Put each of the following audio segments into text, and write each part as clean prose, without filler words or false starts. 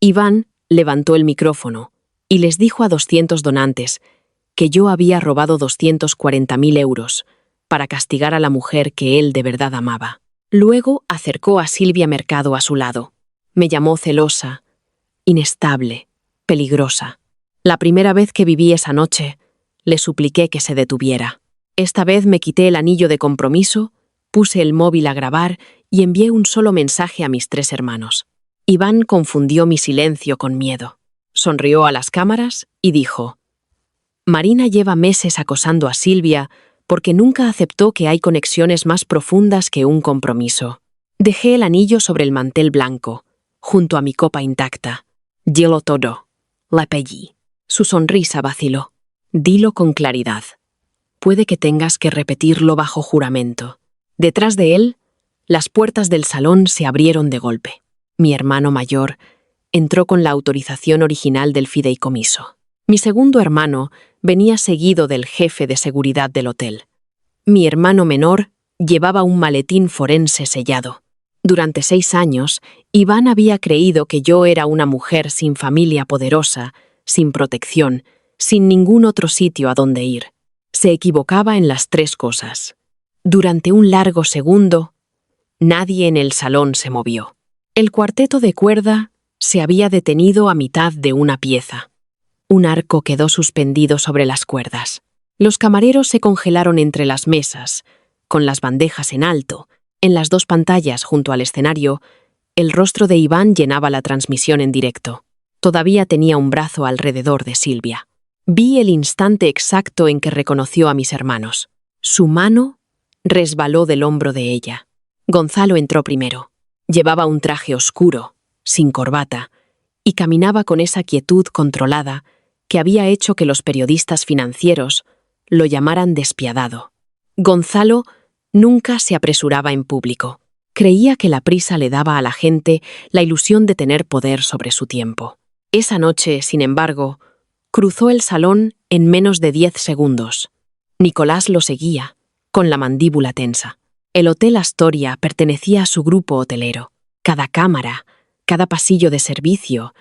Iván levantó el micrófono y les dijo a 200 donantes que yo había robado 240.000 euros para castigar a la mujer que él de verdad amaba. Luego acercó a Silvia Mercado a su lado. Me llamó celosa, inestable, peligrosa. La primera vez que viví esa noche, le supliqué que se detuviera. Esta vez me quité el anillo de compromiso, puse el móvil a grabar y envié un solo mensaje a mis 3 hermanos. Iván confundió mi silencio con miedo. Sonrió a las cámaras y dijo: Marina lleva meses acosando a Silvia porque nunca aceptó que hay conexiones más profundas que un compromiso. Dejé el anillo sobre el mantel blanco, junto a mi copa intacta. Hielo todo. La pedí. Su sonrisa vaciló. Dilo con claridad. Puede que tengas que repetirlo bajo juramento. Detrás de él, las puertas del salón se abrieron de golpe. Mi hermano mayor entró con la autorización original del fideicomiso. Mi segundo hermano venía seguido del jefe de seguridad del hotel. Mi hermano menor llevaba un maletín forense sellado. Durante 6 años, Iván había creído que yo era una mujer sin familia poderosa, sin protección, sin ningún otro sitio a donde ir. Se equivocaba en las 3 cosas. Durante un largo segundo, nadie en el salón se movió. El cuarteto de cuerda se había detenido a mitad de una pieza. Un arco quedó suspendido sobre las cuerdas. Los camareros se congelaron entre las mesas, con las bandejas en alto. En las 2 pantallas junto al escenario, el rostro de Iván llenaba la transmisión en directo. Todavía tenía un brazo alrededor de Silvia. Vi el instante exacto en que reconoció a mis hermanos. Su mano resbaló del hombro de ella. Gonzalo entró primero. Llevaba un traje oscuro, sin corbata, y caminaba con esa quietud controlada que había hecho que los periodistas financieros lo llamaran despiadado. Gonzalo nunca se apresuraba en público. Creía que la prisa le daba a la gente la ilusión de tener poder sobre su tiempo. Esa noche, sin embargo, cruzó el salón en menos de 10 segundos. Nicolás lo seguía, con la mandíbula tensa. El Hotel Astoria pertenecía a su grupo hotelero. Cada cámara, cada pasillo de servicio,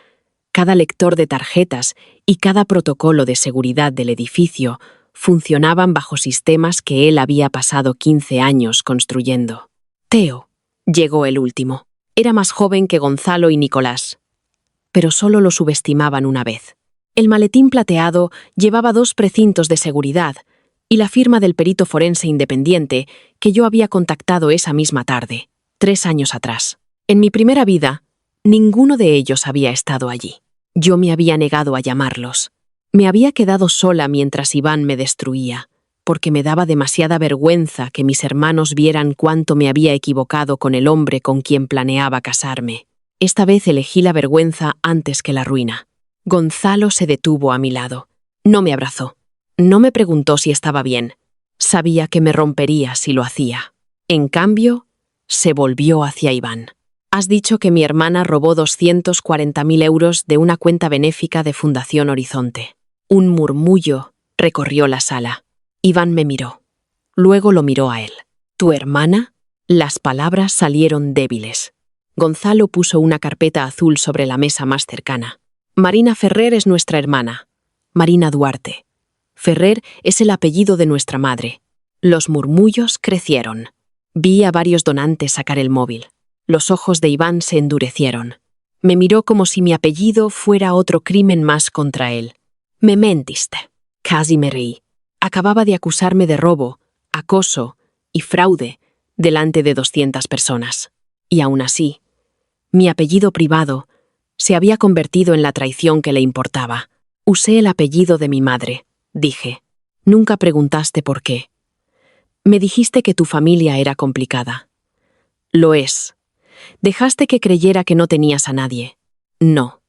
cada lector de tarjetas y cada protocolo de seguridad del edificio funcionaban bajo sistemas que él había pasado 15 años construyendo. Teo llegó el último. Era más joven que Gonzalo y Nicolás, pero solo lo subestimaban una vez. El maletín plateado llevaba 2 precintos de seguridad y la firma del perito forense independiente que yo había contactado esa misma tarde, 3 años atrás. En mi primera vida, ninguno de ellos había estado allí. Yo me había negado a llamarlos. Me había quedado sola mientras Iván me destruía, porque me daba demasiada vergüenza que mis hermanos vieran cuánto me había equivocado con el hombre con quien planeaba casarme. Esta vez elegí la vergüenza antes que la ruina. Gonzalo se detuvo a mi lado. No me abrazó. No me preguntó si estaba bien. Sabía que me rompería si lo hacía. En cambio, se volvió hacia Iván. Has dicho que mi hermana robó 240.000 euros de una cuenta benéfica de Fundación Horizonte. Un murmullo recorrió la sala. Iván me miró. Luego lo miró a él. ¿Tu hermana? Las palabras salieron débiles. Gonzalo puso una carpeta azul sobre la mesa más cercana. Marina Ferrer es nuestra hermana. Marina Duarte. Ferrer es el apellido de nuestra madre. Los murmullos crecieron. Vi a varios donantes sacar el móvil. Los ojos de Iván se endurecieron. Me miró como si mi apellido fuera otro crimen más contra él. Me mentiste. Casi me reí. Acababa de acusarme de robo, acoso y fraude delante de 200 personas. Y aún así, mi apellido privado se había convertido en la traición que le importaba. Usé el apellido de mi madre, dije. Nunca preguntaste por qué. Me dijiste que tu familia era complicada. Lo es. Dejaste que creyera que no tenías a nadie. No.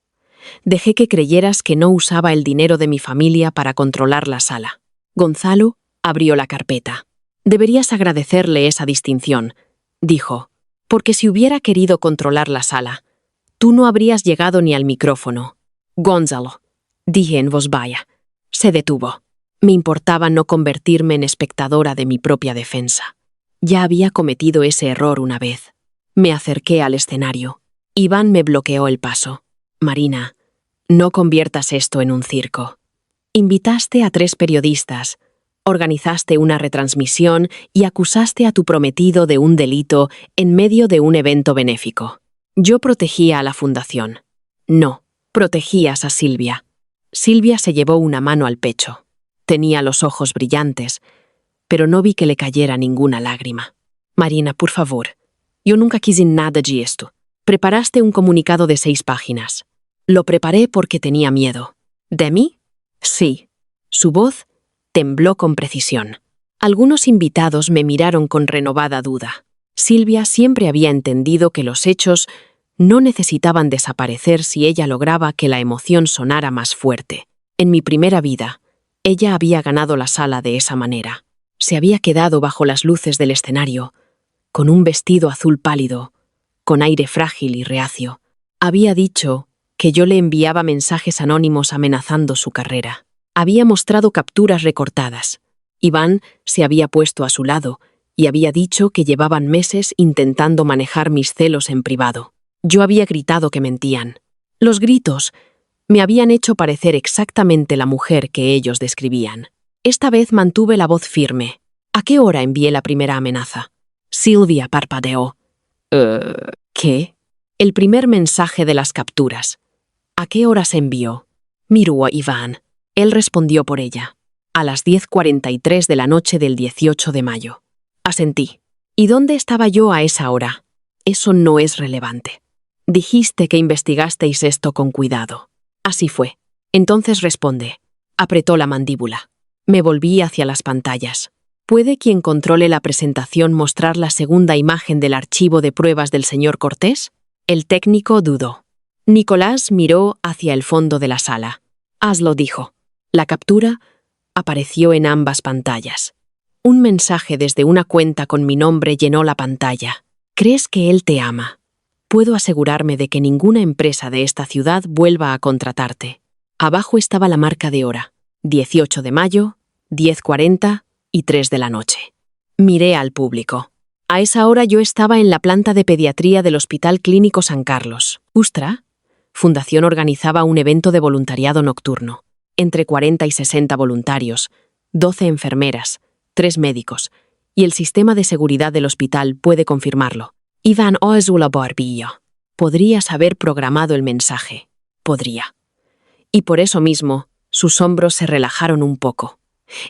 Dejé que creyeras que no usaba el dinero de mi familia para controlar la sala. Gonzalo abrió la carpeta. Deberías agradecerle esa distinción, dijo, porque si hubiera querido controlar la sala, tú no habrías llegado ni al micrófono. Gonzalo, dije en voz baja. Se detuvo. Me importaba no convertirme en espectadora de mi propia defensa. Ya había cometido ese error una vez. Me acerqué al escenario. Iván me bloqueó el paso. Marina, no conviertas esto en un circo. Invitaste a 3 periodistas, organizaste una retransmisión y acusaste a tu prometido de un delito en medio de un evento benéfico. Yo protegía a la fundación. No, protegías a Silvia. Silvia se llevó una mano al pecho. Tenía los ojos brillantes, pero no vi que le cayera ninguna lágrima. Marina, por favor, yo nunca quise nada de esto. Preparaste un comunicado de 6 páginas. Lo preparé porque tenía miedo. ¿De mí? Sí. Su voz tembló con precisión. Algunos invitados me miraron con renovada duda. Silvia siempre había entendido que los hechos no necesitaban desaparecer si ella lograba que la emoción sonara más fuerte. En mi primera vida, ella había ganado la sala de esa manera. Se había quedado bajo las luces del escenario, con un vestido azul pálido, con aire frágil y reacio. Había dicho que yo le enviaba mensajes anónimos amenazando su carrera. Había mostrado capturas recortadas. Iván se había puesto a su lado y había dicho que llevaban meses intentando manejar mis celos en privado. Yo había gritado que mentían. Los gritos me habían hecho parecer exactamente la mujer que ellos describían. Esta vez mantuve la voz firme. ¿A qué hora envié la primera amenaza? Silvia parpadeó. ¿Qué? El primer mensaje de las capturas. ¿A qué hora se envió? Miró a Iván. Él respondió por ella. A las 10:43 de la noche del 18 de mayo. Asentí. ¿Y dónde estaba yo a esa hora? Eso no es relevante. Dijiste que investigasteis esto con cuidado. Así fue. Entonces responde. Apretó la mandíbula. Me volví hacia las pantallas. ¿Puede quien controle la presentación mostrar la segunda imagen del archivo de pruebas del señor Cortés? El técnico dudó. Nicolás miró hacia el fondo de la sala. Hazlo, dijo. La captura apareció en ambas pantallas. Un mensaje desde una cuenta con mi nombre llenó la pantalla. ¿Crees que él te ama? Puedo asegurarme de que ninguna empresa de esta ciudad vuelva a contratarte. Abajo estaba la marca de hora. 18 de mayo, 10:40 y 3 de la noche. Miré al público. A esa hora yo estaba en la planta de pediatría del Hospital Clínico San Carlos. Ustra, Fundación organizaba un evento de voluntariado nocturno. Entre 40 y 60 voluntarios, 12 enfermeras, 3 médicos, y el sistema de seguridad del hospital puede confirmarlo. Iván Ozula Barbillo. Podrías haber programado el mensaje. Podría. Y por eso mismo, sus hombros se relajaron un poco.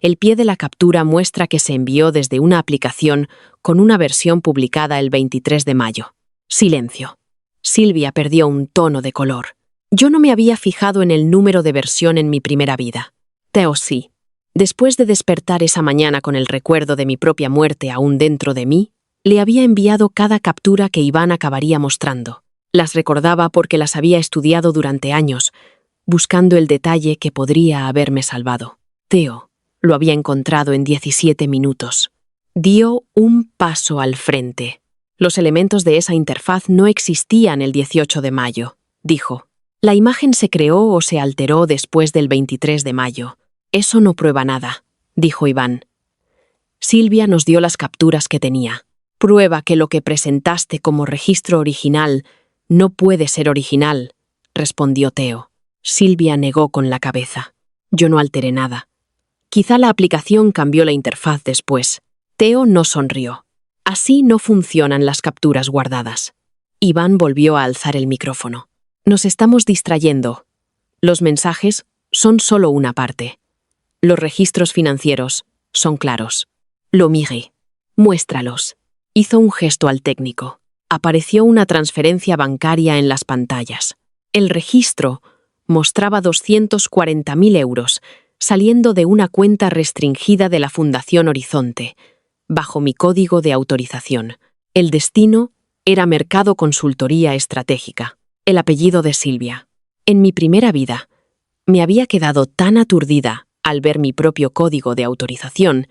El pie de la captura muestra que se envió desde una aplicación con una versión publicada el 23 de mayo. Silencio. Silvia perdió un tono de color. Yo no me había fijado en el número de versión en mi primera vida. Teo sí. Después de despertar esa mañana con el recuerdo de mi propia muerte aún dentro de mí, le había enviado cada captura que Iván acabaría mostrando. Las recordaba porque las había estudiado durante años, buscando el detalle que podría haberme salvado. Teo lo había encontrado en 17 minutos. Dio un paso al frente. Los elementos de esa interfaz no existían el 18 de mayo, dijo. La imagen se creó o se alteró después del 23 de mayo. Eso no prueba nada, dijo Iván. Silvia nos dio las capturas que tenía. Prueba que lo que presentaste como registro original no puede ser original, respondió Teo. Silvia negó con la cabeza. Yo no alteré nada. Quizá la aplicación cambió la interfaz después. Teo no sonrió. Así no funcionan las capturas guardadas. Iván volvió a alzar el micrófono. Nos estamos distrayendo. Los mensajes son solo una parte. Los registros financieros son claros. Lo miré. Muéstralos. Hizo un gesto al técnico. Apareció una transferencia bancaria en las pantallas. El registro mostraba 240.000 euros saliendo de una cuenta restringida de la Fundación Horizonte, bajo mi código de autorización. El destino era Mercado Consultoría Estratégica, el apellido de Silvia. En mi primera vida, me había quedado tan aturdida al ver mi propio código de autorización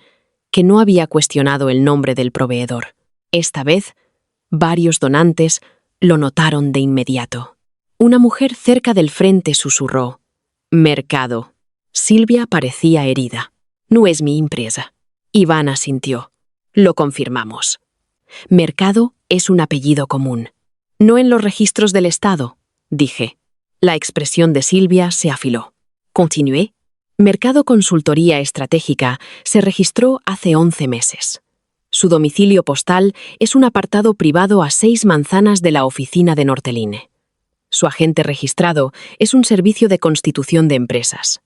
que no había cuestionado el nombre del proveedor. Esta vez, varios donantes lo notaron de inmediato. Una mujer cerca del frente susurró: Mercado. Silvia parecía herida. No es mi empresa. Iván asintió. Lo confirmamos. Mercado es un apellido común. No en los registros del Estado, dije. La expresión de Silvia se afiló. Continué. Mercado Consultoría Estratégica se registró hace 11 meses. Su domicilio postal es un apartado privado a 6 manzanas de la oficina de Norteline. Su agente registrado es un servicio de constitución de empresas.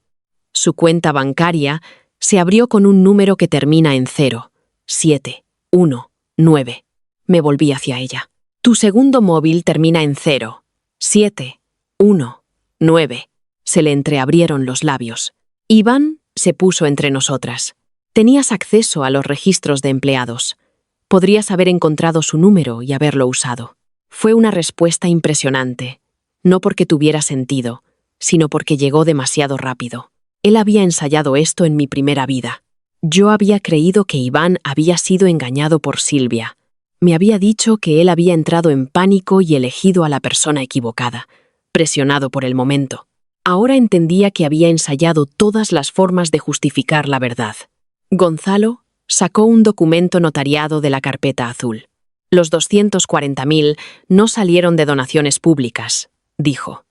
Su cuenta bancaria se abrió con un número que termina en 0719. Me volví hacia ella. Tu segundo móvil termina en 0719. Se le entreabrieron los labios. Iván se puso entre nosotras. Tenías acceso a los registros de empleados. Podrías haber encontrado su número y haberlo usado. Fue una respuesta impresionante, no porque tuviera sentido, sino porque llegó demasiado rápido. Él había ensayado esto en mi primera vida. Yo había creído que Iván había sido engañado por Silvia. Me había dicho que él había entrado en pánico y elegido a la persona equivocada, presionado por el momento. Ahora entendía que había ensayado todas las formas de justificar la verdad. Gonzalo sacó un documento notariado de la carpeta azul. Los 240.000 no salieron de donaciones públicas, dijo.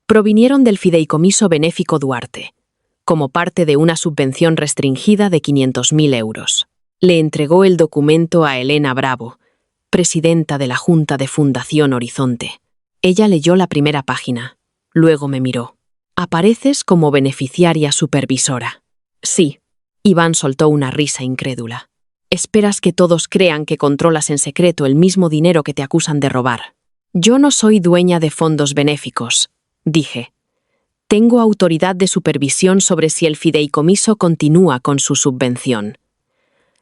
Provinieron del Fideicomiso Benéfico Duarte, como parte de una subvención restringida de 500.000 euros. Le entregó el documento a Elena Bravo, presidenta de la Junta de Fundación Horizonte. Ella leyó la primera página, luego me miró. Apareces como beneficiaria supervisora. Sí. Iván soltó una risa incrédula. Esperas que todos crean que controlas en secreto el mismo dinero que te acusan de robar. Yo no soy dueña de fondos benéficos, dije. Tengo autoridad de supervisión sobre si el fideicomiso continúa con su subvención.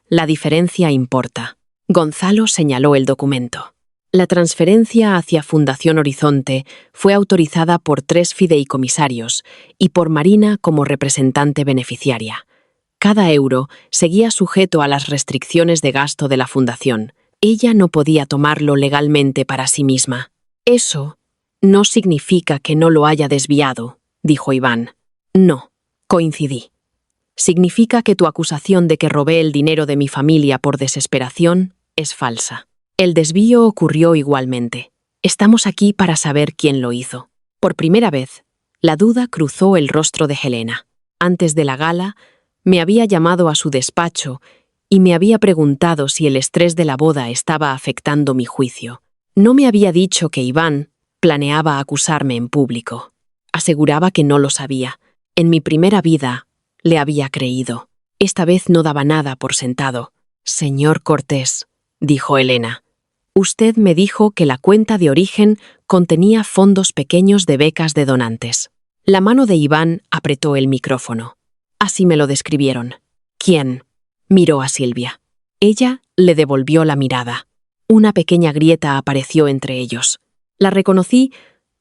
La diferencia importa. Gonzalo señaló el documento. La transferencia hacia Fundación Horizonte fue autorizada por 3 fideicomisarios y por Marina como representante beneficiaria. Cada euro seguía sujeto a las restricciones de gasto de la fundación. Ella no podía tomarlo legalmente para sí misma. Eso no significa que no lo haya desviado, dijo Iván. No, coincidí. Significa que tu acusación de que robé el dinero de mi familia por desesperación es falsa. El desvío ocurrió igualmente. Estamos aquí para saber quién lo hizo. Por primera vez, la duda cruzó el rostro de Helena. Antes de la gala, me había llamado a su despacho y me había preguntado si el estrés de la boda estaba afectando mi juicio. No me había dicho que Iván planeaba acusarme en público. Aseguraba que no lo sabía. En mi primera vida le había creído. Esta vez no daba nada por sentado. Señor Cortés, dijo Helena, usted me dijo que la cuenta de origen contenía fondos pequeños de becas de donantes. La mano de Iván apretó el micrófono. Así me lo describieron. ¿Quién? Miró a Silvia. Ella le devolvió la mirada. Una pequeña grieta apareció entre ellos. La reconocí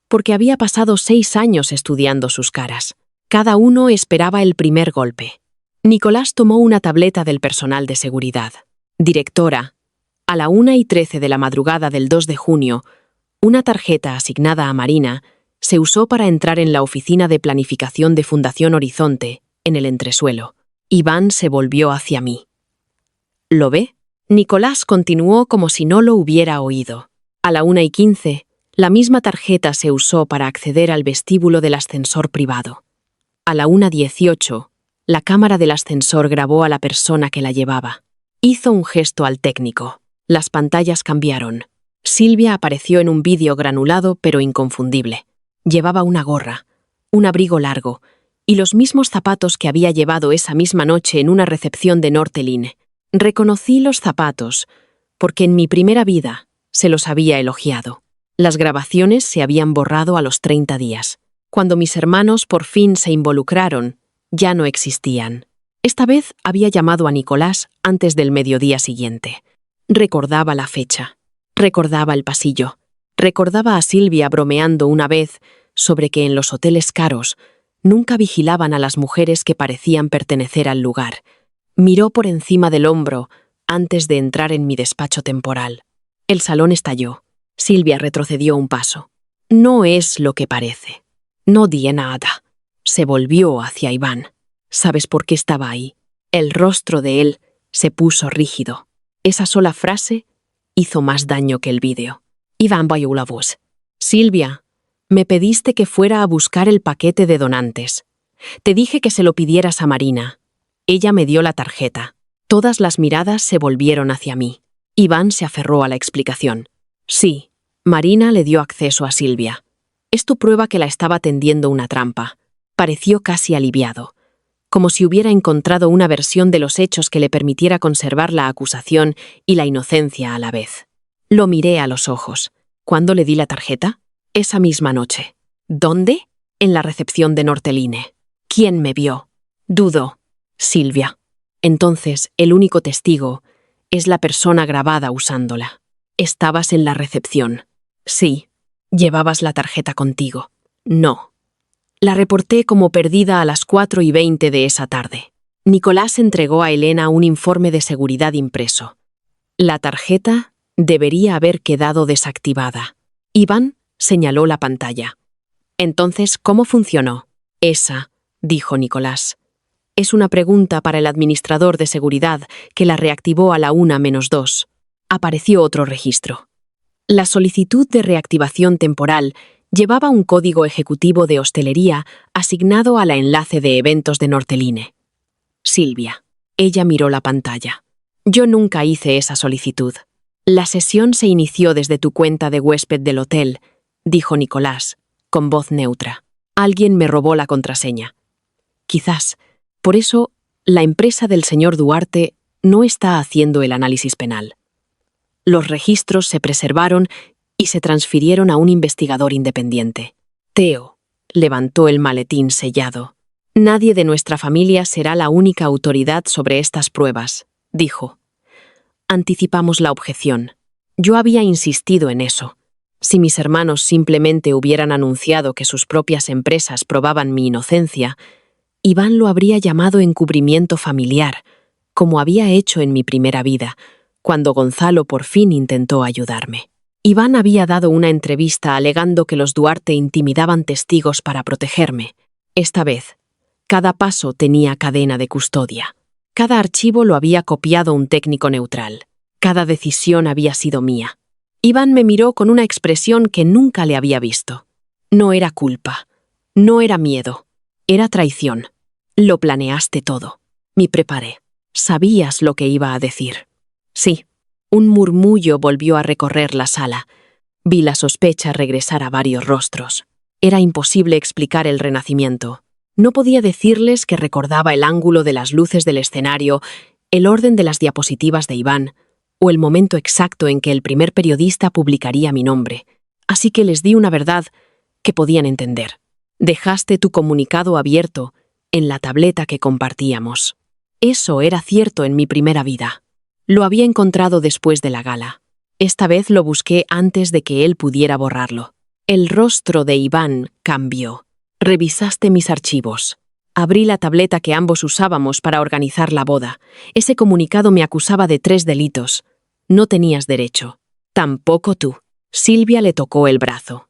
porque había pasado 6 años estudiando sus caras. Cada uno esperaba el primer golpe. Nicolás tomó una tableta del personal de seguridad. Directora, a la 1:13 de la madrugada del 2 de junio, una tarjeta asignada a Marina se usó para entrar en la oficina de planificación de Fundación Horizonte, en el entresuelo. Iván se volvió hacia mí. ¿Lo ve? Nicolás continuó como si no lo hubiera oído. A la 1:15, la misma tarjeta se usó para acceder al vestíbulo del ascensor privado. A la 1:18, la cámara del ascensor grabó a la persona que la llevaba. Hizo un gesto al técnico. Las pantallas cambiaron. Silvia apareció en un vídeo granulado pero inconfundible. Llevaba una gorra, un abrigo largo y los mismos zapatos que había llevado esa misma noche en una recepción de Norteline. Reconocí los zapatos porque en mi primera vida se los había elogiado. Las grabaciones se habían borrado a los 30 días. Cuando mis hermanos por fin se involucraron, ya no existían. Esta vez había llamado a Nicolás antes del mediodía siguiente. Recordaba la fecha. Recordaba el pasillo. Recordaba a Silvia bromeando una vez sobre que en los hoteles caros nunca vigilaban a las mujeres que parecían pertenecer al lugar. Miró por encima del hombro antes de entrar en mi despacho temporal. El salón estalló. Silvia retrocedió un paso. No es lo que parece. No di nada. Se volvió hacia Iván. ¿Sabes por qué estaba ahí? El rostro de él se puso rígido. Esa sola frase hizo más daño que el vídeo. Iván bajó la voz. Silvia, Me pediste que fuera a buscar el paquete de donantes. Te dije que se lo pidieras a Marina. Ella me dio la tarjeta. Todas las miradas se volvieron hacia mí. Iván se aferró a la explicación. Sí, Marina le dio acceso a Silvia. Es tu prueba que la estaba tendiendo una trampa. Pareció casi aliviado, como si hubiera encontrado una versión de los hechos que le permitiera conservar la acusación y la inocencia a la vez. Lo miré a los ojos. ¿Cuándo le di la tarjeta? Esa misma noche. ¿Dónde? En la recepción de Norteline. ¿Quién me vio? Dudo. Silvia. Entonces, el único testigo es la persona grabada usándola. ¿Estabas en la recepción? Sí. ¿Llevabas la tarjeta contigo? No. La reporté como perdida a las 4:20 de esa tarde. Nicolás entregó a Elena un informe de seguridad impreso. La tarjeta debería haber quedado desactivada. Iván señaló la pantalla. Entonces, ¿cómo funcionó? Esa, dijo Nicolás. Es una pregunta para el administrador de seguridad que la reactivó a la 1:02. Apareció otro registro. La solicitud de reactivación temporal llevaba un código ejecutivo de hostelería asignado a la enlace de eventos de Norteline. Silvia. Ella miró la pantalla. Yo nunca hice esa solicitud. La sesión se inició desde tu cuenta de huésped del hotel, dijo Nicolás, con voz neutra. Alguien me robó la contraseña. Quizás, por eso, la empresa del señor Duarte no está haciendo el análisis penal. Los registros se preservaron y se transfirieron a un investigador independiente. Teo levantó el maletín sellado. Nadie de nuestra familia será la única autoridad sobre estas pruebas, dijo. Anticipamos la objeción. Yo había insistido en eso. Si mis hermanos simplemente hubieran anunciado que sus propias empresas probaban mi inocencia, Iván lo habría llamado encubrimiento familiar, como había hecho en mi primera vida, cuando Gonzalo por fin intentó ayudarme. Iván había dado una entrevista alegando que los Duarte intimidaban testigos para protegerme. Esta vez, cada paso tenía cadena de custodia. Cada archivo lo había copiado un técnico neutral. Cada decisión había sido mía. Iván me miró con una expresión que nunca le había visto. No era culpa. No era miedo. Era traición. Lo planeaste todo. Me preparé. Sabías lo que iba a decir. Sí. Un murmullo volvió a recorrer la sala. Vi la sospecha regresar a varios rostros. Era imposible explicar el renacimiento. No podía decirles que recordaba el ángulo de las luces del escenario, el orden de las diapositivas de Iván, o el momento exacto en que el primer periodista publicaría mi nombre. Así que les di una verdad que podían entender. Dejaste tu comunicado abierto en la tableta que compartíamos. Eso era cierto en mi primera vida. Lo había encontrado después de la gala. Esta vez lo busqué antes de que él pudiera borrarlo. El rostro de Iván cambió. Revisaste mis archivos. Abrí la tableta que ambos usábamos para organizar la boda. Ese comunicado me acusaba de 3 delitos. No tenías derecho. Tampoco tú. Silvia le tocó el brazo.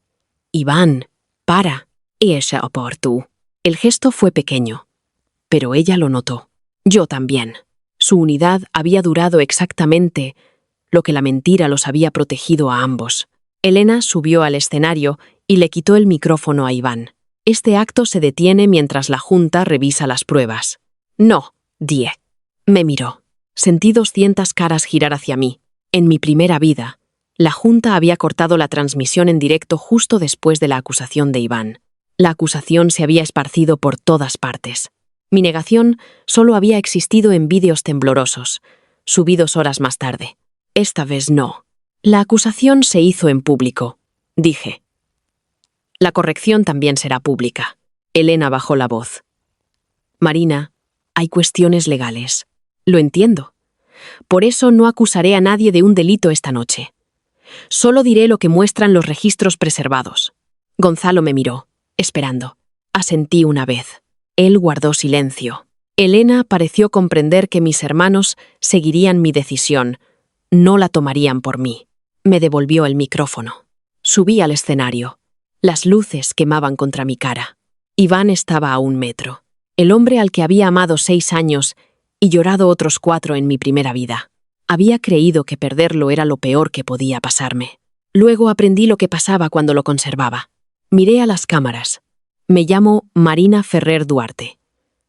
Iván, para. Ella por tú. El gesto fue pequeño, pero ella lo notó. Yo también. Su unidad había durado exactamente lo que la mentira los había protegido a ambos. Elena subió al escenario y le quitó el micrófono a Iván. Este acto se detiene mientras la Junta revisa las pruebas. No, Die. Me miró. Sentí 200 caras girar hacia mí. En mi primera vida, la Junta había cortado la transmisión en directo justo después de la acusación de Iván. La acusación se había esparcido por todas partes. Mi negación solo había existido en vídeos temblorosos, subidos horas más tarde. Esta vez no. La acusación se hizo en público, dije. La corrección también será pública. Elena bajó la voz. Marina, hay cuestiones legales. Lo entiendo. Por eso no acusaré a nadie de un delito esta noche. Solo diré lo que muestran los registros preservados. Gonzalo me miró, esperando. Asentí una vez. Él guardó silencio. Elena pareció comprender que mis hermanos seguirían mi decisión. No la tomarían por mí. Me devolvió el micrófono. Subí al escenario. Las luces quemaban contra mi cara. Iván estaba a 1 metro. El hombre al que había amado 6 años y llorado otros 4 en mi primera vida. Había creído que perderlo era lo peor que podía pasarme. Luego aprendí lo que pasaba cuando lo conservaba. Miré a las cámaras. Me llamo Marina Ferrer Duarte.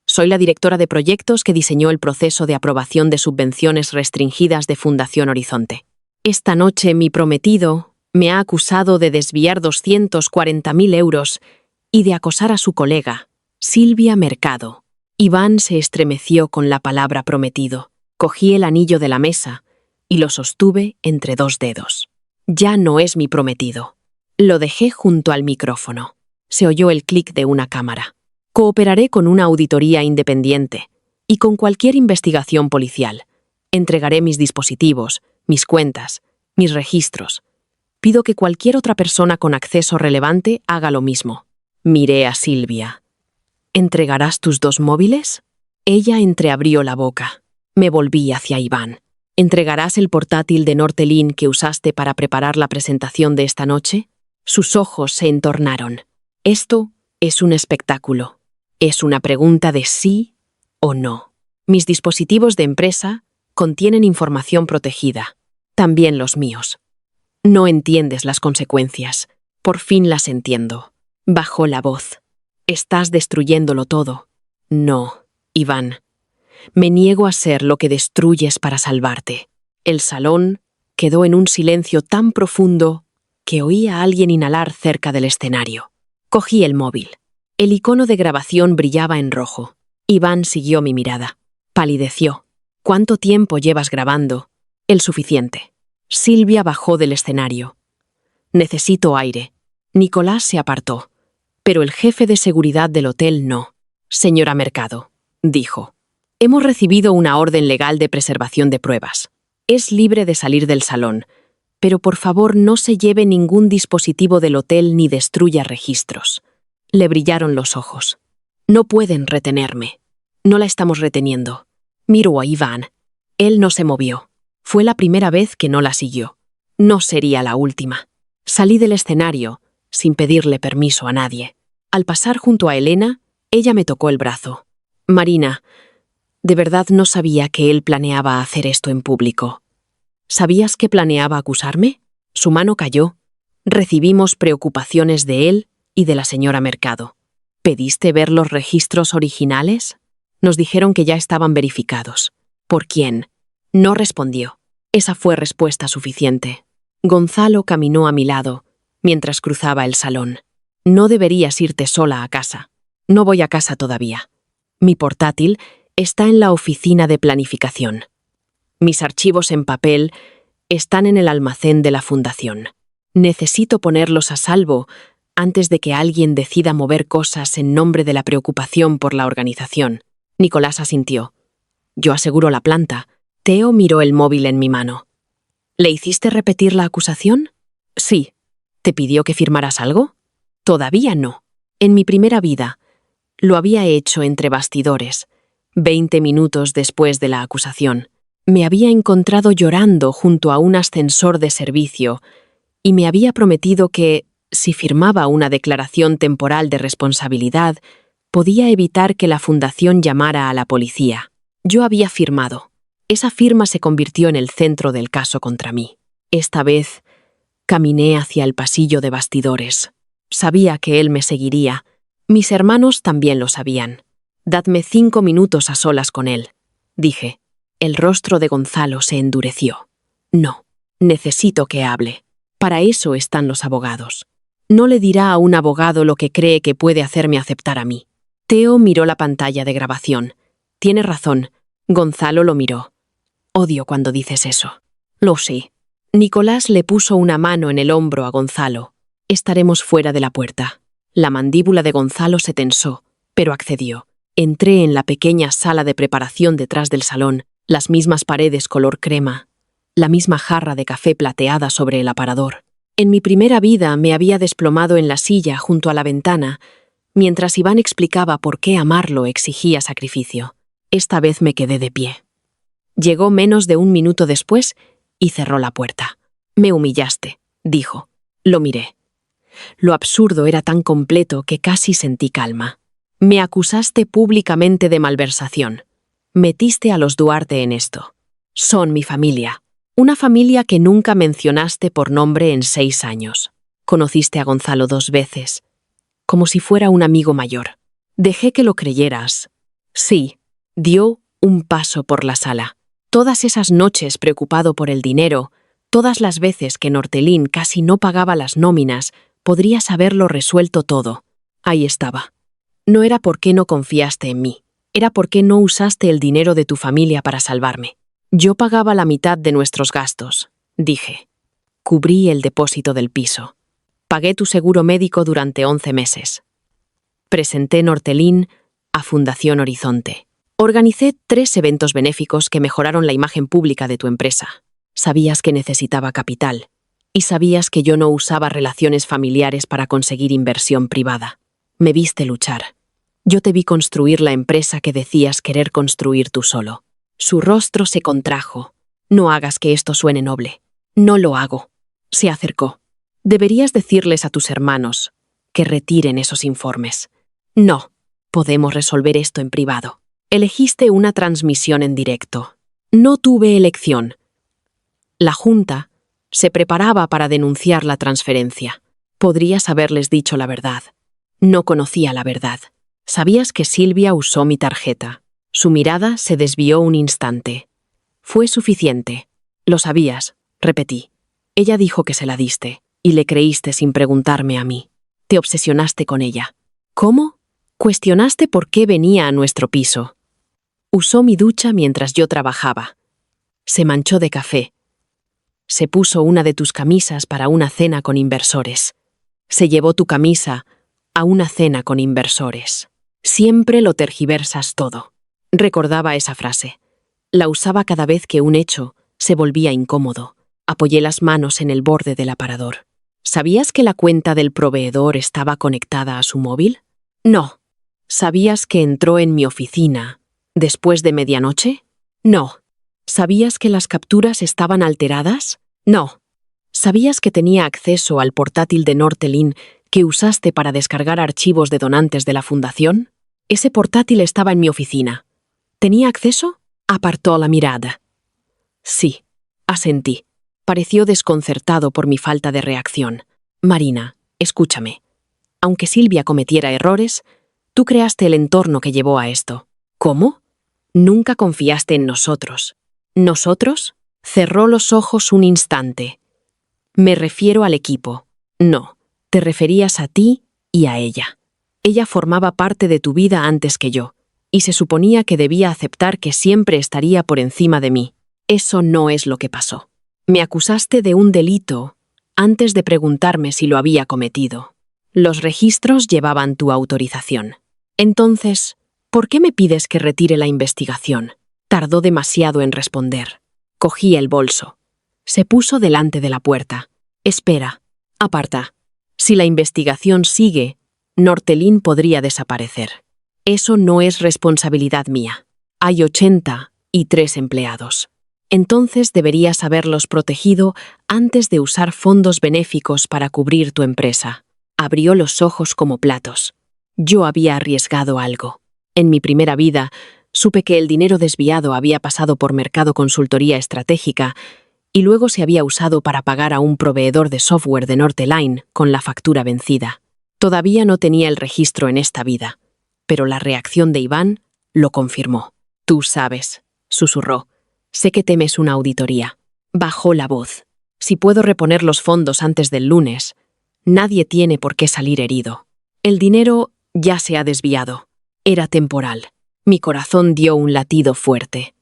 Soy la directora de proyectos que diseñó el proceso de aprobación de subvenciones restringidas de Fundación Horizonte. Esta noche mi prometido me ha acusado de desviar 240.000 euros y de acosar a su colega, Silvia Mercado. Iván se estremeció con la palabra prometido. Cogí el anillo de la mesa y lo sostuve entre 2 dedos. Ya no es mi prometido. Lo dejé junto al micrófono. Se oyó el clic de una cámara. Cooperaré con una auditoría independiente y con cualquier investigación policial. Entregaré mis dispositivos, mis cuentas, mis registros. Pido que cualquier otra persona con acceso relevante haga lo mismo. Miré a Silvia. ¿Entregarás tus 2 móviles? Ella entreabrió la boca. Me volví hacia Iván. ¿Entregarás el portátil de Nortelin que usaste para preparar la presentación de esta noche? Sus ojos se entornaron. Esto es un espectáculo. Es una pregunta de sí o no. Mis dispositivos de empresa contienen información protegida. También los míos. No entiendes las consecuencias. Por fin las entiendo. Bajó la voz. Estás destruyéndolo todo. No, Iván. Me niego a ser lo que destruyes para salvarte. El salón quedó en un silencio tan profundo que oí a alguien inhalar cerca del escenario. Cogí el móvil. El icono de grabación brillaba en rojo. Iván siguió mi mirada. Palideció. ¿Cuánto tiempo llevas grabando? El suficiente. Silvia bajó del escenario. Necesito aire. Nicolás se apartó. Pero el jefe de seguridad del hotel no. Señora Mercado, dijo. Hemos recibido una orden legal de preservación de pruebas. Es libre de salir del salón, pero por favor no se lleve ningún dispositivo del hotel ni destruya registros. Le brillaron los ojos. No pueden retenerme. No la estamos reteniendo. Miró a Iván. Él no se movió. Fue la primera vez que no la siguió. No sería la última. Salí del escenario, sin pedirle permiso a nadie. Al pasar junto a Elena, ella me tocó el brazo. Marina, de verdad no sabía que él planeaba hacer esto en público. ¿Sabías que planeaba acusarme? Su mano cayó. Recibimos preocupaciones de él y de la señora Mercado. ¿Pediste ver los registros originales? Nos dijeron que ya estaban verificados. ¿Por quién? No respondió. Esa fue respuesta suficiente. Gonzalo caminó a mi lado, mientras cruzaba el salón. No deberías irte sola a casa. No voy a casa todavía. Mi portátil está en la oficina de planificación. Mis archivos en papel están en el almacén de la fundación. Necesito ponerlos a salvo antes de que alguien decida mover cosas en nombre de la preocupación por la organización. Nicolás asintió. Yo aseguro la planta. Teo miró el móvil en mi mano. ¿Le hiciste repetir la acusación? Sí. ¿Te pidió que firmaras algo? Todavía no. En mi primera vida, lo había hecho entre bastidores, 20 minutos después de la acusación. Me había encontrado llorando junto a un ascensor de servicio y me había prometido que, si firmaba una declaración temporal de responsabilidad, podía evitar que la fundación llamara a la policía. Yo había firmado. Esa firma se convirtió en el centro del caso contra mí. Esta vez, caminé hacia el pasillo de bastidores. Sabía que él me seguiría. Mis hermanos también lo sabían. Dadme 5 minutos a solas con él, dije. El rostro de Gonzalo se endureció. No, necesito que hable. Para eso están los abogados. No le dirá a un abogado lo que cree que puede hacerme aceptar a mí. Teo miró la pantalla de grabación. Tiene razón. Gonzalo lo miró. Odio cuando dices eso. Lo sé. Nicolás le puso una mano en el hombro a Gonzalo. Estaremos fuera de la puerta. La mandíbula de Gonzalo se tensó, pero accedió. Entré en la pequeña sala de preparación detrás del salón, las mismas paredes color crema, la misma jarra de café plateada sobre el aparador. En mi primera vida me había desplomado en la silla junto a la ventana, mientras Iván explicaba por qué amarlo exigía sacrificio. Esta vez me quedé de pie. Llegó menos de 1 minuto después y cerró la puerta. Me humillaste, dijo. Lo miré. Lo absurdo era tan completo que casi sentí calma. Me acusaste públicamente de malversación. Metiste a los Duarte en esto. Son mi familia. Una familia que nunca mencionaste por nombre en 6 años. Conociste a Gonzalo 2 veces como si fuera un amigo mayor. Dejé que lo creyeras. Sí, dio un paso por la sala. Todas esas noches preocupado por el dinero, todas las veces que Nortelin casi no pagaba las nóminas, podrías haberlo resuelto todo. Ahí estaba. No era porque no confiaste en mí, era porque no usaste el dinero de tu familia para salvarme. Yo pagaba la mitad de nuestros gastos, dije. Cubrí el depósito del piso. Pagué tu seguro médico durante 11 meses. Presenté Nortelin a Fundación Horizonte. Organicé 3 eventos benéficos que mejoraron la imagen pública de tu empresa. Sabías que necesitaba capital y sabías que yo no usaba relaciones familiares para conseguir inversión privada. Me viste luchar. Yo te vi construir la empresa que decías querer construir tú solo. Su rostro se contrajo. No hagas que esto suene noble. No lo hago. Se acercó. Deberías decirles a tus hermanos que retiren esos informes. No, podemos resolver esto en privado. Elegiste una transmisión en directo. No tuve elección. La Junta se preparaba para denunciar la transferencia. Podrías haberles dicho la verdad. No conocía la verdad. Sabías que Silvia usó mi tarjeta. Su mirada se desvió un instante. Fue suficiente. Lo sabías, repetí. Ella dijo que se la diste, y le creíste sin preguntarme a mí. Te obsesionaste con ella. ¿Cómo? Cuestionaste por qué venía a nuestro piso. Usó mi ducha mientras yo trabajaba. Se manchó de café. Se puso una de tus camisas para una cena con inversores. Se llevó tu camisa a una cena con inversores. Siempre lo tergiversas todo. Recordaba esa frase. La usaba cada vez que un hecho se volvía incómodo. Apoyé las manos en el borde del aparador. ¿Sabías que la cuenta del proveedor estaba conectada a su móvil? No. ¿Sabías que entró en mi oficina después de medianoche? No. ¿Sabías que las capturas estaban alteradas? No. ¿Sabías que tenía acceso al portátil de Nortelin que usaste para descargar archivos de donantes de la fundación? Ese portátil estaba en mi oficina. ¿Tenía acceso? Apartó la mirada. Sí, asentí. Pareció desconcertado por mi falta de reacción. Marina, escúchame. Aunque Silvia cometiera errores, tú creaste el entorno que llevó a esto. ¿Cómo? Nunca confiaste en nosotros. ¿Nosotros? Cerró los ojos un instante. Me refiero al equipo. No, te referías a ti y a ella. Ella formaba parte de tu vida antes que yo, y se suponía que debía aceptar que siempre estaría por encima de mí. Eso no es lo que pasó. Me acusaste de un delito antes de preguntarme si lo había cometido. Los registros llevaban tu autorización. Entonces, ¿por qué me pides que retire la investigación? Tardó demasiado en responder. Cogí el bolso. Se puso delante de la puerta. Espera, aparta. Si la investigación sigue, Nortelin podría desaparecer. Eso no es responsabilidad mía. Hay 83 empleados. Entonces deberías haberlos protegido antes de usar fondos benéficos para cubrir tu empresa. Abrió los ojos como platos. Yo había arriesgado algo. En mi primera vida, supe que el dinero desviado había pasado por Mercado Consultoría Estratégica y luego se había usado para pagar a un proveedor de software de Norteline con la factura vencida. Todavía no tenía el registro en esta vida, pero la reacción de Iván lo confirmó. Tú sabes, susurró. Sé que temes una auditoría. Bajó la voz. Si puedo reponer los fondos antes del lunes, nadie tiene por qué salir herido. El dinero ya se ha desviado. Era temporal. Mi corazón dio un latido fuerte.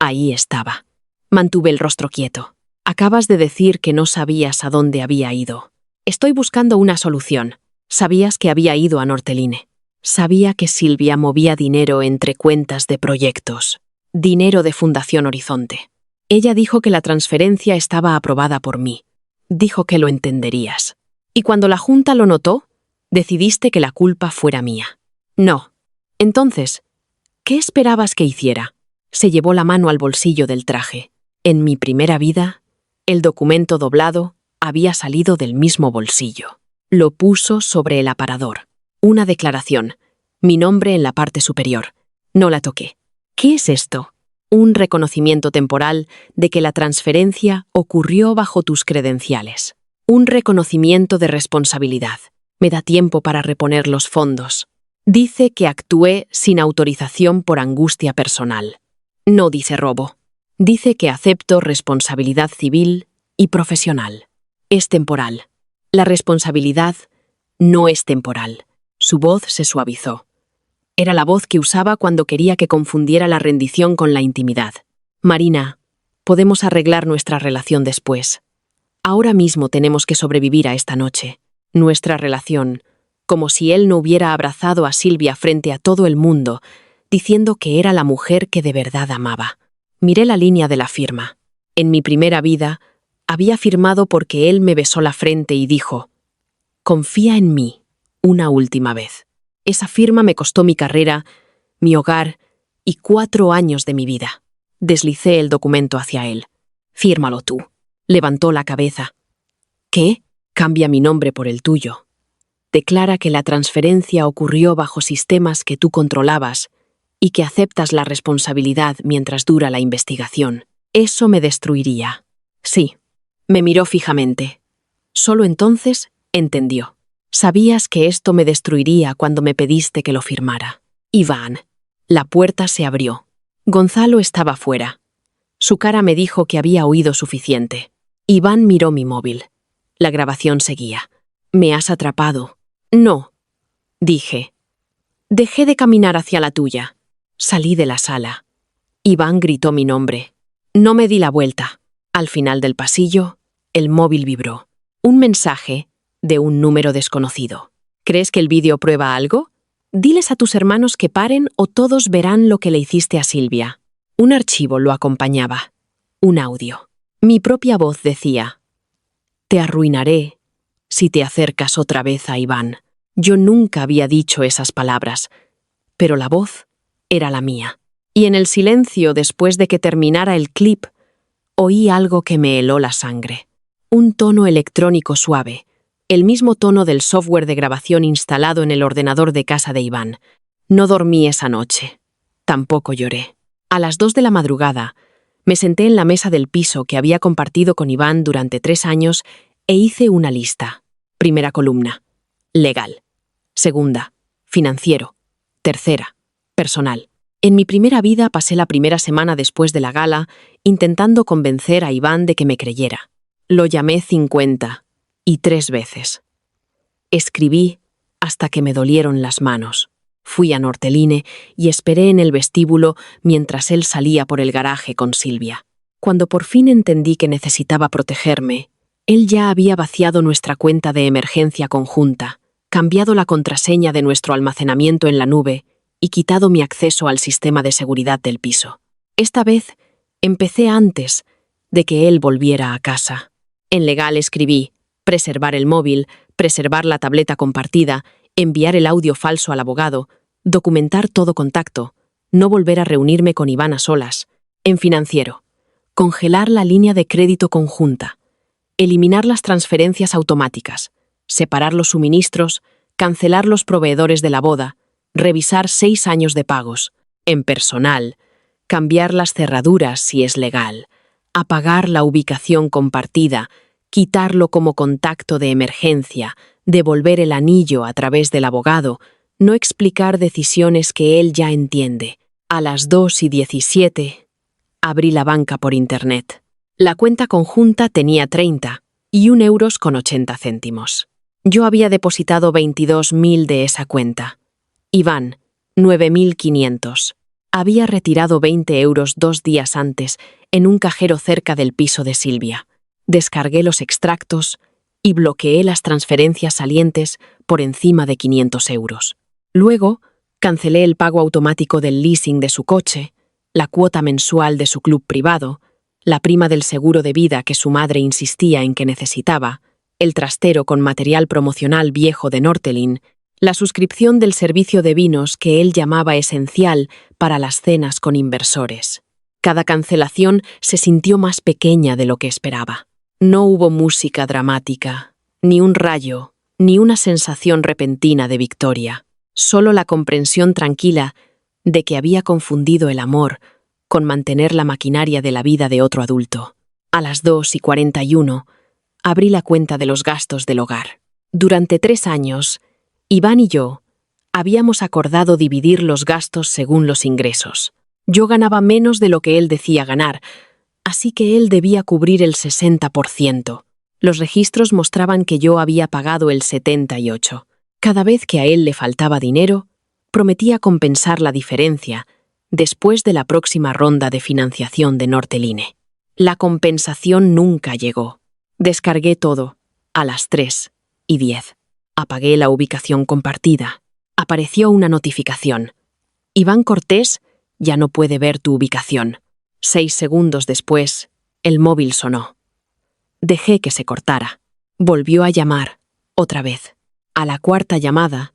Ahí estaba. Mantuve el rostro quieto. Acabas de decir que no sabías a dónde había ido. Estoy buscando una solución. Sabías que había ido a Norteline. Sabía que Silvia movía dinero entre cuentas de proyectos. Dinero de Fundación Horizonte. Ella dijo que la transferencia estaba aprobada por mí. Dijo que lo entenderías. Y cuando la Junta lo notó, decidiste que la culpa fuera mía. No. Entonces, ¿qué esperabas que hiciera? Se llevó la mano al bolsillo del traje. En mi primera vida, el documento doblado había salido del mismo bolsillo. Lo puso sobre el aparador. Una declaración. Mi nombre en la parte superior. No la toqué. ¿Qué es esto? Un reconocimiento temporal de que la transferencia ocurrió bajo tus credenciales. Un reconocimiento de responsabilidad. Me da tiempo para reponer los fondos. Dice que actué sin autorización por angustia personal. No dice robo. Dice que acepto responsabilidad civil y profesional. Es temporal. La responsabilidad no es temporal. Su voz se suavizó. Era la voz que usaba cuando quería que confundiera la rendición con la intimidad. Marina, podemos arreglar nuestra relación después. Ahora mismo tenemos que sobrevivir a esta noche. Nuestra relación, como si él no hubiera abrazado a Silvia frente a todo el mundo, diciendo que era la mujer que de verdad amaba. Miré la línea de la firma. En mi primera vida, había firmado porque él me besó la frente y dijo: «Confía en mí, una última vez». Esa firma me costó mi carrera, mi hogar y 4 años de mi vida. Deslicé el documento hacia él. «Fírmalo tú». Levantó la cabeza. «¿Qué? Cambia mi nombre por el tuyo. Declara que la transferencia ocurrió bajo sistemas que tú controlabas y que aceptas la responsabilidad mientras dura la investigación. Eso me destruiría». Sí. Me miró fijamente. Solo entonces entendió. «Sabías que esto me destruiría cuando me pediste que lo firmara». Iván. La puerta se abrió. Gonzalo estaba fuera. Su cara me dijo que había oído suficiente. Iván miró mi móvil. La grabación seguía. «¿Me has atrapado?» «No», dije. «Dejé de caminar hacia la tuya». Salí de la sala. Iván gritó mi nombre. No me di la vuelta. Al final del pasillo, el móvil vibró. Un mensaje de un número desconocido. «¿Crees que el vídeo prueba algo? Diles a tus hermanos que paren o todos verán lo que le hiciste a Silvia». Un archivo lo acompañaba. Un audio. Mi propia voz decía: «Te arruinaré si te acercas otra vez a Iván». Yo nunca había dicho esas palabras, pero la voz era la mía. Y en el silencio, después de que terminara el clip, oí algo que me heló la sangre. Un tono electrónico suave, el mismo tono del software de grabación instalado en el ordenador de casa de Iván. No dormí esa noche. Tampoco lloré. A las 2 de la madrugada, me senté en la mesa del piso que había compartido con Iván durante 3 años e hice una lista. Primera columna: legal. Segunda: financiero. Tercera: personal. En mi primera vida pasé la primera semana después de la gala intentando convencer a Iván de que me creyera. Lo llamé 53 veces. Escribí hasta que me dolieron las manos. Fui a Norteline y esperé en el vestíbulo mientras él salía por el garaje con Silvia. Cuando por fin entendí que necesitaba protegerme, él ya había vaciado nuestra cuenta de emergencia conjunta, cambiado la contraseña de nuestro almacenamiento en la nube y quitado mi acceso al sistema de seguridad del piso. Esta vez empecé antes de que él volviera a casa. En legal escribí: preservar el móvil, preservar la tableta compartida, enviar el audio falso al abogado, documentar todo contacto, no volver a reunirme con Iván a solas. En financiero, congelar la línea de crédito conjunta, eliminar las transferencias automáticas, separar los suministros, cancelar los proveedores de la boda, revisar 6 años de pagos. En personal, cambiar las cerraduras si es legal, apagar la ubicación compartida, quitarlo como contacto de emergencia, devolver el anillo a través del abogado, no explicar decisiones que él ya entiende. A las 2:17, abrí la banca por internet. La cuenta conjunta tenía 31,80 euros. Yo había depositado 22.000 de esa cuenta. Iván, 9.500. Había retirado 20 euros 2 días antes en un cajero cerca del piso de Silvia. Descargué los extractos y bloqueé las transferencias salientes por encima de 500 euros. Luego, cancelé el pago automático del leasing de su coche, la cuota mensual de su club privado, la prima del seguro de vida que su madre insistía en que necesitaba, el trastero con material promocional viejo de Norteline, la suscripción del servicio de vinos que él llamaba esencial para las cenas con inversores. Cada cancelación se sintió más pequeña de lo que esperaba. No hubo música dramática, ni un rayo, ni una sensación repentina de victoria. Solo la comprensión tranquila de que había confundido el amor con mantener la maquinaria de la vida de otro adulto. A las 2:41, abrí la cuenta de los gastos del hogar. Durante 3 años, Iván y yo habíamos acordado dividir los gastos según los ingresos. Yo ganaba menos de lo que él decía ganar, así que él debía cubrir el 60%. Los registros mostraban que yo había pagado el 78%. Cada vez que a él le faltaba dinero, prometía compensar la diferencia después de la próxima ronda de financiación de Norteline. La compensación nunca llegó. Descargué todo a las 3:10. Apagué la ubicación compartida. Apareció una notificación. Iván Cortés ya no puede ver tu ubicación. 6 segundos después, el móvil sonó. Dejé que se cortara. Volvió a llamar, otra vez. A la 4ª llamada,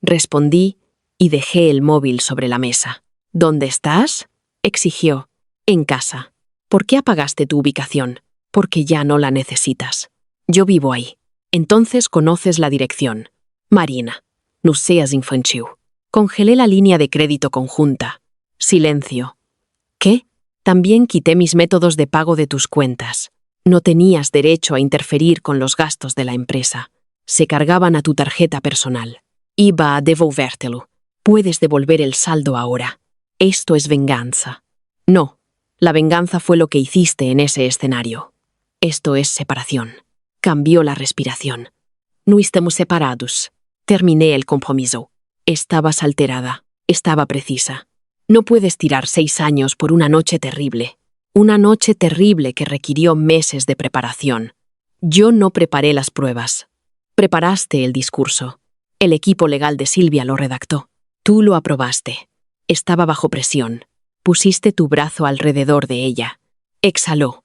respondí y dejé el móvil sobre la mesa. ¿Dónde estás?, exigió. En casa. ¿Por qué apagaste tu ubicación? Porque ya no la necesitas. Yo vivo ahí. Entonces conoces la dirección. Marina, no seas infantil. Congelé la línea de crédito conjunta. Silencio. ¿Qué? También quité mis métodos de pago de tus cuentas. No tenías derecho a interferir con los gastos de la empresa. Se cargaban a tu tarjeta personal. Iba a devolvértelo. Puedes devolver el saldo ahora. Esto es venganza. No, la venganza fue lo que hiciste en ese escenario. Esto es separación. Cambió la respiración. No estamos separados. Terminé el compromiso. Estabas alterada. Estaba precisa. No puedes tirar 6 años por una noche terrible. Una noche terrible que requirió meses de preparación. Yo no preparé las pruebas. Preparaste el discurso. El equipo legal de Silvia lo redactó. Tú lo aprobaste. Estaba bajo presión. Pusiste tu brazo alrededor de ella. Exhaló.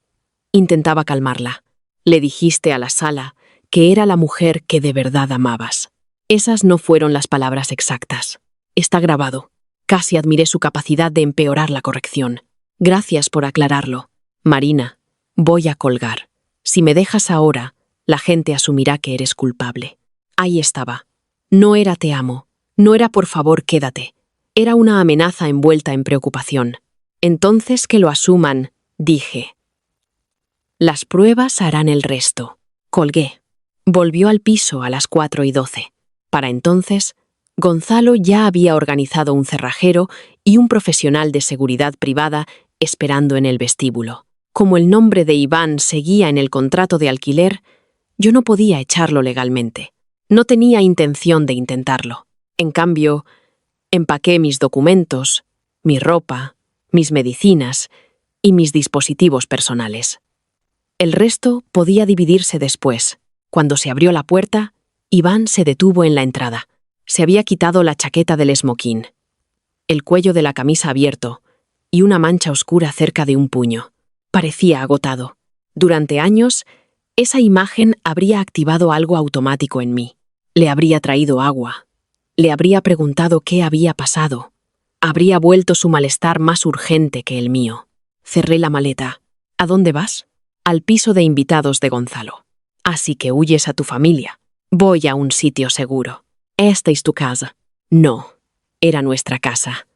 Intentaba calmarla. Le dijiste a la sala que era la mujer que de verdad amabas. Esas no fueron las palabras exactas. Está grabado. Casi admiré su capacidad de empeorar la corrección. Gracias por aclararlo. Marina, voy a colgar. Si me dejas ahora, la gente asumirá que eres culpable. Ahí estaba. No era te amo. No era por favor quédate. Era una amenaza envuelta en preocupación. Entonces que lo asuman, dije. Las pruebas harán el resto. Colgué. Volvió al piso a las 4:12. Para entonces, Gonzalo ya había organizado un cerrajero y un profesional de seguridad privada esperando en el vestíbulo. Como el nombre de Iván seguía en el contrato de alquiler, yo no podía echarlo legalmente. No tenía intención de intentarlo. En cambio, empaqué mis documentos, mi ropa, mis medicinas y mis dispositivos personales. El resto podía dividirse después. Cuando se abrió la puerta, Iván se detuvo en la entrada. Se había quitado la chaqueta del esmoquín, el cuello de la camisa abierto y una mancha oscura cerca de un puño. Parecía agotado. Durante años, esa imagen habría activado algo automático en mí. Le habría traído agua. Le habría preguntado qué había pasado. Habría vuelto su malestar más urgente que el mío. Cerré la maleta. ¿A dónde vas? Al piso de invitados de Gonzalo. Así que huyes a tu familia. Voy a un sitio seguro. ¿Esta es tu casa? No, era nuestra casa.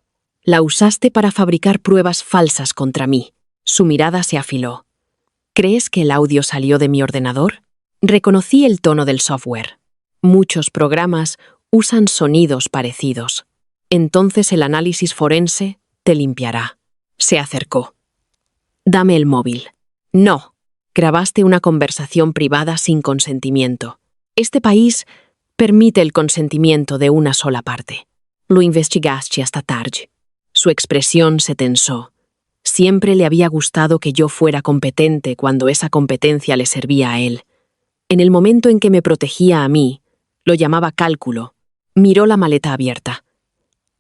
La usaste para fabricar pruebas falsas contra mí. Su mirada se afiló. ¿Crees que el audio salió de mi ordenador? Reconocí el tono del software. Muchos programas usan sonidos parecidos. Entonces el análisis forense te limpiará. Se acercó. Dame el móvil. No. Grabaste una conversación privada sin consentimiento. Este país permite el consentimiento de una sola parte. Lo investigaste hasta tarde. Su expresión se tensó. Siempre le había gustado que yo fuera competente cuando esa competencia le servía a él. En el momento en que me protegía a mí, lo llamaba cálculo. Miró la maleta abierta.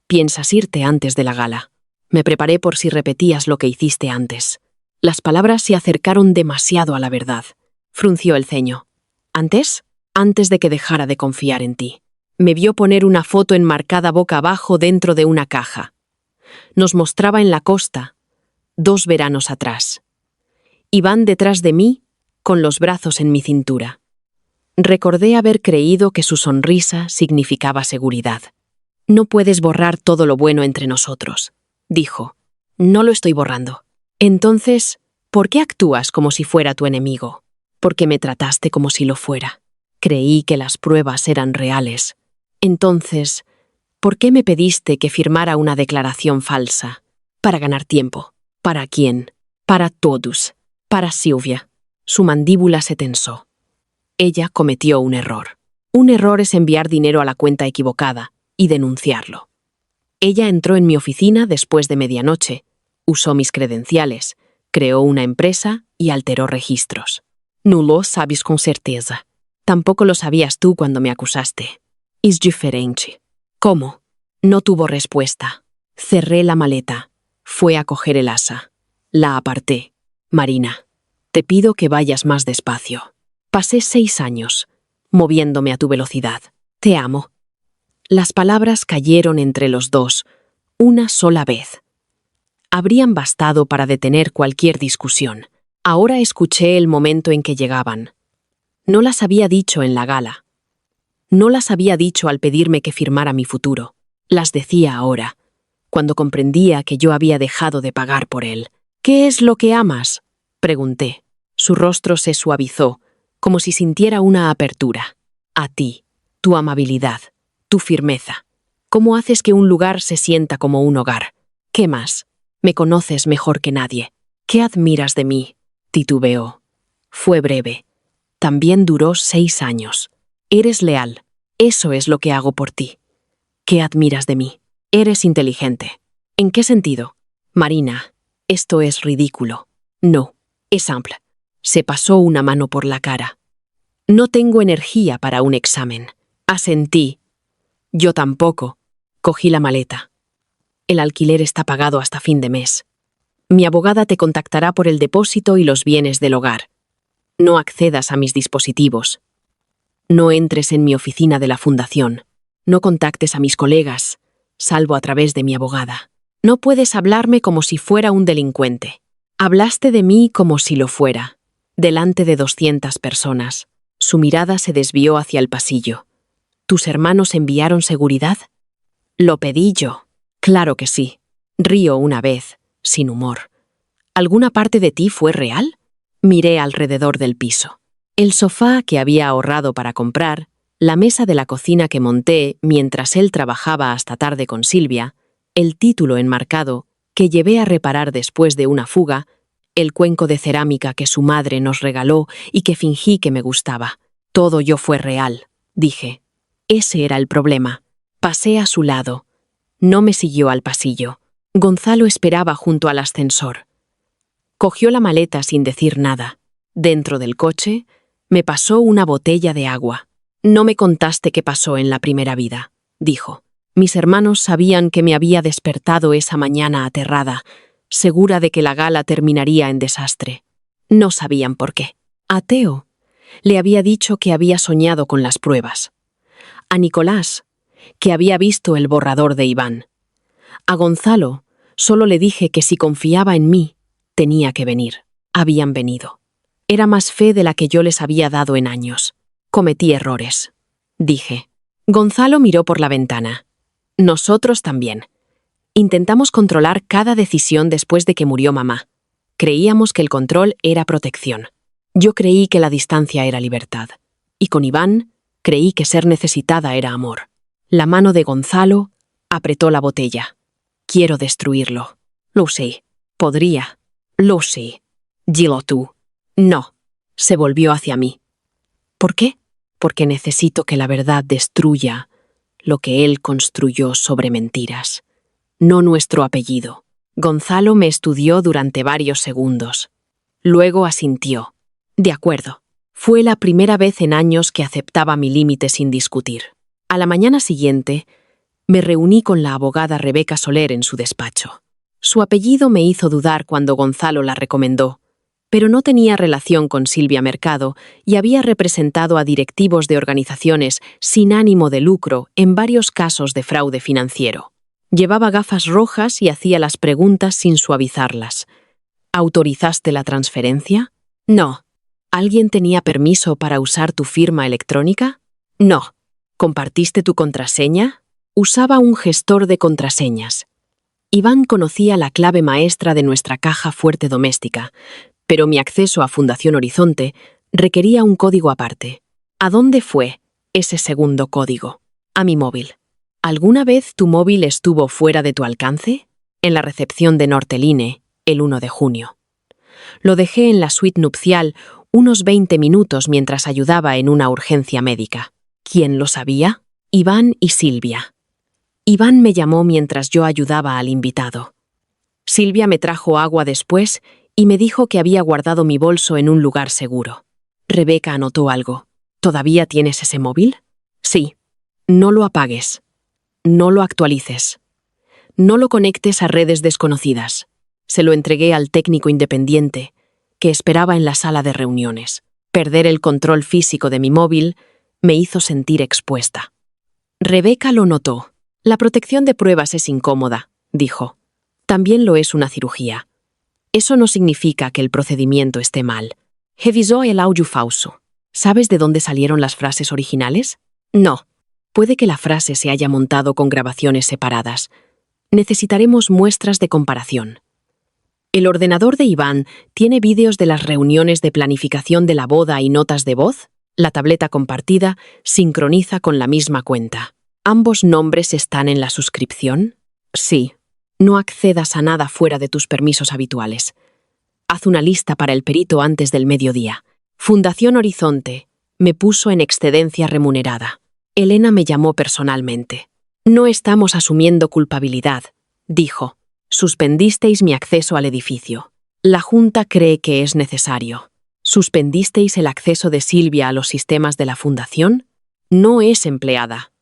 Piensas irte antes de la gala. Me preparé por si repetías lo que hiciste antes. Las palabras se acercaron demasiado a la verdad. Frunció el ceño. ¿Antes? Antes de que dejara de confiar en ti. Me vio poner una foto enmarcada boca abajo dentro de una caja. Nos mostraba en la costa, 2 veranos atrás. Iván detrás de mí, con los brazos en mi cintura. Recordé haber creído que su sonrisa significaba seguridad. No puedes borrar todo lo bueno entre nosotros, dijo. No lo estoy borrando. Entonces, ¿por qué actúas como si fuera tu enemigo? Porque me trataste como si lo fuera. Creí que las pruebas eran reales. Entonces, ¿por qué me pediste que firmara una declaración falsa? Para ganar tiempo. ¿Para quién? Para todos. Para Silvia. Su mandíbula se tensó. Ella cometió un error. Un error es enviar dinero a la cuenta equivocada y denunciarlo. Ella entró en mi oficina después de medianoche, usó mis credenciales, creó una empresa y alteró registros. No lo sabes con certeza. Tampoco lo sabías tú cuando me acusaste. Es diferente. ¿Cómo? No tuvo respuesta. Cerré la maleta. Fue a coger el asa. La aparté. Marina, te pido que vayas más despacio. Pasé 6 años, moviéndome a tu velocidad. Te amo. Las palabras cayeron entre los dos, una sola vez. Habrían bastado para detener cualquier discusión. Ahora escuché el momento en que llegaban. No las había dicho en la gala. No las había dicho al pedirme que firmara mi futuro. Las decía ahora, cuando comprendía que yo había dejado de pagar por él. ¿Qué es lo que amas?, pregunté. Su rostro se suavizó, como si sintiera una apertura. A ti, tu amabilidad, tu firmeza. ¿Cómo haces que un lugar se sienta como un hogar? ¿Qué más? Me conoces mejor que nadie. ¿Qué admiras de mí? Titubeó. Fue breve. También duró 6 años. Eres leal. Eso es lo que hago por ti. ¿Qué admiras de mí? Eres inteligente. ¿En qué sentido? Marina, esto es ridículo. No, es simple. Se pasó una mano por la cara. No tengo energía para un examen. Asentí. Yo tampoco. Cogí la maleta. El alquiler está pagado hasta fin de mes. Mi abogada te contactará por el depósito y los bienes del hogar. No accedas a mis dispositivos. No entres en mi oficina de la fundación. No contactes a mis colegas, salvo a través de mi abogada. No puedes hablarme como si fuera un delincuente. Hablaste de mí como si lo fuera, delante de 200 personas. Su mirada se desvió hacia el pasillo. ¿Tus hermanos enviaron seguridad? Lo pedí yo. Claro que sí. Río una vez, sin humor. ¿Alguna parte de ti fue real? Miré alrededor del piso. El sofá que había ahorrado para comprar, la mesa de la cocina que monté mientras él trabajaba hasta tarde con Silvia, el título enmarcado que llevé a reparar después de una fuga, el cuenco de cerámica que su madre nos regaló y que fingí que me gustaba. Todo yo fue real, dije. Ese era el problema. Pasé a su lado. No me siguió al pasillo. Gonzalo esperaba junto al ascensor. Cogió la maleta sin decir nada. Dentro del coche, me pasó una botella de agua. No me contaste qué pasó en la primera vida, dijo. Mis hermanos sabían que me había despertado esa mañana aterrada, segura de que la gala terminaría en desastre. No sabían por qué. A Teo le había dicho que había soñado con las pruebas. A Nicolás, que había visto el borrador de Iván. A Gonzalo solo le dije que si confiaba en mí, tenía que venir. Habían venido. Era más fe de la que yo les había dado en años. Cometí errores, dije. Gonzalo miró por la ventana. Nosotros también. Intentamos controlar cada decisión después de que murió mamá. Creíamos que el control era protección. Yo creí que la distancia era libertad. Y con Iván, creí que ser necesitada era amor. La mano de Gonzalo apretó la botella. Quiero destruirlo. Lo sé. Podría. Lo sé. Dilo tú. No. Se volvió hacia mí. ¿Por qué? Porque necesito que la verdad destruya lo que él construyó sobre mentiras. No nuestro apellido. Gonzalo me estudió durante varios segundos. Luego asintió. De acuerdo. Fue la primera vez en años que aceptaba mi límite sin discutir. A la mañana siguiente, me reuní con la abogada Rebeca Soler en su despacho. Su apellido me hizo dudar cuando Gonzalo la recomendó, pero no tenía relación con Silvia Mercado y había representado a directivos de organizaciones sin ánimo de lucro en varios casos de fraude financiero. Llevaba gafas rojas y hacía las preguntas sin suavizarlas. ¿Autorizaste la transferencia? No. ¿Alguien tenía permiso para usar tu firma electrónica? No. ¿Compartiste tu contraseña? Usaba un gestor de contraseñas. Iván conocía la clave maestra de nuestra caja fuerte doméstica, pero mi acceso a Fundación Horizonte requería un código aparte. ¿A dónde fue ese segundo código? A mi móvil. ¿Alguna vez tu móvil estuvo fuera de tu alcance? En la recepción de Norteline, el 1 de junio. Lo dejé en la suite nupcial unos 20 minutos mientras ayudaba en una urgencia médica. ¿Quién lo sabía? Iván y Silvia. Iván me llamó mientras yo ayudaba al invitado. Silvia me trajo agua después y me dijo que había guardado mi bolso en un lugar seguro. Rebeca anotó algo. ¿Todavía tienes ese móvil? Sí. No lo apagues. No lo actualices. No lo conectes a redes desconocidas. Se lo entregué al técnico independiente, que esperaba en la sala de reuniones. Perder el control físico de mi móvil me hizo sentir expuesta. Rebeca lo notó. La protección de pruebas es incómoda, dijo. También lo es una cirugía. Eso no significa que el procedimiento esté mal. Revisó el audio falso. ¿Sabes de dónde salieron las frases originales? No. Puede que la frase se haya montado con grabaciones separadas. Necesitaremos muestras de comparación. ¿El ordenador de Iván tiene vídeos de las reuniones de planificación de la boda y notas de voz? La tableta compartida sincroniza con la misma cuenta. ¿Ambos nombres están en la suscripción? Sí. No accedas a nada fuera de tus permisos habituales. Haz una lista para el perito antes del mediodía. Fundación Horizonte me puso en excedencia remunerada. Elena me llamó personalmente. No estamos asumiendo culpabilidad, dijo. Suspendisteis mi acceso al edificio. La Junta cree que es necesario. ¿Suspendisteis el acceso de Silvia a los sistemas de la Fundación? No es empleada.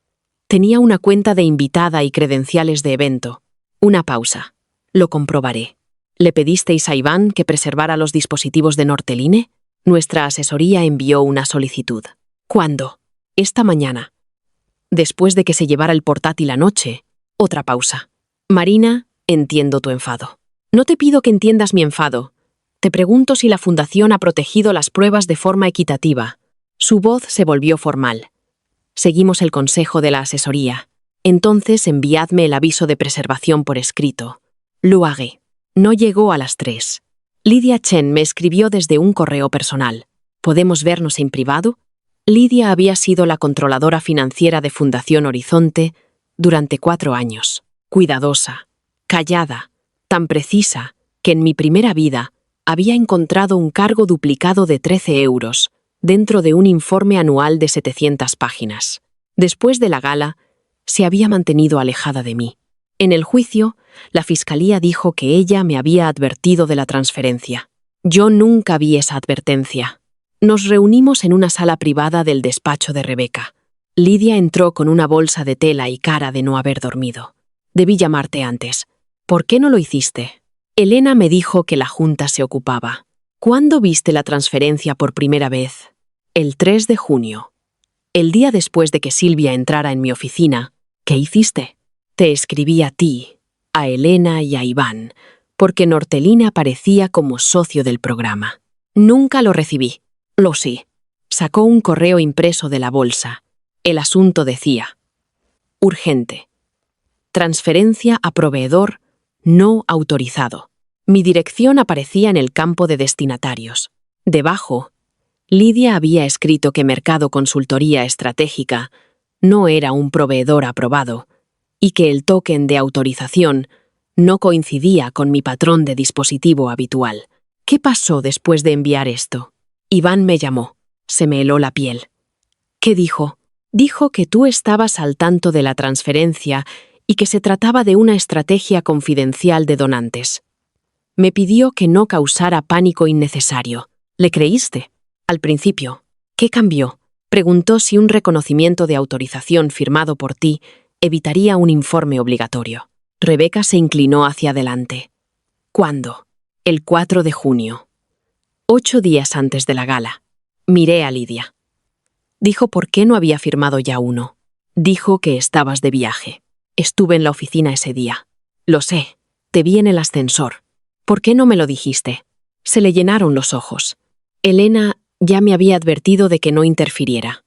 Tenía una cuenta de invitada y credenciales de evento. Una pausa. Lo comprobaré. ¿Le pedisteis a Iván que preservara los dispositivos de Norteline? Nuestra asesoría envió una solicitud. ¿Cuándo? Esta mañana. Después de que se llevara el portátil anoche. Otra pausa. Marina, entiendo tu enfado. No te pido que entiendas mi enfado. Te pregunto si la Fundación ha protegido las pruebas de forma equitativa. Su voz se volvió formal. Seguimos el consejo de la asesoría. Entonces enviadme el aviso de preservación por escrito. Lo haré. No llegó a las 3. Lidia Chen me escribió desde un correo personal. ¿Podemos vernos en privado? Lidia había sido la controladora financiera de Fundación Horizonte durante 4 años. Cuidadosa, callada, tan precisa que en mi primera vida había encontrado un cargo duplicado de 13 euros dentro de un informe anual de 700 páginas. Después de la gala, se había mantenido alejada de mí. En el juicio, la fiscalía dijo que ella me había advertido de la transferencia. Yo nunca vi esa advertencia. Nos reunimos en una sala privada del despacho de Rebeca. Lidia entró con una bolsa de tela y cara de no haber dormido. Debí llamarte antes. ¿Por qué no lo hiciste? Elena me dijo que la Junta se ocupaba. ¿Cuándo viste la transferencia por primera vez? El 3 de junio. El día después de que Silvia entrara en mi oficina. ¿Qué hiciste? Te escribí a ti, a Elena y a Iván, porque Norteline aparecía como socio del programa. Nunca lo recibí. Lo sí. Sacó un correo impreso de la bolsa. El asunto decía: urgente. Transferencia a proveedor no autorizado. Mi dirección aparecía en el campo de destinatarios. Debajo, Lidia había escrito que Mercado Consultoría Estratégica no era un proveedor aprobado y que el token de autorización no coincidía con mi patrón de dispositivo habitual. ¿Qué pasó después de enviar esto? Iván me llamó. Se me heló la piel. ¿Qué dijo? Dijo que tú estabas al tanto de la transferencia y que se trataba de una estrategia confidencial de donantes. Me pidió que no causara pánico innecesario. ¿Le creíste? Al principio. ¿Qué cambió? Preguntó si un reconocimiento de autorización firmado por ti evitaría un informe obligatorio. Rebeca se inclinó hacia adelante. ¿Cuándo? El 4 de junio. 8 días antes de la gala. Miré a Lidia. Dijo por qué no había firmado ya uno. Dijo que estabas de viaje. Estuve en la oficina ese día. Lo sé. Te vi en el ascensor. ¿Por qué no me lo dijiste? Se le llenaron los ojos. Elena ya me había advertido de que no interfiriera.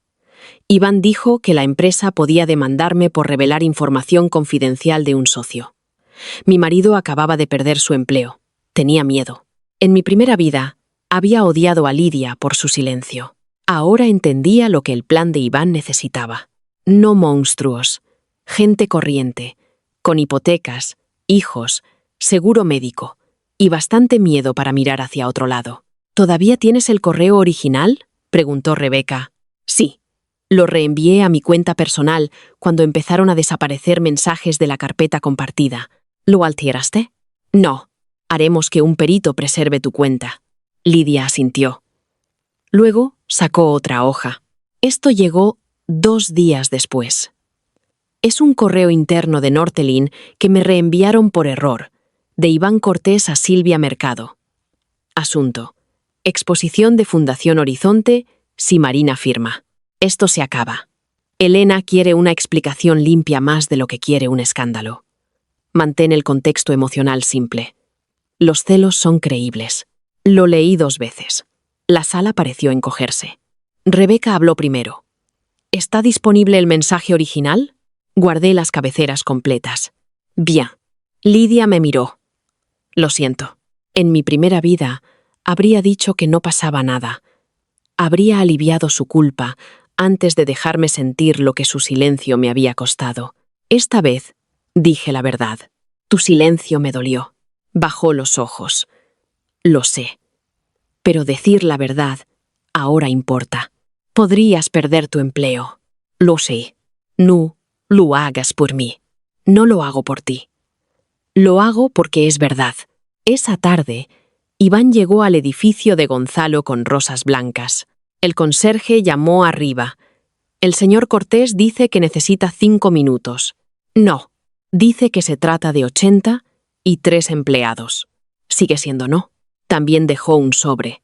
Iván dijo que la empresa podía demandarme por revelar información confidencial de un socio. Mi marido acababa de perder su empleo. Tenía miedo. En mi primera vida, había odiado a Lidia por su silencio. Ahora entendía lo que el plan de Iván necesitaba. No monstruos, gente corriente, con hipotecas, hijos, seguro médico y bastante miedo para mirar hacia otro lado. ¿Todavía tienes el correo original?, preguntó Rebeca. Sí. Lo reenvié a mi cuenta personal cuando empezaron a desaparecer mensajes de la carpeta compartida. ¿Lo alteraste? No. Haremos que un perito preserve tu cuenta. Lidia asintió. Luego sacó otra hoja. Esto llegó 2 días después. Es un correo interno de Nortelin que me reenviaron por error, de Iván Cortés a Silvia Mercado. Asunto: exposición de Fundación Horizonte, si Marina firma. Esto se acaba. Elena quiere una explicación limpia más de lo que quiere un escándalo. Mantén el contexto emocional simple. Los celos son creíbles. Lo leí 2 veces. La sala pareció encogerse. Rebeca habló primero. ¿Está disponible el mensaje original? Guardé las cabeceras completas. Bien. Lidia me miró. Lo siento. En mi primera vida habría dicho que no pasaba nada. Habría aliviado su culpa antes de dejarme sentir lo que su silencio me había costado. Esta vez dije la verdad. Tu silencio me dolió. Bajó los ojos. Lo sé. Pero decir la verdad ahora importa. Podrías perder tu empleo. Lo sé. No lo hagas por mí. No lo hago por ti. Lo hago porque es verdad. Esa tarde, Iván llegó al edificio de Gonzalo con rosas blancas. El conserje llamó arriba. El señor Cortés dice que necesita 5 minutos. No. Dice que se trata de 80 y 3 empleados. Sigue siendo no. También dejó un sobre.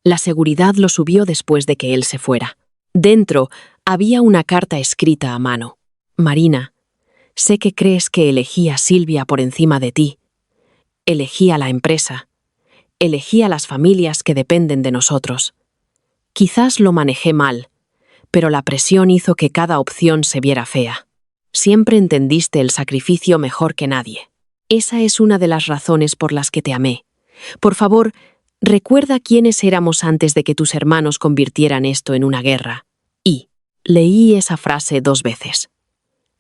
La seguridad lo subió después de que él se fuera. Dentro había una carta escrita a mano. Marina, sé que crees que elegí a Silvia por encima de ti. Elegí a la empresa. Elegí a las familias que dependen de nosotros. Quizás lo manejé mal, pero la presión hizo que cada opción se viera fea. Siempre entendiste el sacrificio mejor que nadie. Esa es una de las razones por las que te amé. Por favor, recuerda quiénes éramos antes de que tus hermanos convirtieran esto en una guerra. Y leí esa frase 2 veces.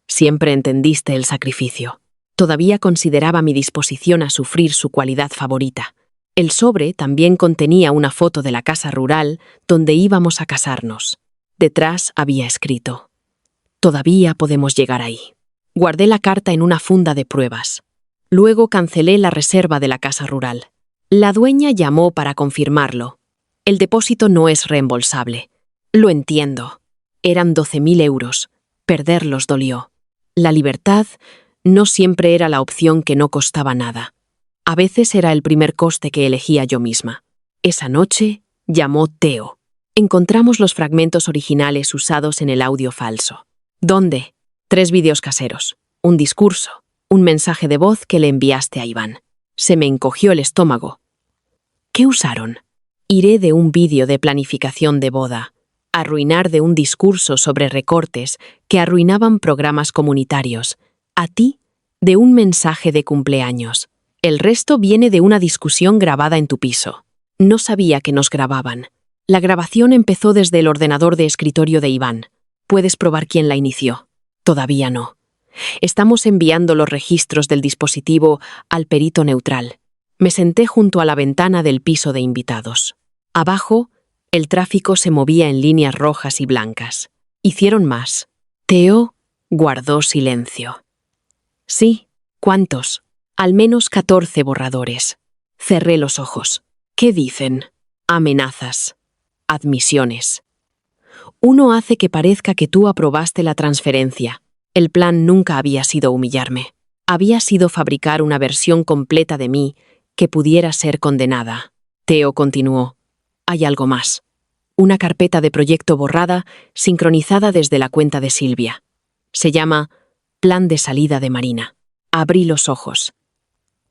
Siempre entendiste el sacrificio. Todavía consideraba mi disposición a sufrir su cualidad favorita. El sobre también contenía una foto de la casa rural donde íbamos a casarnos. Detrás había escrito: todavía podemos llegar ahí. Guardé la carta en una funda de pruebas. Luego cancelé la reserva de la casa rural. La dueña llamó para confirmarlo. El depósito no es reembolsable. Lo entiendo. Eran 12.000 euros. Perderlos dolió. La libertad no siempre era la opción que no costaba nada. A veces era el primer coste que elegía yo misma. Esa noche llamó Teo. Encontramos los fragmentos originales usados en el audio falso. ¿Dónde? 3 vídeos caseros, un discurso, un mensaje de voz que le enviaste a Iván. Se me encogió el estómago. ¿Qué usaron? Iré de un vídeo de planificación de boda, arruinar de un discurso sobre recortes que arruinaban programas comunitarios, a ti de un mensaje de cumpleaños. El resto viene de una discusión grabada en tu piso. No sabía que nos grababan. La grabación empezó desde el ordenador de escritorio de Iván. ¿Puedes probar quién la inició? Todavía no. Estamos enviando los registros del dispositivo al perito neutral. Me senté junto a la ventana del piso de invitados. Abajo, el tráfico se movía en líneas rojas y blancas. Hicieron más. Teo guardó silencio. Sí, ¿cuántos? Al menos 14 borradores. Cerré los ojos. ¿Qué dicen? Amenazas. Admisiones. Uno hace que parezca que tú aprobaste la transferencia. El plan nunca había sido humillarme. Había sido fabricar una versión completa de mí que pudiera ser condenada. Teo continuó. Hay algo más. Una carpeta de proyecto borrada, sincronizada desde la cuenta de Silvia. Se llama Plan de salida de Marina. Abrí los ojos.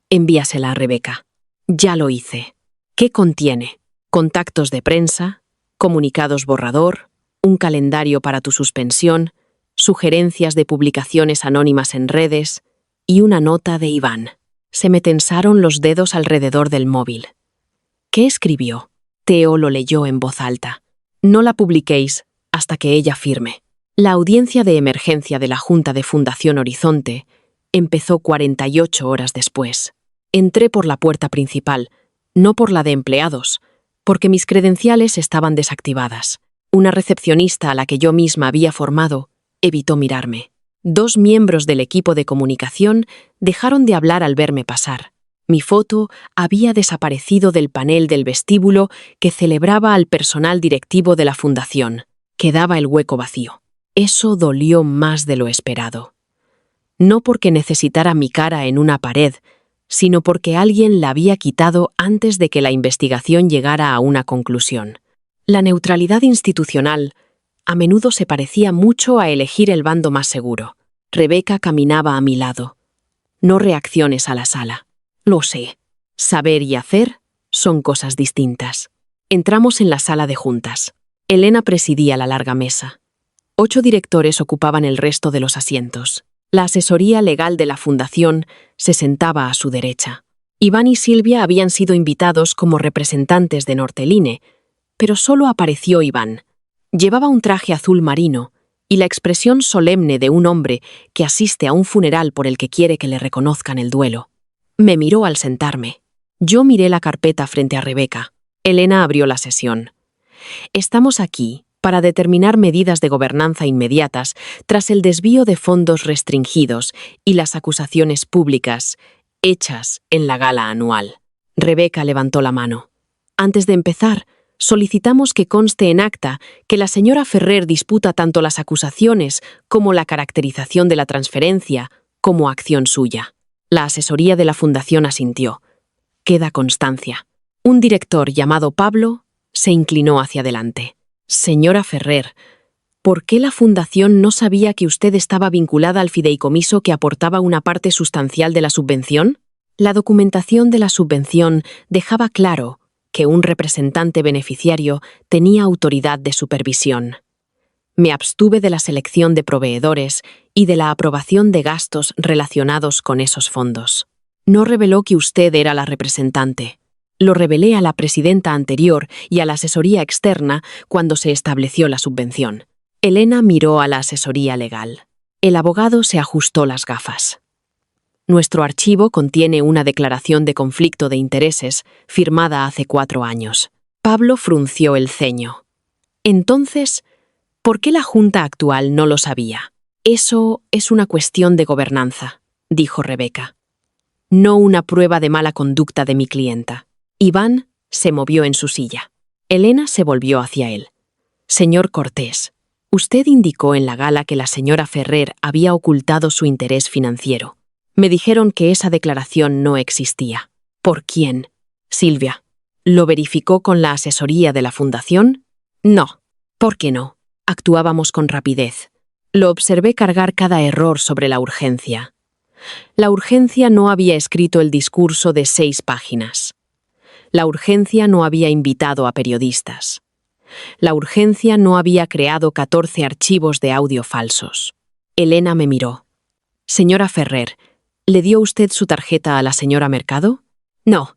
Envíasela a Rebeca. Ya lo hice. ¿Qué contiene? Contactos de prensa, comunicados borrador, un calendario para tu suspensión, sugerencias de publicaciones anónimas en redes y una nota de Iván. Se me tensaron los dedos alrededor del móvil. ¿Qué escribió? Teo lo leyó en voz alta. No la publiquéis hasta que ella firme. La audiencia de emergencia de la Junta de Fundación Horizonte empezó 48 horas después. Entré por la puerta principal, no por la de empleados, porque mis credenciales estaban desactivadas. Una recepcionista a la que yo misma había formado evitó mirarme. 2 miembros del equipo de comunicación dejaron de hablar al verme pasar. Mi foto había desaparecido del panel del vestíbulo que celebraba al personal directivo de la fundación. Quedaba el hueco vacío. Eso dolió más de lo esperado. No porque necesitara mi cara en una pared, sino porque alguien la había quitado antes de que la investigación llegara a una conclusión. La neutralidad institucional a menudo se parecía mucho a elegir el bando más seguro. Rebeca caminaba a mi lado. No reacciones a la sala. Lo sé. Saber y hacer son cosas distintas. Entramos en la sala de juntas. Elena presidía la larga mesa. 8 directores ocupaban el resto de los asientos. La asesoría legal de la fundación se sentaba a su derecha. Iván y Silvia habían sido invitados como representantes de Norteline, pero solo apareció Iván. Llevaba un traje azul marino y la expresión solemne de un hombre que asiste a un funeral por el que quiere que le reconozcan el duelo. Me miró al sentarme. Yo miré la carpeta frente a Rebeca. Elena abrió la sesión. Estamos aquí para determinar medidas de gobernanza inmediatas tras el desvío de fondos restringidos y las acusaciones públicas hechas en la gala anual. Rebeca levantó la mano. Antes de empezar, solicitamos que conste en acta que la señora Ferrer disputa tanto las acusaciones como la caracterización de la transferencia como acción suya. La asesoría de la fundación asintió. Queda constancia. Un director llamado Pablo se inclinó hacia adelante. Señora Ferrer, ¿por qué la fundación no sabía que usted estaba vinculada al fideicomiso que aportaba una parte sustancial de la subvención? La documentación de la subvención dejaba claro que un representante beneficiario tenía autoridad de supervisión. Me abstuve de la selección de proveedores y de la aprobación de gastos relacionados con esos fondos. No reveló que usted era la representante. Lo revelé a la presidenta anterior y a la asesoría externa cuando se estableció la subvención. Elena miró a la asesoría legal. El abogado se ajustó las gafas. Nuestro archivo contiene una declaración de conflicto de intereses firmada hace 4 años. Pablo frunció el ceño. Entonces, ¿por qué la Junta actual no lo sabía? Eso es una cuestión de gobernanza, dijo Rebeca. No una prueba de mala conducta de mi clienta. Iván se movió en su silla. Elena se volvió hacia él. Señor Cortés, usted indicó en la gala que la señora Ferrer había ocultado su interés financiero. Me dijeron que esa declaración no existía. ¿Por quién? Silvia. ¿Lo verificó con la asesoría de la fundación? No. ¿Por qué no? Actuábamos con rapidez. Lo observé cargar cada error sobre la urgencia. La urgencia no había escrito el discurso de 6 páginas. La urgencia no había invitado a periodistas. La urgencia no había creado 14 archivos de audio falsos. Elena me miró. Señora Ferrer, ¿le dio usted su tarjeta a la señora Mercado? No.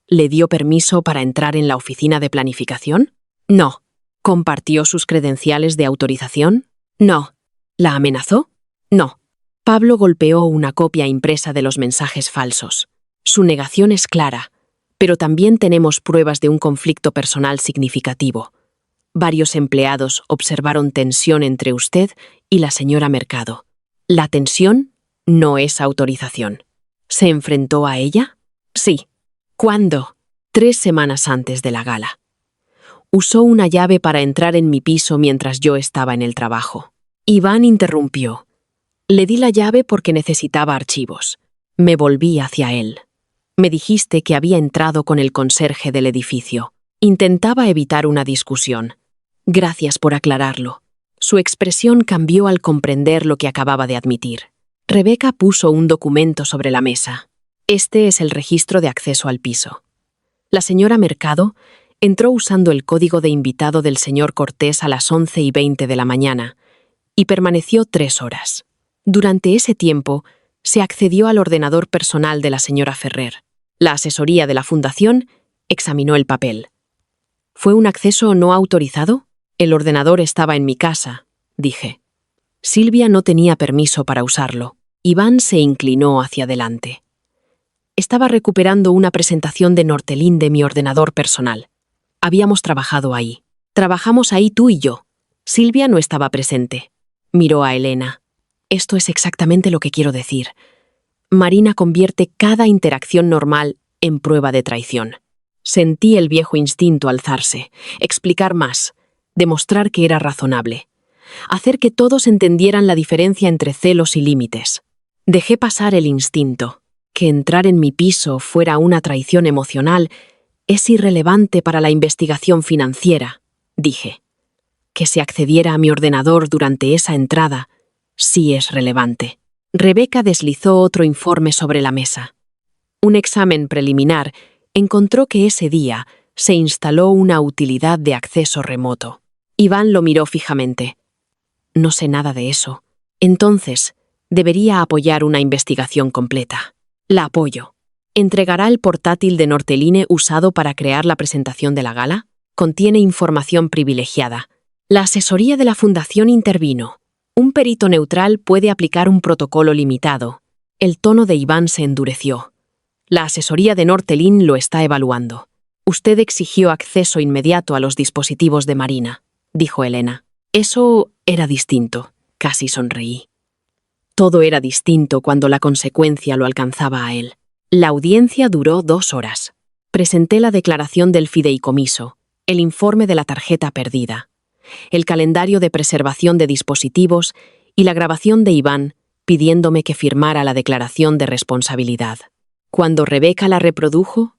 ¿Le dio permiso para entrar en la oficina de planificación? No. ¿Compartió sus credenciales de autorización? No. ¿La amenazó? No. Pablo golpeó una copia impresa de los mensajes falsos. Su negación es clara, pero también tenemos pruebas de un conflicto personal significativo. Varios empleados observaron tensión entre usted y la señora Mercado. La tensión no es autorización. ¿Se enfrentó a ella? Sí. ¿Cuándo? 3 semanas antes de la gala. Usó una llave para entrar en mi piso mientras yo estaba en el trabajo. Iván interrumpió. Le di la llave porque necesitaba archivos. Me volví hacia él. Me dijiste que había entrado con el conserje del edificio. Intentaba evitar una discusión. Gracias por aclararlo. Su expresión cambió al comprender lo que acababa de admitir. Rebeca puso un documento sobre la mesa. Este es el registro de acceso al piso. La señora Mercado entró usando el código de invitado del señor Cortés a las 11:20 de la mañana y permaneció 3 horas. Durante ese tiempo, se accedió al ordenador personal de la señora Ferrer. La asesoría de la fundación examinó el papel. ¿Fue un acceso no autorizado? El ordenador estaba en mi casa, dije. Silvia no tenía permiso para usarlo. Iván se inclinó hacia adelante. Estaba recuperando una presentación de Nortelin de mi ordenador personal. Habíamos trabajado ahí. Trabajamos ahí tú y yo. Silvia no estaba presente. Miró a Elena. Esto es exactamente lo que quiero decir. Marina convierte cada interacción normal en prueba de traición. Sentí el viejo instinto alzarse, explicar más, demostrar que era razonable, hacer que todos entendieran la diferencia entre celos y límites. Dejé pasar el instinto. Que entrar en mi piso fuera una traición emocional es irrelevante para la investigación financiera, dije. Que se accediera a mi ordenador durante esa entrada sí es relevante. Rebeca deslizó otro informe sobre la mesa. Un examen preliminar encontró que ese día se instaló una utilidad de acceso remoto. Iván lo miró fijamente. No sé nada de eso. Entonces, debería apoyar una investigación completa. La apoyo. ¿Entregará el portátil de Norteline usado para crear la presentación de la gala? Contiene información privilegiada. La asesoría de la Fundación intervino. Un perito neutral puede aplicar un protocolo limitado. El tono de Iván se endureció. La asesoría de Nortelin lo está evaluando. Usted exigió acceso inmediato a los dispositivos de Marina, dijo Elena. Eso era distinto. Casi sonreí. Todo era distinto cuando la consecuencia lo alcanzaba a él. La audiencia duró 2 horas. Presenté la declaración del fideicomiso, el informe de la tarjeta perdida, el calendario de preservación de dispositivos y la grabación de Iván pidiéndome que firmara la declaración de responsabilidad. Cuando Rebeca la reprodujo,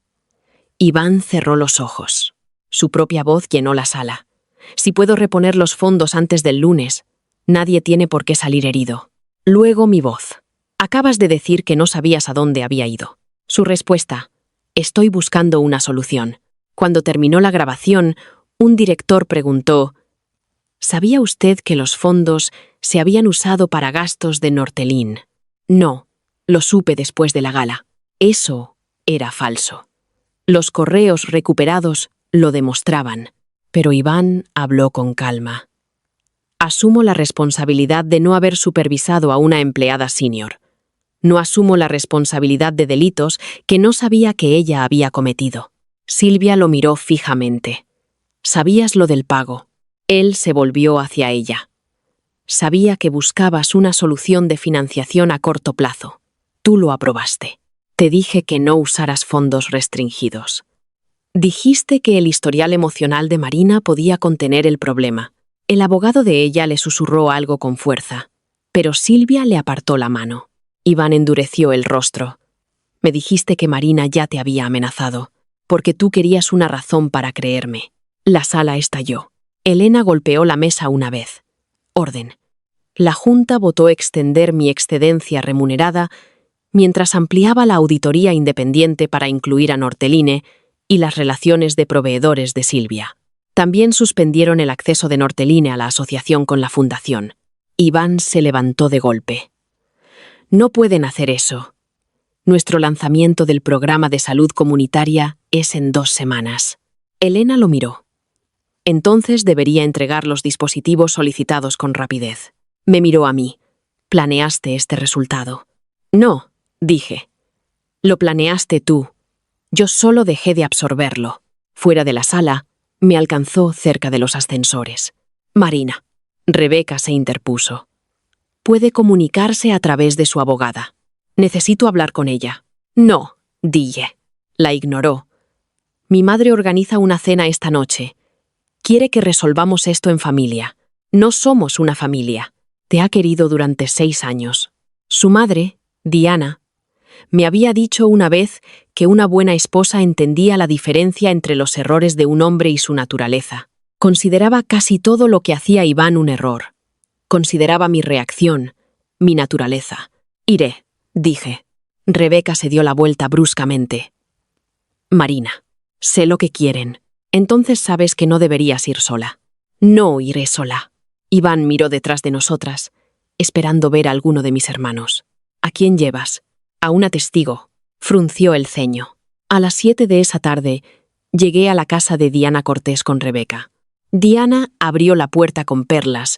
Iván cerró los ojos. Su propia voz llenó la sala. Si puedo reponer los fondos antes del lunes, nadie tiene por qué salir herido. Luego mi voz. Acabas de decir que no sabías a dónde había ido. Su respuesta. Estoy buscando una solución. Cuando terminó la grabación, un director preguntó: ¿sabía usted que los fondos se habían usado para gastos de Nortelin? No, lo supe después de la gala. Eso era falso. Los correos recuperados lo demostraban, pero Iván habló con calma. Asumo la responsabilidad de no haber supervisado a una empleada senior. No asumo la responsabilidad de delitos que no sabía que ella había cometido. Silvia lo miró fijamente. ¿Sabías lo del pago? Él se volvió hacia ella. Sabía que buscabas una solución de financiación a corto plazo. Tú lo aprobaste. Te dije que no usaras fondos restringidos. Dijiste que el historial emocional de Marina podía contener el problema. El abogado de ella le susurró algo con fuerza, pero Silvia le apartó la mano. Iván endureció el rostro. Me dijiste que Marina ya te había amenazado, porque tú querías una razón para creerme. La sala estalló. Elena golpeó la mesa una vez. Orden. La Junta votó extender mi excedencia remunerada mientras ampliaba la auditoría independiente para incluir a Norteline y las relaciones de proveedores de Silvia. También suspendieron el acceso de Norteline a la asociación con la Fundación. Iván se levantó de golpe. No pueden hacer eso. Nuestro lanzamiento del programa de salud comunitaria es en 2 semanas. Elena lo miró. Entonces debería entregar los dispositivos solicitados con rapidez. Me miró a mí. ¿Planeaste este resultado? No, dije. Lo planeaste tú. Yo solo dejé de absorberlo. Fuera de la sala, me alcanzó cerca de los ascensores. Marina. Rebeca se interpuso. Puede comunicarse a través de su abogada. Necesito hablar con ella. No, dije. La ignoró. Mi madre organiza una cena esta noche. Quiere que resolvamos esto en familia. No somos una familia. Te ha querido durante 6 años. Su madre, Diana, me había dicho una vez que una buena esposa entendía la diferencia entre los errores de un hombre y su naturaleza. Consideraba casi todo lo que hacía Iván un error. Consideraba mi reacción, mi naturaleza. Iré, dije. Rebeca se dio la vuelta bruscamente. Marina, sé lo que quieren. Entonces sabes que no deberías ir sola. No iré sola. Iván miró detrás de nosotras, esperando ver a alguno de mis hermanos. ¿A quién llevas? A una testigo. Frunció el ceño. A las 7 de esa tarde, llegué a la casa de Diana Cortés con Rebeca. Diana abrió la puerta con perlas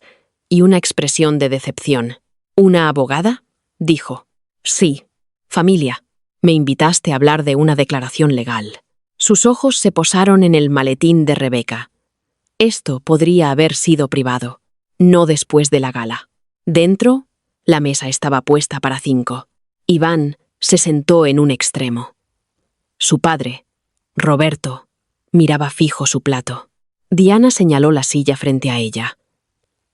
y una expresión de decepción. ¿Una abogada?, dijo. Sí. Familia. Me invitaste a hablar de una declaración legal. Sus ojos se posaron en el maletín de Rebeca. Esto podría haber sido privado, no después de la gala. Dentro, la mesa estaba puesta para 5. Iván se sentó en un extremo. Su padre, Roberto, miraba fijo su plato. Diana señaló la silla frente a ella.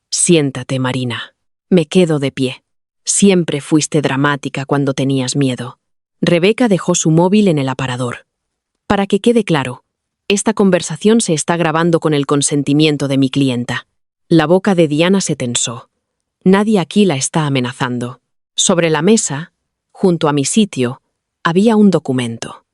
Siéntate, Marina. Me quedo de pie. Siempre fuiste dramática cuando tenías miedo. Rebeca dejó su móvil en el aparador. Para que quede claro, esta conversación se está grabando con el consentimiento de mi clienta. La boca de Diana se tensó. Nadie aquí la está amenazando. Sobre la mesa, junto a mi sitio, había un documento.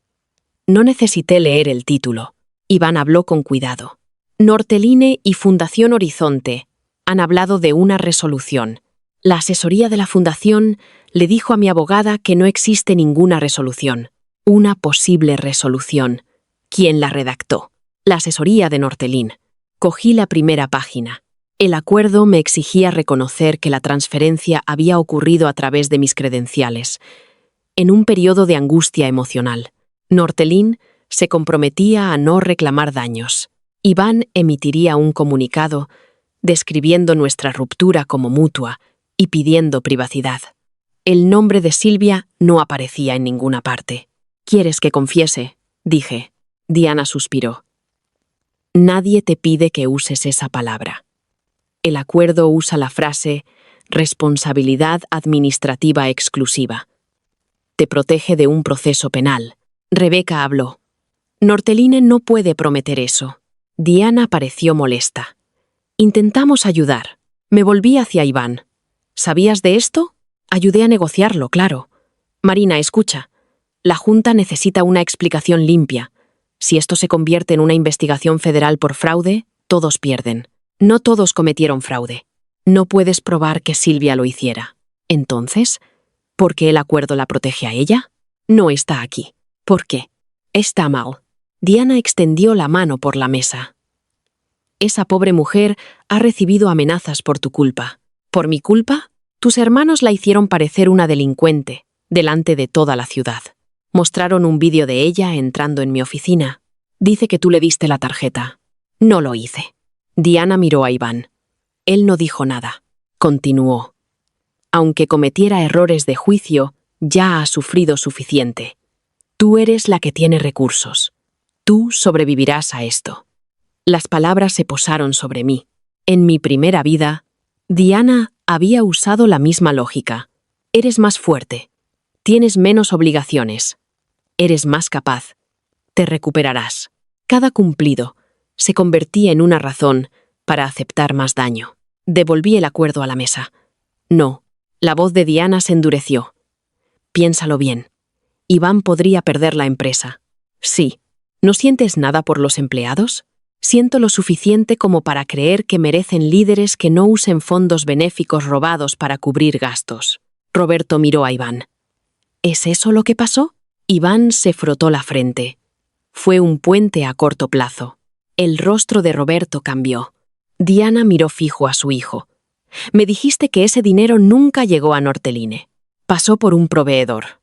No necesité leer el título. Iván habló con cuidado. Norteline y Fundación Horizonte han hablado de una resolución. La asesoría de la fundación le dijo a mi abogada que no existe ninguna resolución. Una posible resolución. ¿Quién la redactó? La asesoría de Norteline. Cogí la primera página. El acuerdo me exigía reconocer que la transferencia había ocurrido a través de mis credenciales, en un periodo de angustia emocional. Norteline se comprometía a no reclamar daños. Iván emitiría un comunicado describiendo nuestra ruptura como mutua y pidiendo privacidad. El nombre de Silvia no aparecía en ninguna parte. ¿Quieres que confiese?, dije. Diana suspiró. Nadie te pide que uses esa palabra. El acuerdo usa la frase responsabilidad administrativa exclusiva. Te protege de un proceso penal. Rebeca habló. Norteline no puede prometer eso. Diana pareció molesta. Intentamos ayudar. Me volví hacia Iván. ¿Sabías de esto? Ayudé a negociarlo, claro. Marina, escucha. La Junta necesita una explicación limpia. Si esto se convierte en una investigación federal por fraude, todos pierden. No todos cometieron fraude. No puedes probar que Silvia lo hiciera. Entonces, ¿por qué el acuerdo la protege a ella? No está aquí. ¿Por qué? Está mal. Diana extendió la mano por la mesa. Esa pobre mujer ha recibido amenazas por tu culpa. ¿Por mi culpa? Tus hermanos la hicieron parecer una delincuente, delante de toda la ciudad. Mostraron un vídeo de ella entrando en mi oficina. Dice que tú le diste la tarjeta. No lo hice. Diana miró a Iván. Él no dijo nada. Continuó. Aunque cometiera errores de juicio, ya ha sufrido suficiente. Tú eres la que tiene recursos. Tú sobrevivirás a esto. Las palabras se posaron sobre mí. En mi primera vida, Diana había usado la misma lógica. Eres más fuerte. Tienes menos obligaciones. Eres más capaz. Te recuperarás. Cada cumplido se convertía en una razón para aceptar más daño. Devolví el acuerdo a la mesa. No. La voz de Diana se endureció. Piénsalo bien. Iván podría perder la empresa. Sí. ¿No sientes nada por los empleados? Siento lo suficiente como para creer que merecen líderes que no usen fondos benéficos robados para cubrir gastos. Roberto miró a Iván. ¿Es eso lo que pasó? Iván se frotó la frente. Fue un puente a corto plazo. El rostro de Roberto cambió. Diana miró fijo a su hijo. Me dijiste que ese dinero nunca llegó a Norteline. Pasó por un proveedor.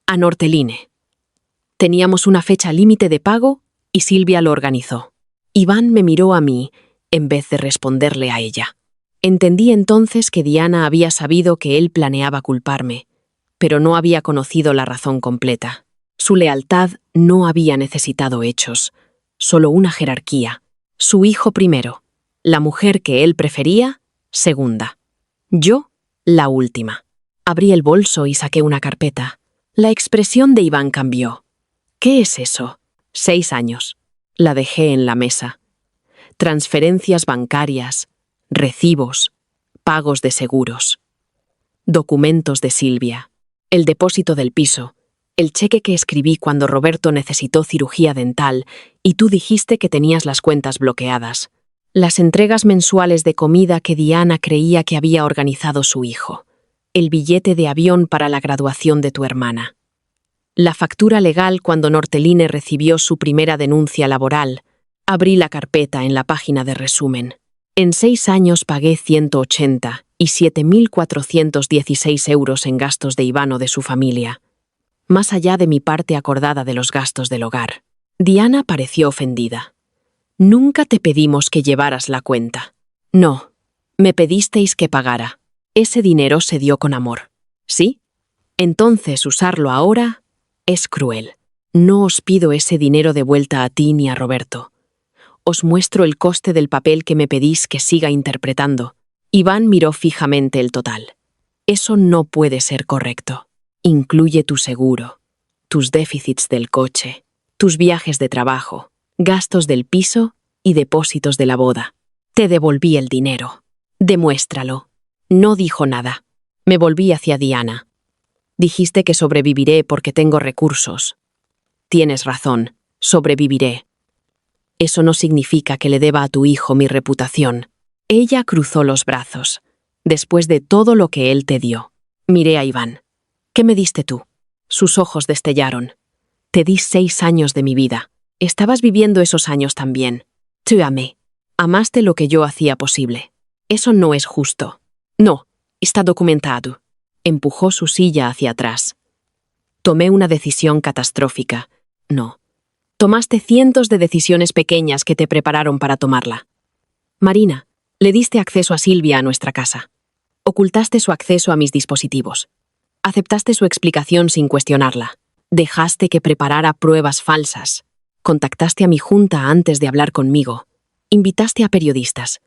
A Norteline. Teníamos una fecha límite de pago y Silvia lo organizó. Iván me miró a mí en vez de responderle a ella. Entendí entonces que Diana había sabido que él planeaba culparme, pero no había conocido la razón completa. Su lealtad no había necesitado hechos, solo una jerarquía. Su hijo primero, la mujer que él prefería, segunda. Yo, la última. Abrí el bolso y saqué una carpeta. La expresión de Iván cambió. ¿Qué es eso? 6 años. La dejé en la mesa. Transferencias bancarias, recibos, pagos de seguros. Documentos de Silvia, el depósito del piso, el cheque que escribí cuando Roberto necesitó cirugía dental y tú dijiste que tenías las cuentas bloqueadas. Las entregas mensuales de comida que Diana creía que había organizado su hijo. El billete de avión para la graduación de tu hermana. La factura legal cuando Norteline recibió su primera denuncia laboral, Abrí la carpeta en la página de resumen. En 6 años pagué 180 y 7.416 euros en gastos de Iván o de su familia, más allá de mi parte acordada de los gastos del hogar. Diana pareció ofendida. Nunca te pedimos que llevaras la cuenta. No, me pedisteis que pagara. Ese dinero se dio con amor. ¿Sí? Entonces usarlo ahora es cruel. No os pido ese dinero de vuelta a ti ni a Roberto. Os muestro el coste del papel que me pedís que siga interpretando. Iván miró fijamente el total. Eso no puede ser correcto. Incluye tu seguro, tus déficits del coche, tus viajes de trabajo, gastos del piso y depósitos de la boda. Te devolví el dinero. Demuéstralo. No dijo nada. Me volví hacia Diana. Dijiste que sobreviviré porque tengo recursos. Tienes razón, sobreviviré. Eso no significa que le deba a tu hijo mi reputación. Ella cruzó los brazos, después de todo lo que él te dio. Miré a Iván. ¿Qué me diste tú? Sus ojos destellaron. Te di 6 años de mi vida. Estabas viviendo esos años también. Te amé. Amaste lo que yo hacía posible. Eso no es justo. No, está documentado. Empujó su silla hacia atrás. Tomé una decisión catastrófica. No. Tomaste cientos de decisiones pequeñas que te prepararon para tomarla. Marina, le diste acceso a Silvia a nuestra casa. Ocultaste su acceso a mis dispositivos. Aceptaste su explicación sin cuestionarla. Dejaste que preparara pruebas falsas. Contactaste a mi junta antes de hablar conmigo. Invitaste a periodistas.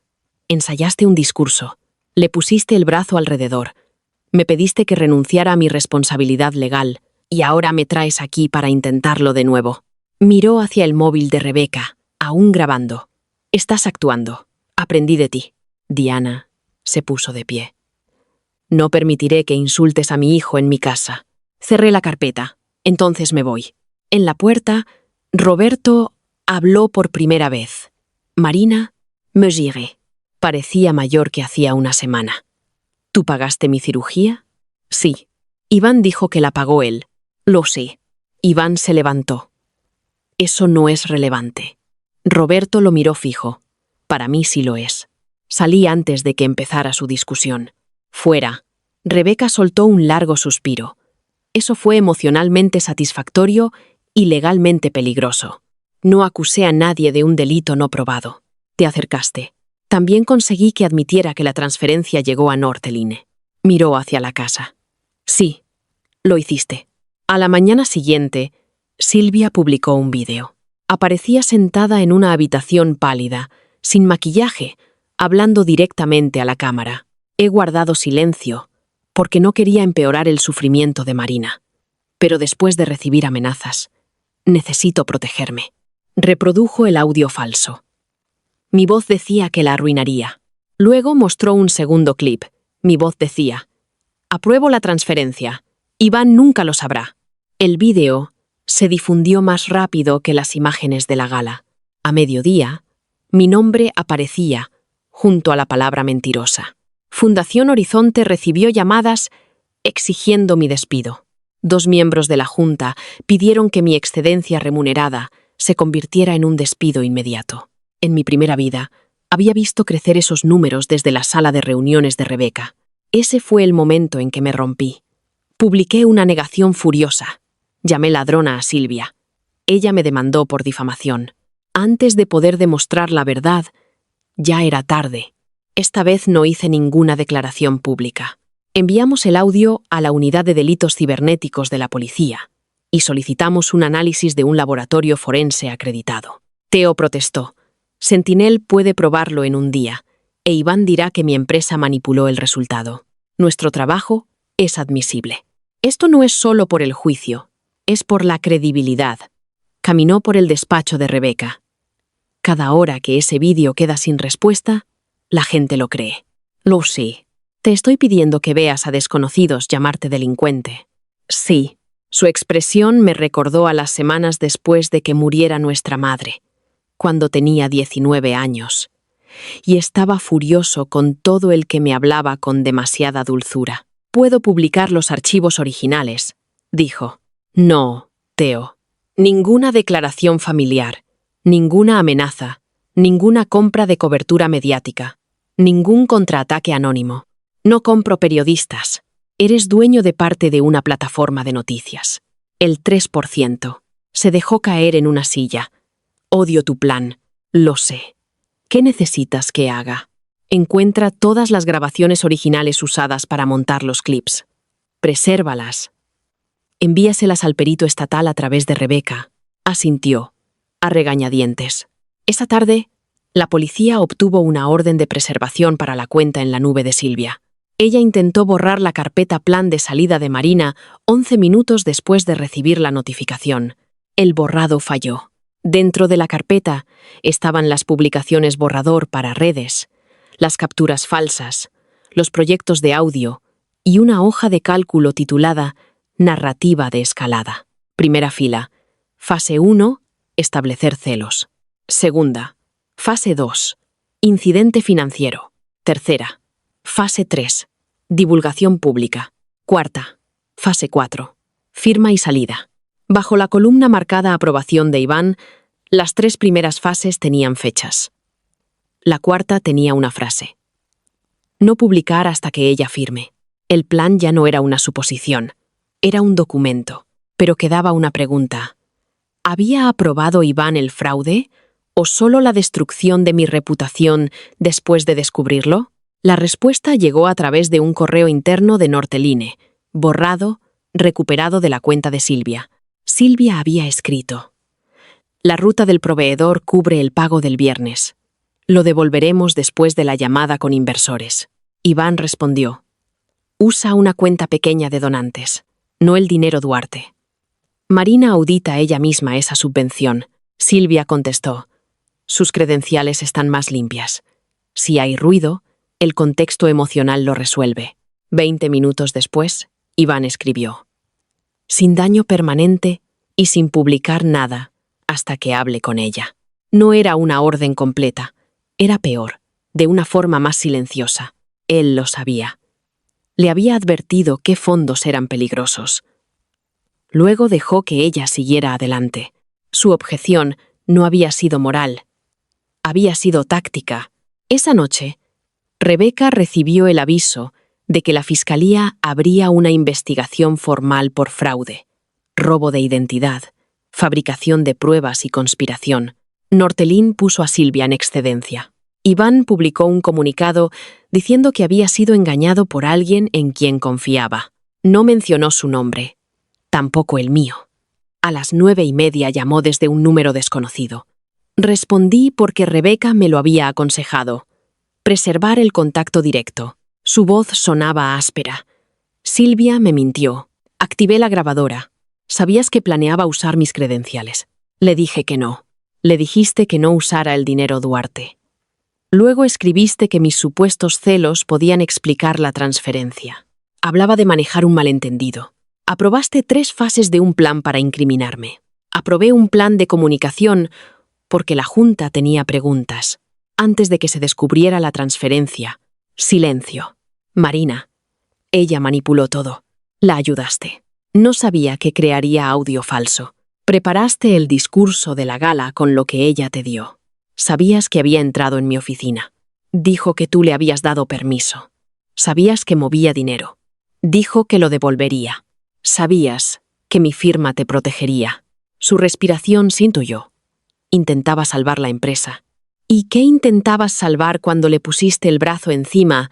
Ensayaste un discurso. Le pusiste el brazo alrededor. Me pediste que renunciara a mi responsabilidad legal, y ahora me traes aquí para intentarlo de nuevo. Miró hacia el móvil de Rebeca, aún grabando. Estás actuando. Aprendí de ti. Diana se puso de pie. No permitiré que insultes a mi hijo en mi casa. Cerré la carpeta. Entonces me voy. En la puerta, Roberto habló por primera vez. Marina, me giré. Parecía mayor que hacía una semana. ¿Tú pagaste mi cirugía? Sí. Iván dijo que la pagó él. Lo sé. Iván se levantó. Eso no es relevante. Roberto lo miró fijo. Para mí sí lo es. Salí antes de que empezara su discusión. Fuera. Rebeca soltó un largo suspiro. Eso fue emocionalmente satisfactorio y legalmente peligroso. No acusé a nadie de un delito no probado. Te acercaste. También conseguí que admitiera que la transferencia llegó a Norteline. Miró hacia la casa. Sí, lo hiciste. A la mañana siguiente, Silvia publicó un vídeo. Aparecía sentada en una habitación pálida, sin maquillaje, hablando directamente a la cámara. He guardado silencio, porque no quería empeorar el sufrimiento de Marina. Pero después de recibir amenazas, necesito protegerme. Reprodujo el audio falso. Mi voz decía que la arruinaría. Luego mostró un segundo clip. Mi voz decía: apruebo la transferencia. Iván nunca lo sabrá. El vídeo se difundió más rápido que las imágenes de la gala. A mediodía, mi nombre aparecía junto a la palabra mentirosa. Fundación Horizonte recibió llamadas exigiendo mi despido. 2 miembros de la Junta pidieron que mi excedencia remunerada se convirtiera en un despido inmediato. En mi primera vida, había visto crecer esos números desde la sala de reuniones de Rebeca. Ese fue el momento en que me rompí. Publiqué una negación furiosa. Llamé ladrona a Silvia. Ella me demandó por difamación. Antes de poder demostrar la verdad, ya era tarde. Esta vez no hice ninguna declaración pública. Enviamos el audio a la Unidad de Delitos Cibernéticos de la Policía y solicitamos un análisis de un laboratorio forense acreditado. Teo protestó. Sentinel puede probarlo en un día, e Iván dirá que mi empresa manipuló el resultado. Nuestro trabajo es admisible. Esto no es solo por el juicio, es por la credibilidad. Caminó por el despacho de Rebeca. Cada hora que ese vídeo queda sin respuesta, la gente lo cree. Lo sé. Te estoy pidiendo que veas a desconocidos llamarte delincuente. Sí. Su expresión me recordó a las semanas después de que muriera nuestra madre, cuando tenía 19 años, y estaba furioso con todo el que me hablaba con demasiada dulzura. Puedo publicar los archivos originales, dijo. No, Teo. Ninguna declaración familiar, Ninguna amenaza, ninguna compra de cobertura mediática, ningún contraataque anónimo. No compro periodistas. Eres dueño de parte de una plataforma de noticias. El 3%. Se dejó caer en una silla. Odio tu plan. Lo sé. ¿Qué necesitas que haga? Encuentra todas las grabaciones originales usadas para montar los clips. Presérvalas. Envíaselas al perito estatal a través de Rebeca. Asintió, a regañadientes. Esa tarde, la policía obtuvo una orden de preservación para la cuenta en la nube de Silvia. Ella intentó borrar la carpeta plan de salida de Marina 11 minutos después de recibir la notificación. El borrado falló. Dentro de la carpeta estaban las publicaciones borrador para redes, las capturas falsas, los proyectos de audio y una hoja de cálculo titulada Narrativa de escalada. Primera fila. Fase 1. Establecer celos. Segunda. Fase 2. Incidente financiero. Tercera. Fase 3. Divulgación pública. Cuarta. Fase 4. Firma y salida. Bajo la columna marcada aprobación de Iván, las 3 primeras fases tenían fechas. La cuarta tenía una frase. No publicar hasta que ella firme. El plan ya no era una suposición, era un documento, pero quedaba una pregunta. ¿Había aprobado Iván el fraude o solo la destrucción de mi reputación después de descubrirlo? La respuesta llegó a través de un correo interno de Norteline, borrado, recuperado de la cuenta de Silvia. Silvia había escrito: la ruta del proveedor cubre el pago del viernes. Lo devolveremos después de la llamada con inversores. Iván respondió: usa una cuenta pequeña de donantes, no el dinero Duarte. Marina audita ella misma esa subvención. Silvia contestó: sus credenciales están más limpias. Si hay ruido, el contexto emocional lo resuelve. 20 minutos después, Iván escribió: sin daño permanente y sin publicar nada hasta que hable con ella. No era una orden completa, era peor, de una forma más silenciosa. Él lo sabía. Le había advertido qué fondos eran peligrosos. Luego dejó que ella siguiera adelante. Su objeción no había sido moral, había sido táctica. Esa noche, Rebeca recibió el aviso de que la Fiscalía abría una investigación formal por fraude, robo de identidad, fabricación de pruebas y conspiración. Norteline puso a Silvia en excedencia. Iván publicó un comunicado diciendo que había sido engañado por alguien en quien confiaba. No mencionó su nombre, tampoco el mío. A las 9:30 llamó desde un número desconocido. Respondí porque Rebeca me lo había aconsejado. Preservar el contacto directo. Su voz sonaba áspera. Silvia me mintió. Activé la grabadora. ¿Sabías que planeaba usar mis credenciales? Le dije que no. Le dijiste que no usara el dinero Duarte. Luego escribiste que mis supuestos celos podían explicar la transferencia. Hablaba de manejar un malentendido. Aprobaste 3 fases de un plan para incriminarme. Aprobé un plan de comunicación porque la Junta tenía preguntas. Antes de que se descubriera la transferencia. Silencio. Marina. Ella manipuló todo. La ayudaste. No sabía que crearía audio falso. Preparaste el discurso de la gala con lo que ella te dio. Sabías que había entrado en mi oficina. Dijo que tú le habías dado permiso. Sabías que movía dinero. Dijo que lo devolvería. Sabías que mi firma te protegería. Su respiración se intuyó. Intentaba salvar la empresa. ¿Y qué intentabas salvar cuando le pusiste el brazo encima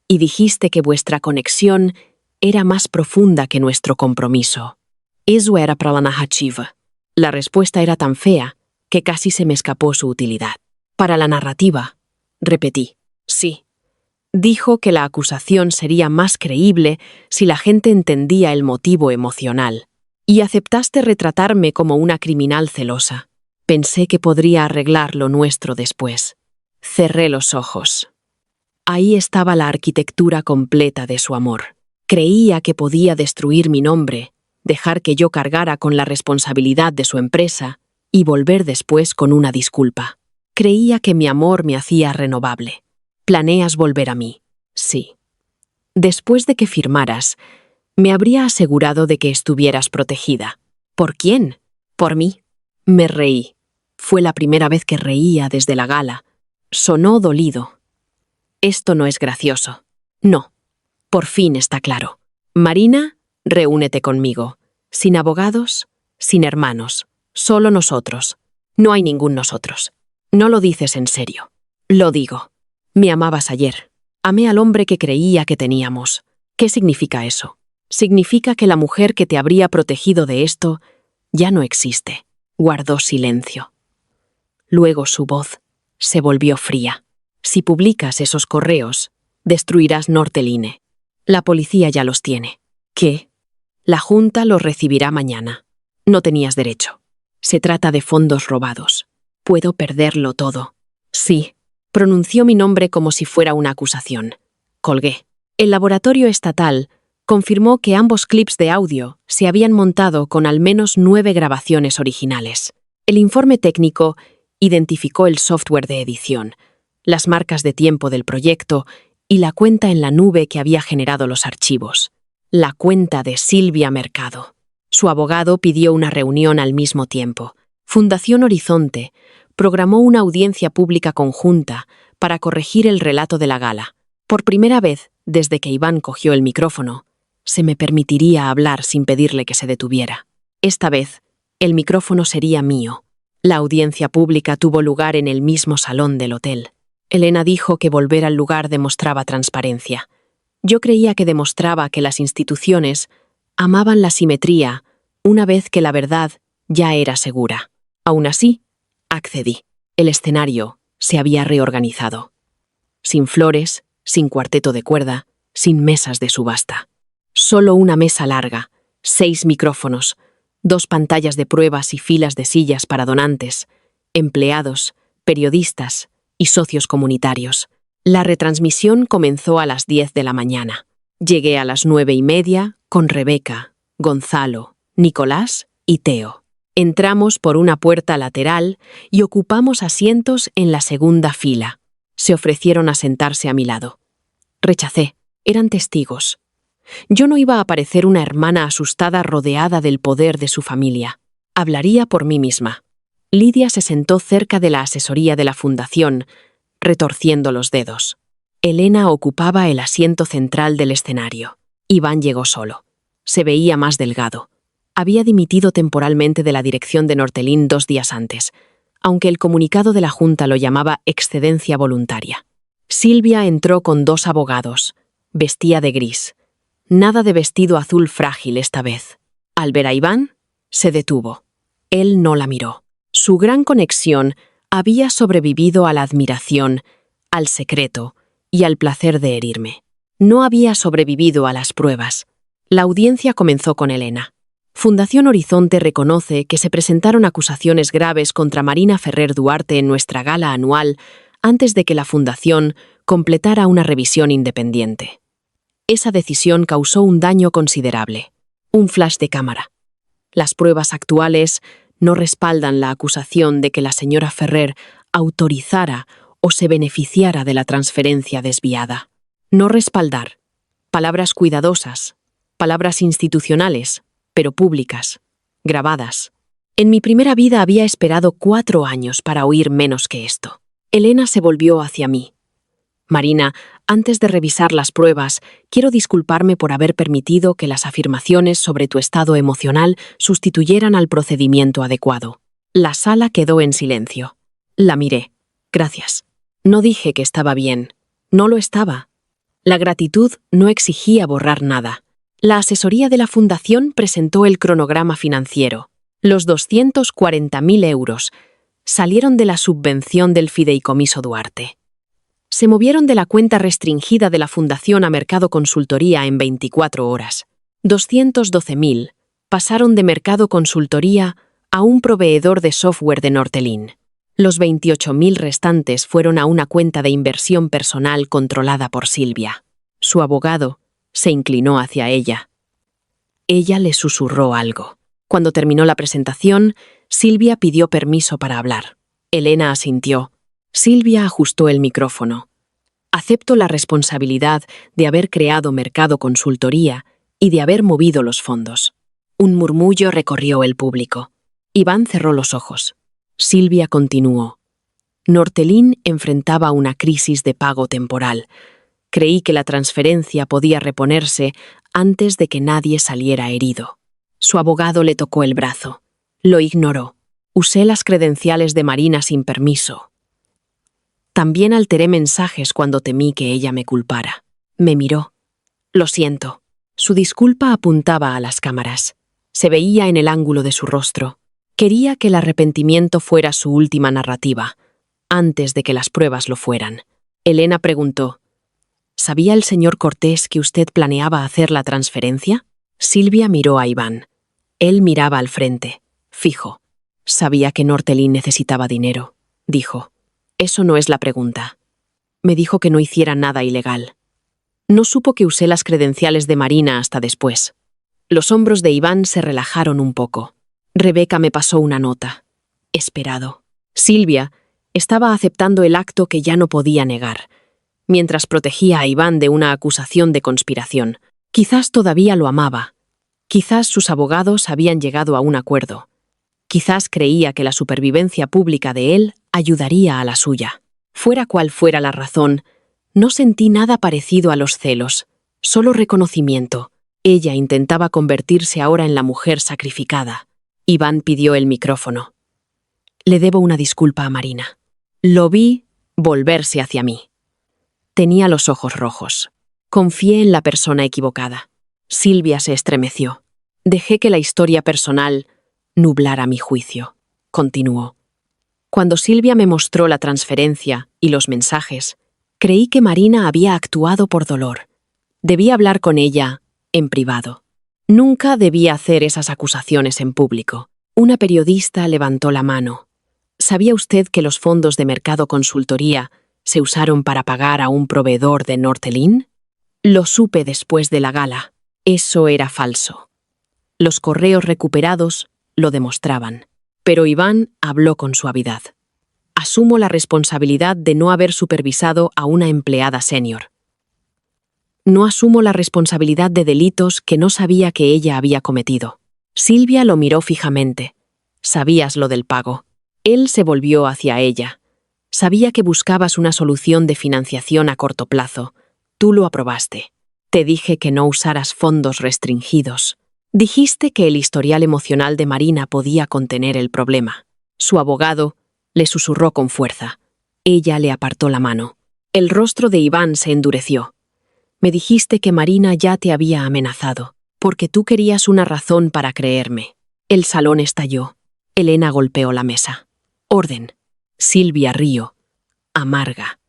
y dijiste que vuestra conexión era más profunda que nuestro compromiso? Eso era para la narrativa. La respuesta era tan fea que casi se me escapó su utilidad. Para la narrativa, repetí. Sí. Dijo que la acusación sería más creíble si la gente entendía el motivo emocional. Y aceptaste retratarme como una criminal celosa. Pensé que podría arreglar lo nuestro después. Cerré los ojos. Ahí estaba la arquitectura completa de su amor. Creía que podía destruir mi nombre, dejar que yo cargara con la responsabilidad de su empresa y volver después con una disculpa. Creía que mi amor me hacía renovable. ¿Planeas volver a mí? Sí. Después de que firmaras, me habría asegurado de que estuvieras protegida. ¿Por quién? Por mí. Me reí. Fue la primera vez que reía desde la gala. Sonó dolido. Esto no es gracioso. No. Por fin está claro. Marina, reúnete conmigo. Sin abogados, sin hermanos. Solo nosotros. No hay ningún nosotros. No lo dices en serio. Lo digo. Me amabas ayer. Amé al hombre que creía que teníamos. ¿Qué significa eso? Significa que la mujer que te habría protegido de esto ya no existe. Guardó silencio. Luego su voz se volvió fría. Si publicas esos correos, destruirás Norteline. La policía ya los tiene. ¿Qué? La Junta los recibirá mañana. No tenías derecho. Se trata de fondos robados. Puedo perderlo todo. Sí. Pronunció mi nombre como si fuera una acusación. Colgué. El laboratorio estatal confirmó que ambos clips de audio se habían montado con al menos 9 grabaciones originales. El informe técnico identificó el software de edición, las marcas de tiempo del proyecto y la cuenta en la nube que había generado los archivos. La cuenta de Silvia Mercado. Su abogado pidió una reunión al mismo tiempo. Fundación Horizonte programó una audiencia pública conjunta para corregir el relato de la gala. Por primera vez, desde que Iván cogió el micrófono, se me permitiría hablar sin pedirle que se detuviera. Esta vez, el micrófono sería mío. La audiencia pública tuvo lugar en el mismo salón del hotel. Elena dijo que volver al lugar demostraba transparencia. Yo creía que demostraba que las instituciones amaban la simetría una vez que la verdad ya era segura. Aún así, accedí. El escenario se había reorganizado. Sin flores, sin cuarteto de cuerda, sin mesas de subasta. Solo una mesa larga, 6 micrófonos, 2 pantallas de pruebas y filas de sillas para donantes, empleados, periodistas y socios comunitarios. La retransmisión comenzó a las 10 de la mañana. Llegué a las 9:30 con Rebeca, Gonzalo, Nicolás y Teo. Entramos por una puerta lateral y ocupamos asientos en la segunda fila. Se ofrecieron a sentarse a mi lado. Rechacé. Eran testigos. Yo no iba a parecer una hermana asustada rodeada del poder de su familia. Hablaría por mí misma. Lidia se sentó cerca de la asesoría de la fundación, retorciendo los dedos. Elena ocupaba el asiento central del escenario. Iván llegó solo. Se veía más delgado. Había dimitido temporalmente de la dirección de Norteline 2 días antes, aunque el comunicado de la Junta lo llamaba excedencia voluntaria. Silvia entró con 2 abogados. Vestía de gris. Nada de vestido azul frágil esta vez. Al ver a Iván, se detuvo. Él no la miró. Su gran conexión había sobrevivido a la admiración, al secreto y al placer de herirme. No había sobrevivido a las pruebas. La audiencia comenzó con Elena. Fundación Horizonte reconoce que se presentaron acusaciones graves contra Marina Ferrer Duarte en nuestra gala anual antes de que la Fundación completara una revisión independiente. Esa decisión causó un daño considerable. Un flash de cámara. Las pruebas actuales no respaldan la acusación de que la señora Ferrer autorizara o se beneficiara de la transferencia desviada. No respaldar. Palabras cuidadosas. Palabras institucionales, pero públicas. Grabadas. En mi primera vida había esperado 4 años para oír menos que esto. Elena se volvió hacia mí. Marina, antes de revisar las pruebas, quiero disculparme por haber permitido que las afirmaciones sobre tu estado emocional sustituyeran al procedimiento adecuado. La sala quedó en silencio. La miré. Gracias. No dije que estaba bien. No lo estaba. La gratitud no exigía borrar nada. La asesoría de la Fundación presentó el cronograma financiero. Los 240.000 euros salieron de la subvención del Fideicomiso Duarte. Se movieron de la cuenta restringida de la Fundación a Mercado Consultoría en 24 horas. 212.000 pasaron de Mercado Consultoría a un proveedor de software de Norteline. Los 28.000 restantes fueron a una cuenta de inversión personal controlada por Silvia. Su abogado se inclinó hacia ella. Ella le susurró algo. Cuando terminó la presentación, Silvia pidió permiso para hablar. Elena asintió. Silvia ajustó el micrófono. Acepto la responsabilidad de haber creado Mercado Consultoría y de haber movido los fondos. Un murmullo recorrió el público. Iván cerró los ojos. Silvia continuó. Nortelín enfrentaba una crisis de pago temporal. Creí que la transferencia podía reponerse antes de que nadie saliera herido. Su abogado le tocó el brazo. Lo ignoró. Usé las credenciales de Marina sin permiso. También alteré mensajes cuando temí que ella me culpara. Me miró. Lo siento. Su disculpa apuntaba a las cámaras. Se veía en el ángulo de su rostro. Quería que el arrepentimiento fuera su última narrativa, antes de que las pruebas lo fueran. Elena preguntó: ¿Sabía el señor Cortés que usted planeaba hacer la transferencia? Silvia miró a Iván. Él miraba al frente, fijo. Sabía que Nortelín necesitaba dinero, dijo. Eso no es la pregunta. Me dijo que no hiciera nada ilegal. No supo que usé las credenciales de Marina hasta después. Los hombros de Iván se relajaron un poco. Rebeca me pasó una nota. Esperado. Silvia estaba aceptando el acto que ya no podía negar, mientras protegía a Iván de una acusación de conspiración. Quizás todavía lo amaba. Quizás sus abogados habían llegado a un acuerdo. Quizás creía que la supervivencia pública de él ayudaría a la suya. Fuera cual fuera la razón, no sentí nada parecido a los celos, solo reconocimiento. Ella intentaba convertirse ahora en la mujer sacrificada. Iván pidió el micrófono. Le debo una disculpa a Marina. Lo vi volverse hacia mí. Tenía los ojos rojos. Confié en la persona equivocada. Silvia se estremeció. Dejé que la historia personal nublara mi juicio. Continuó. Cuando Silvia me mostró la transferencia y los mensajes, creí que Marina había actuado por dolor. Debí hablar con ella en privado. Nunca debía hacer esas acusaciones en público. Una periodista levantó la mano. ¿Sabía usted que los fondos de Mercado Consultoría se usaron para pagar a un proveedor de Nortelín? Lo supe después de la gala. Eso era falso. Los correos recuperados lo demostraban. Pero Iván habló con suavidad. Asumo la responsabilidad de no haber supervisado a una empleada senior. No asumo la responsabilidad de delitos que no sabía que ella había cometido. Silvia lo miró fijamente. Sabías lo del pago. Él se volvió hacia ella. Sabía que buscabas una solución de financiación a corto plazo. Tú lo aprobaste. Te dije que no usaras fondos restringidos. Dijiste que el historial emocional de Marina podía contener el problema. Su abogado le susurró con fuerza. Ella le apartó la mano. El rostro de Iván se endureció. Me dijiste que Marina ya te había amenazado, porque tú querías una razón para creerme. El salón estalló. Elena golpeó la mesa. Orden. Silvia rió. Amarga.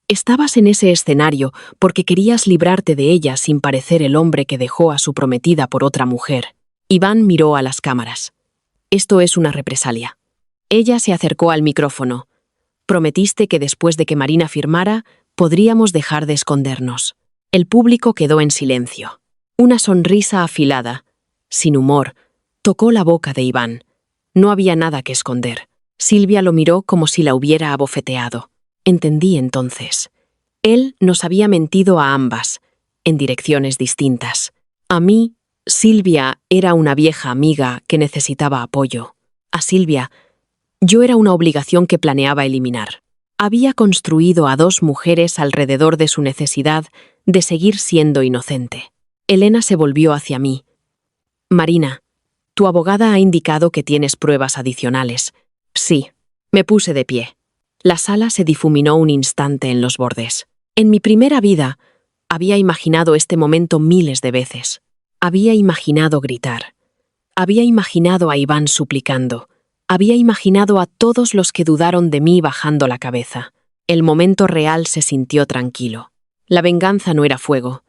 Estabas en ese escenario porque querías librarte de ella sin parecer el hombre que dejó a su prometida por otra mujer. Iván miró a las cámaras. Esto es una represalia. Ella se acercó al micrófono. Prometiste que después de que Marina firmara, podríamos dejar de escondernos. El público quedó en silencio. Una sonrisa afilada, sin humor, tocó la boca de Iván. No había nada que esconder. Silvia lo miró como si la hubiera abofeteado. Entendí entonces. Él nos había mentido a ambas, en direcciones distintas. A mí, Silvia era una vieja amiga que necesitaba apoyo. A Silvia, yo era una obligación que planeaba eliminar. Había construido a dos mujeres alrededor de su necesidad de seguir siendo inocente. Elena se volvió hacia mí. Marina, tu abogada ha indicado que tienes pruebas adicionales. Sí. Me puse de pie. La sala se difuminó un instante en los bordes. En mi primera vida, había imaginado este momento miles de veces. Había imaginado gritar. Había imaginado a Iván suplicando. Había imaginado a todos los que dudaron de mí bajando la cabeza. El momento real se sintió tranquilo. La venganza no era fuego.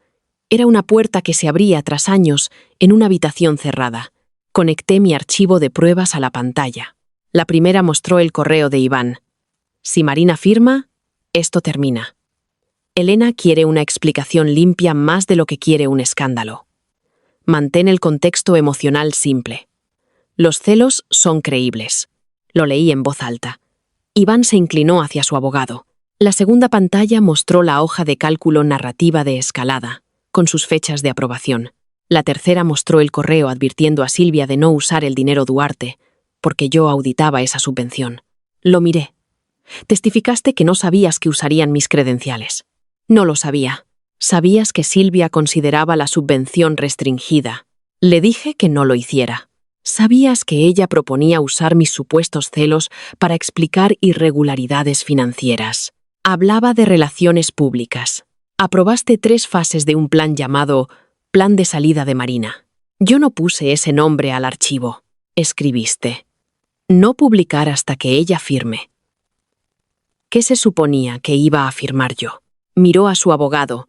Era una puerta que se abría tras años en una habitación cerrada. Conecté mi archivo de pruebas a la pantalla. La primera mostró el correo de Iván. Si Marina firma, esto termina. Elena quiere una explicación limpia más de lo que quiere un escándalo. Mantén el contexto emocional simple. Los celos son creíbles. Lo leí en voz alta. Iván se inclinó hacia su abogado. La segunda pantalla mostró la hoja de cálculo narrativa de escalada, con sus fechas de aprobación. La tercera mostró el correo advirtiendo a Silvia de no usar el dinero Duarte, porque yo auditaba esa subvención. Lo miré. Testificaste que no sabías que usarían mis credenciales. No lo sabía. Sabías que Silvia consideraba la subvención restringida. Le dije que no lo hiciera. Sabías que ella proponía usar mis supuestos celos para explicar irregularidades financieras. Hablaba de relaciones públicas. Aprobaste 3 fases de un plan llamado Plan de Salida de Marina. Yo no puse ese nombre al archivo. Escribiste. No publicar hasta que ella firme. ¿Qué se suponía que iba a firmar yo? Miró a su abogado.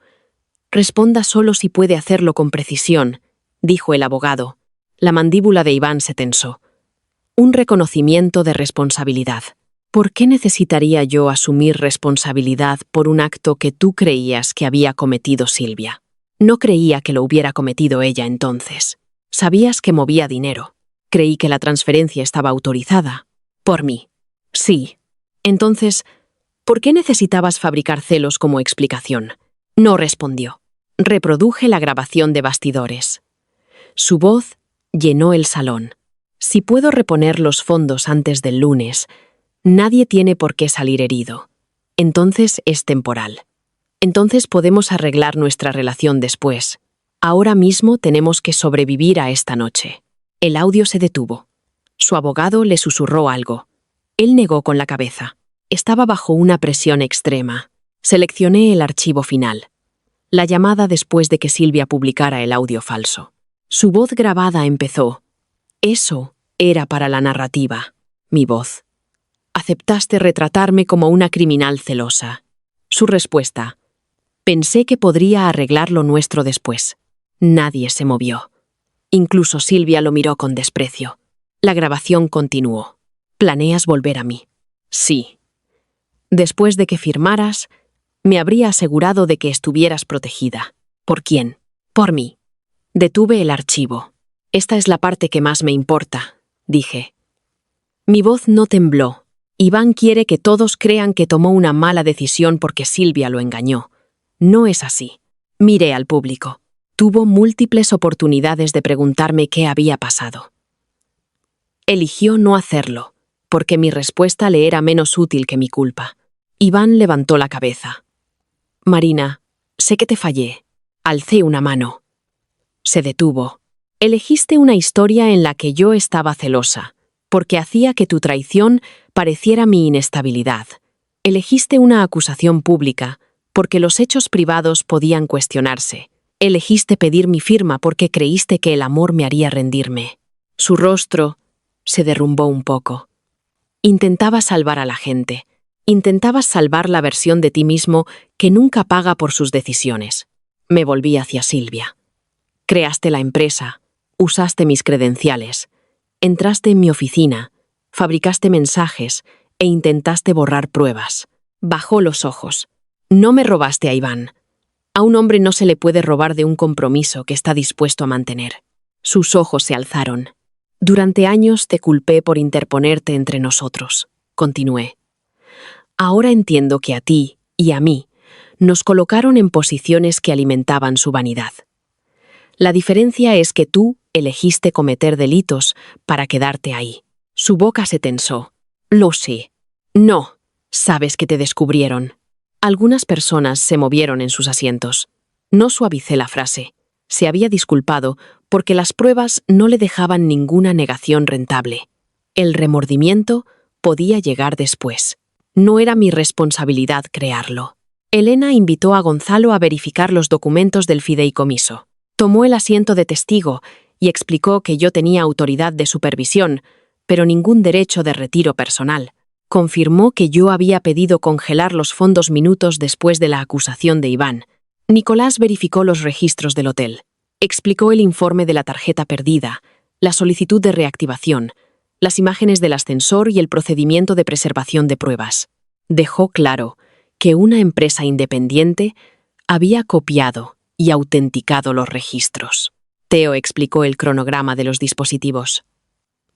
Responda solo si puede hacerlo con precisión, dijo el abogado. La mandíbula de Iván se tensó. Un reconocimiento de responsabilidad. ¿Por qué necesitaría yo asumir responsabilidad por un acto que tú creías que había cometido Silvia? No creía que lo hubiera cometido ella entonces. Sabías que movía dinero. Creí que la transferencia estaba autorizada. Por mí. Sí. Entonces, ¿por qué necesitabas fabricar celos como explicación? No respondió. Reproduje la grabación de bastidores. Su voz llenó el salón. Si puedo reponer los fondos antes del lunes, nadie tiene por qué salir herido. Entonces es temporal. Entonces podemos arreglar nuestra relación después. Ahora mismo tenemos que sobrevivir a esta noche. El audio se detuvo. Su abogado le susurró algo. Él negó con la cabeza. Estaba bajo una presión extrema. Seleccioné el archivo final. La llamada después de que Silvia publicara el audio falso. Su voz grabada empezó. Eso era para la narrativa. Mi voz. Aceptaste retratarme como una criminal celosa. Su respuesta. Pensé que podría arreglar lo nuestro después. Nadie se movió. Incluso Silvia lo miró con desprecio. La grabación continuó. ¿Planeas volver a mí? Sí. Después de que firmaras, me habría asegurado de que estuvieras protegida. ¿Por quién? Por mí. Detuve el archivo. Esta es la parte que más me importa, dije. Mi voz no tembló. Iván quiere que todos crean que tomó una mala decisión porque Silvia lo engañó. No es así. Miré al público. Tuvo múltiples oportunidades de preguntarme qué había pasado. Eligió no hacerlo, porque mi respuesta le era menos útil que mi culpa. Iván levantó la cabeza. Marina, sé que te fallé. Alcé una mano. Se detuvo. Elegiste una historia en la que yo estaba celosa, porque hacía que tu traición pareciera mi inestabilidad. Elegiste una acusación pública, porque los hechos privados podían cuestionarse. Elegiste pedir mi firma porque creíste que el amor me haría rendirme. Su rostro se derrumbó un poco. Intentabas salvar a la gente. Intentabas salvar la versión de ti mismo que nunca paga por sus decisiones. Me volví hacia Silvia. Creaste la empresa, usaste mis credenciales, entraste en mi oficina, fabricaste mensajes e intentaste borrar pruebas. Bajó los ojos. No me robaste a Iván. A un hombre no se le puede robar de un compromiso que está dispuesto a mantener. Sus ojos se alzaron. Durante años te culpé por interponerte entre nosotros, continué. Ahora entiendo que a ti y a mí nos colocaron en posiciones que alimentaban su vanidad. La diferencia es que tú elegiste cometer delitos para quedarte ahí. Su boca se tensó. Lo sé. No. Sabes que te descubrieron. Algunas personas se movieron en sus asientos. No suavicé la frase. Se había disculpado porque las pruebas no le dejaban ninguna negación rentable. El remordimiento podía llegar después. No era mi responsabilidad crearlo. Elena invitó a Gonzalo a verificar los documentos del fideicomiso. Tomó el asiento de testigo y explicó que yo tenía autoridad de supervisión, pero ningún derecho de retiro personal. Confirmó que yo había pedido congelar los fondos minutos después de la acusación de Iván. Nicolás verificó los registros del hotel. Explicó el informe de la tarjeta perdida, la solicitud de reactivación, las imágenes del ascensor y el procedimiento de preservación de pruebas. Dejó claro que una empresa independiente había copiado y autenticado los registros. Teo explicó el cronograma de los dispositivos.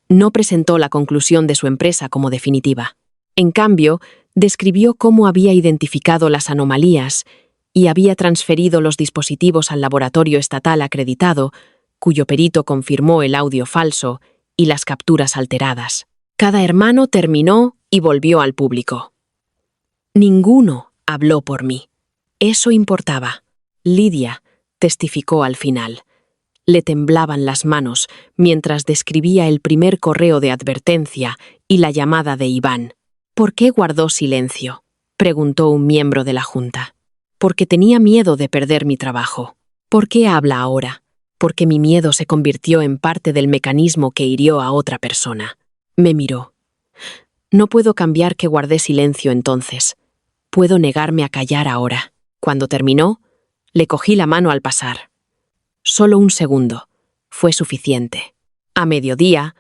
No presentó la conclusión de su empresa como definitiva. En cambio, describió cómo había identificado las anomalías y había transferido los dispositivos al laboratorio estatal acreditado, cuyo perito confirmó el audio falso y las capturas alteradas. Cada hermano terminó y volvió al público. Ninguno habló por mí. Eso importaba. Lidia testificó al final. Le temblaban las manos mientras describía el primer correo de advertencia y la llamada de Iván. ¿Por qué guardó silencio?, preguntó un miembro de la junta. Porque tenía miedo de perder mi trabajo. ¿Por qué habla ahora? Porque mi miedo se convirtió en parte del mecanismo que hirió a otra persona. Me miró. No puedo cambiar que guardé silencio entonces. Puedo negarme a callar ahora. Cuando terminó, le cogí la mano al pasar. Solo un segundo. Fue suficiente. A mediodía,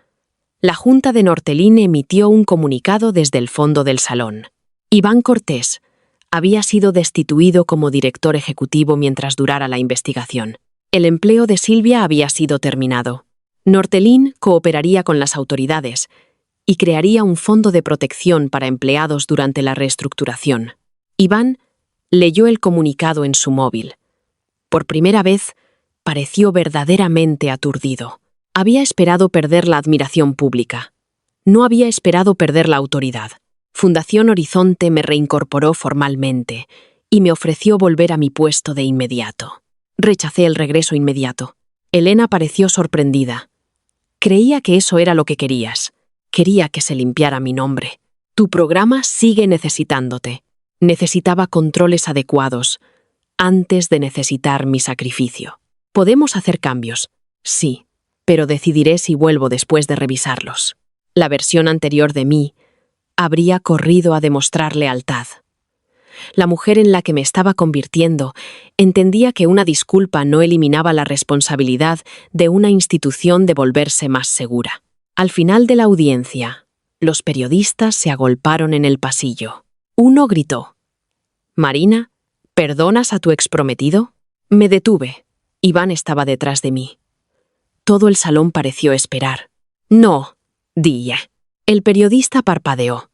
la Junta de Nortelín emitió un comunicado desde el fondo del salón. Iván Cortés había sido destituido como director ejecutivo mientras durara la investigación. El empleo de Silvia había sido terminado. Nortelín cooperaría con las autoridades y crearía un fondo de protección para empleados durante la reestructuración. Iván leyó el comunicado en su móvil. Por primera vez, pareció verdaderamente aturdido. Había esperado perder la admiración pública. No había esperado perder la autoridad. Fundación Horizonte me reincorporó formalmente y me ofreció volver a mi puesto de inmediato. Rechacé el regreso inmediato. Elena pareció sorprendida. Creía que eso era lo que querías. Quería que se limpiara mi nombre. Tu programa sigue necesitándote. Necesitaba controles adecuados antes de necesitar mi sacrificio. Podemos hacer cambios, sí, pero decidiré si vuelvo después de revisarlos. La versión anterior de mí habría corrido a demostrar lealtad. La mujer en la que me estaba convirtiendo entendía que una disculpa no eliminaba la responsabilidad de una institución de volverse más segura. Al final de la audiencia, los periodistas se agolparon en el pasillo. Uno gritó: «Marina, ¿perdonas a tu exprometido?». Me detuve. Iván estaba detrás de mí. Todo el salón pareció esperar. «No», dije. El periodista parpadeó.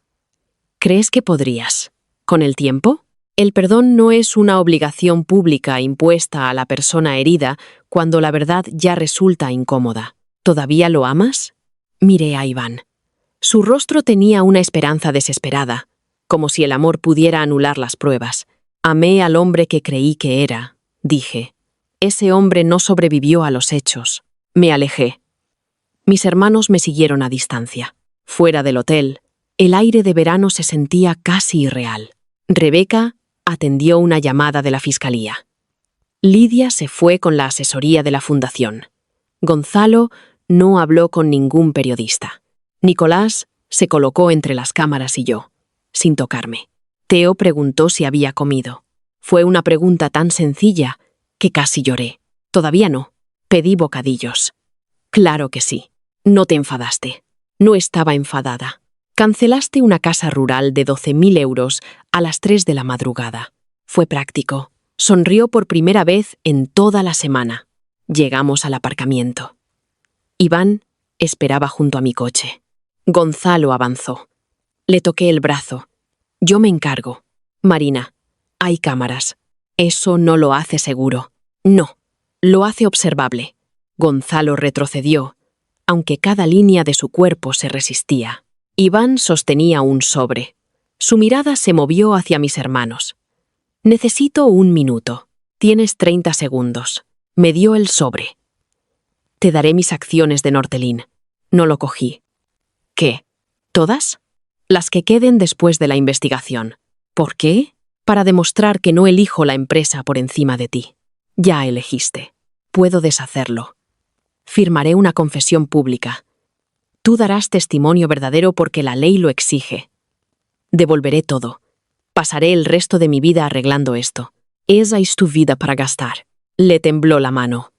«¿Crees que podrías? ¿Con el tiempo?» El perdón no es una obligación pública impuesta a la persona herida cuando la verdad ya resulta incómoda. ¿Todavía lo amas? Miré a Iván. Su rostro tenía una esperanza desesperada, como si el amor pudiera anular las pruebas. Amé al hombre que creí que era, dije. Ese hombre no sobrevivió a los hechos. Me alejé. Mis hermanos me siguieron a distancia. Fuera del hotel, el aire de verano se sentía casi irreal. Rebeca atendió una llamada de la fiscalía. Lidia se fue con la asesoría de la fundación. Gonzalo no habló con ningún periodista. Nicolás se colocó entre las cámaras y yo, sin tocarme. Teo preguntó si había comido. Fue una pregunta tan sencilla que casi lloré. Todavía no. Pedí bocadillos. Claro que sí. No te enfadaste. No estaba enfadada. Cancelaste una casa rural de 12.000 euros a las 3 de la madrugada. Fue práctico. Sonrió por primera vez en toda la semana. Llegamos al aparcamiento. Iván esperaba junto a mi coche. Gonzalo avanzó. Le toqué el brazo. Yo me encargo. Marina, hay cámaras. Eso no lo hace seguro. No, lo hace observable. Gonzalo retrocedió, aunque cada línea de su cuerpo se resistía. Iván sostenía un sobre. Su mirada se movió hacia mis hermanos. Necesito 1 minuto. Tienes 30 segundos. Me dio el sobre. Te daré mis acciones de Nortelín. No lo cogí. ¿Qué? ¿Todas? Las que queden después de la investigación. ¿Por qué? Para demostrar que no elijo la empresa por encima de ti. Ya elegiste. Puedo deshacerlo. Firmaré una confesión pública. Tú darás testimonio verdadero porque la ley lo exige. Devolveré todo. Pasaré el resto de mi vida arreglando esto. Esa es tu vida para gastar. Le tembló la mano.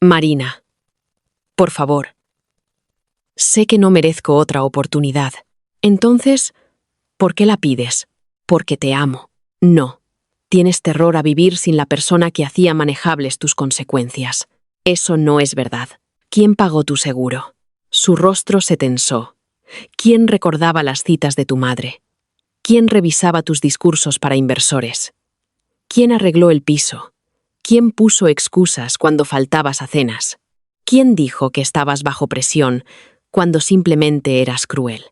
Marina, por favor. Sé que no merezco otra oportunidad. Entonces, ¿por qué la pides? Porque te amo. No. Tienes terror a vivir sin la persona que hacía manejables tus consecuencias. Eso no es verdad. ¿Quién pagó tu seguro? Su rostro se tensó. ¿Quién recordaba las citas de tu madre? ¿Quién revisaba tus discursos para inversores? ¿Quién arregló el piso? ¿Quién puso excusas cuando faltabas a cenas? ¿Quién dijo que estabas bajo presión cuando simplemente eras cruel?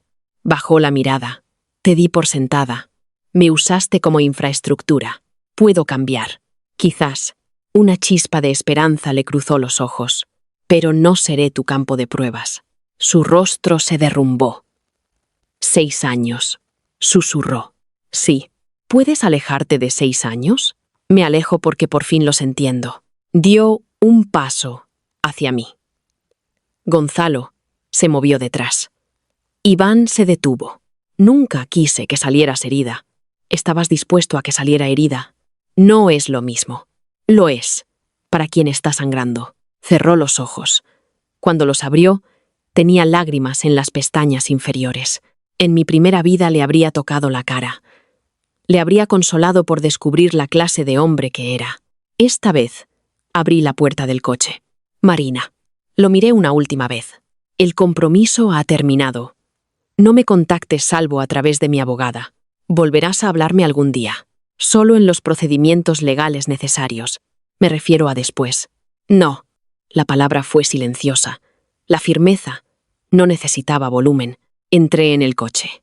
Bajó la mirada. Te di por sentada. Me usaste como infraestructura. Puedo cambiar. Quizás una chispa de esperanza le cruzó los ojos. Pero no seré tu campo de pruebas. Su rostro se derrumbó. 6 años, susurró. Sí. ¿Puedes alejarte de 6 años? Me alejo porque por fin los entiendo. Dio un paso hacia mí. Gonzalo se movió detrás. Iván se detuvo. Nunca quise que salieras herida. Estabas dispuesto a que saliera herida. No es lo mismo. Lo es, para quien está sangrando. Cerró los ojos. Cuando los abrió, tenía lágrimas en las pestañas inferiores. En mi primera vida le habría tocado la cara. Le habría consolado por descubrir la clase de hombre que era. Esta vez, abrí la puerta del coche. Marina. Lo miré una última vez. El compromiso ha terminado. No me contactes salvo a través de mi abogada. Volverás a hablarme algún día. Solo en los procedimientos legales necesarios. Me refiero a después. No. La palabra fue silenciosa. La firmeza no necesitaba volumen. Entré en el coche.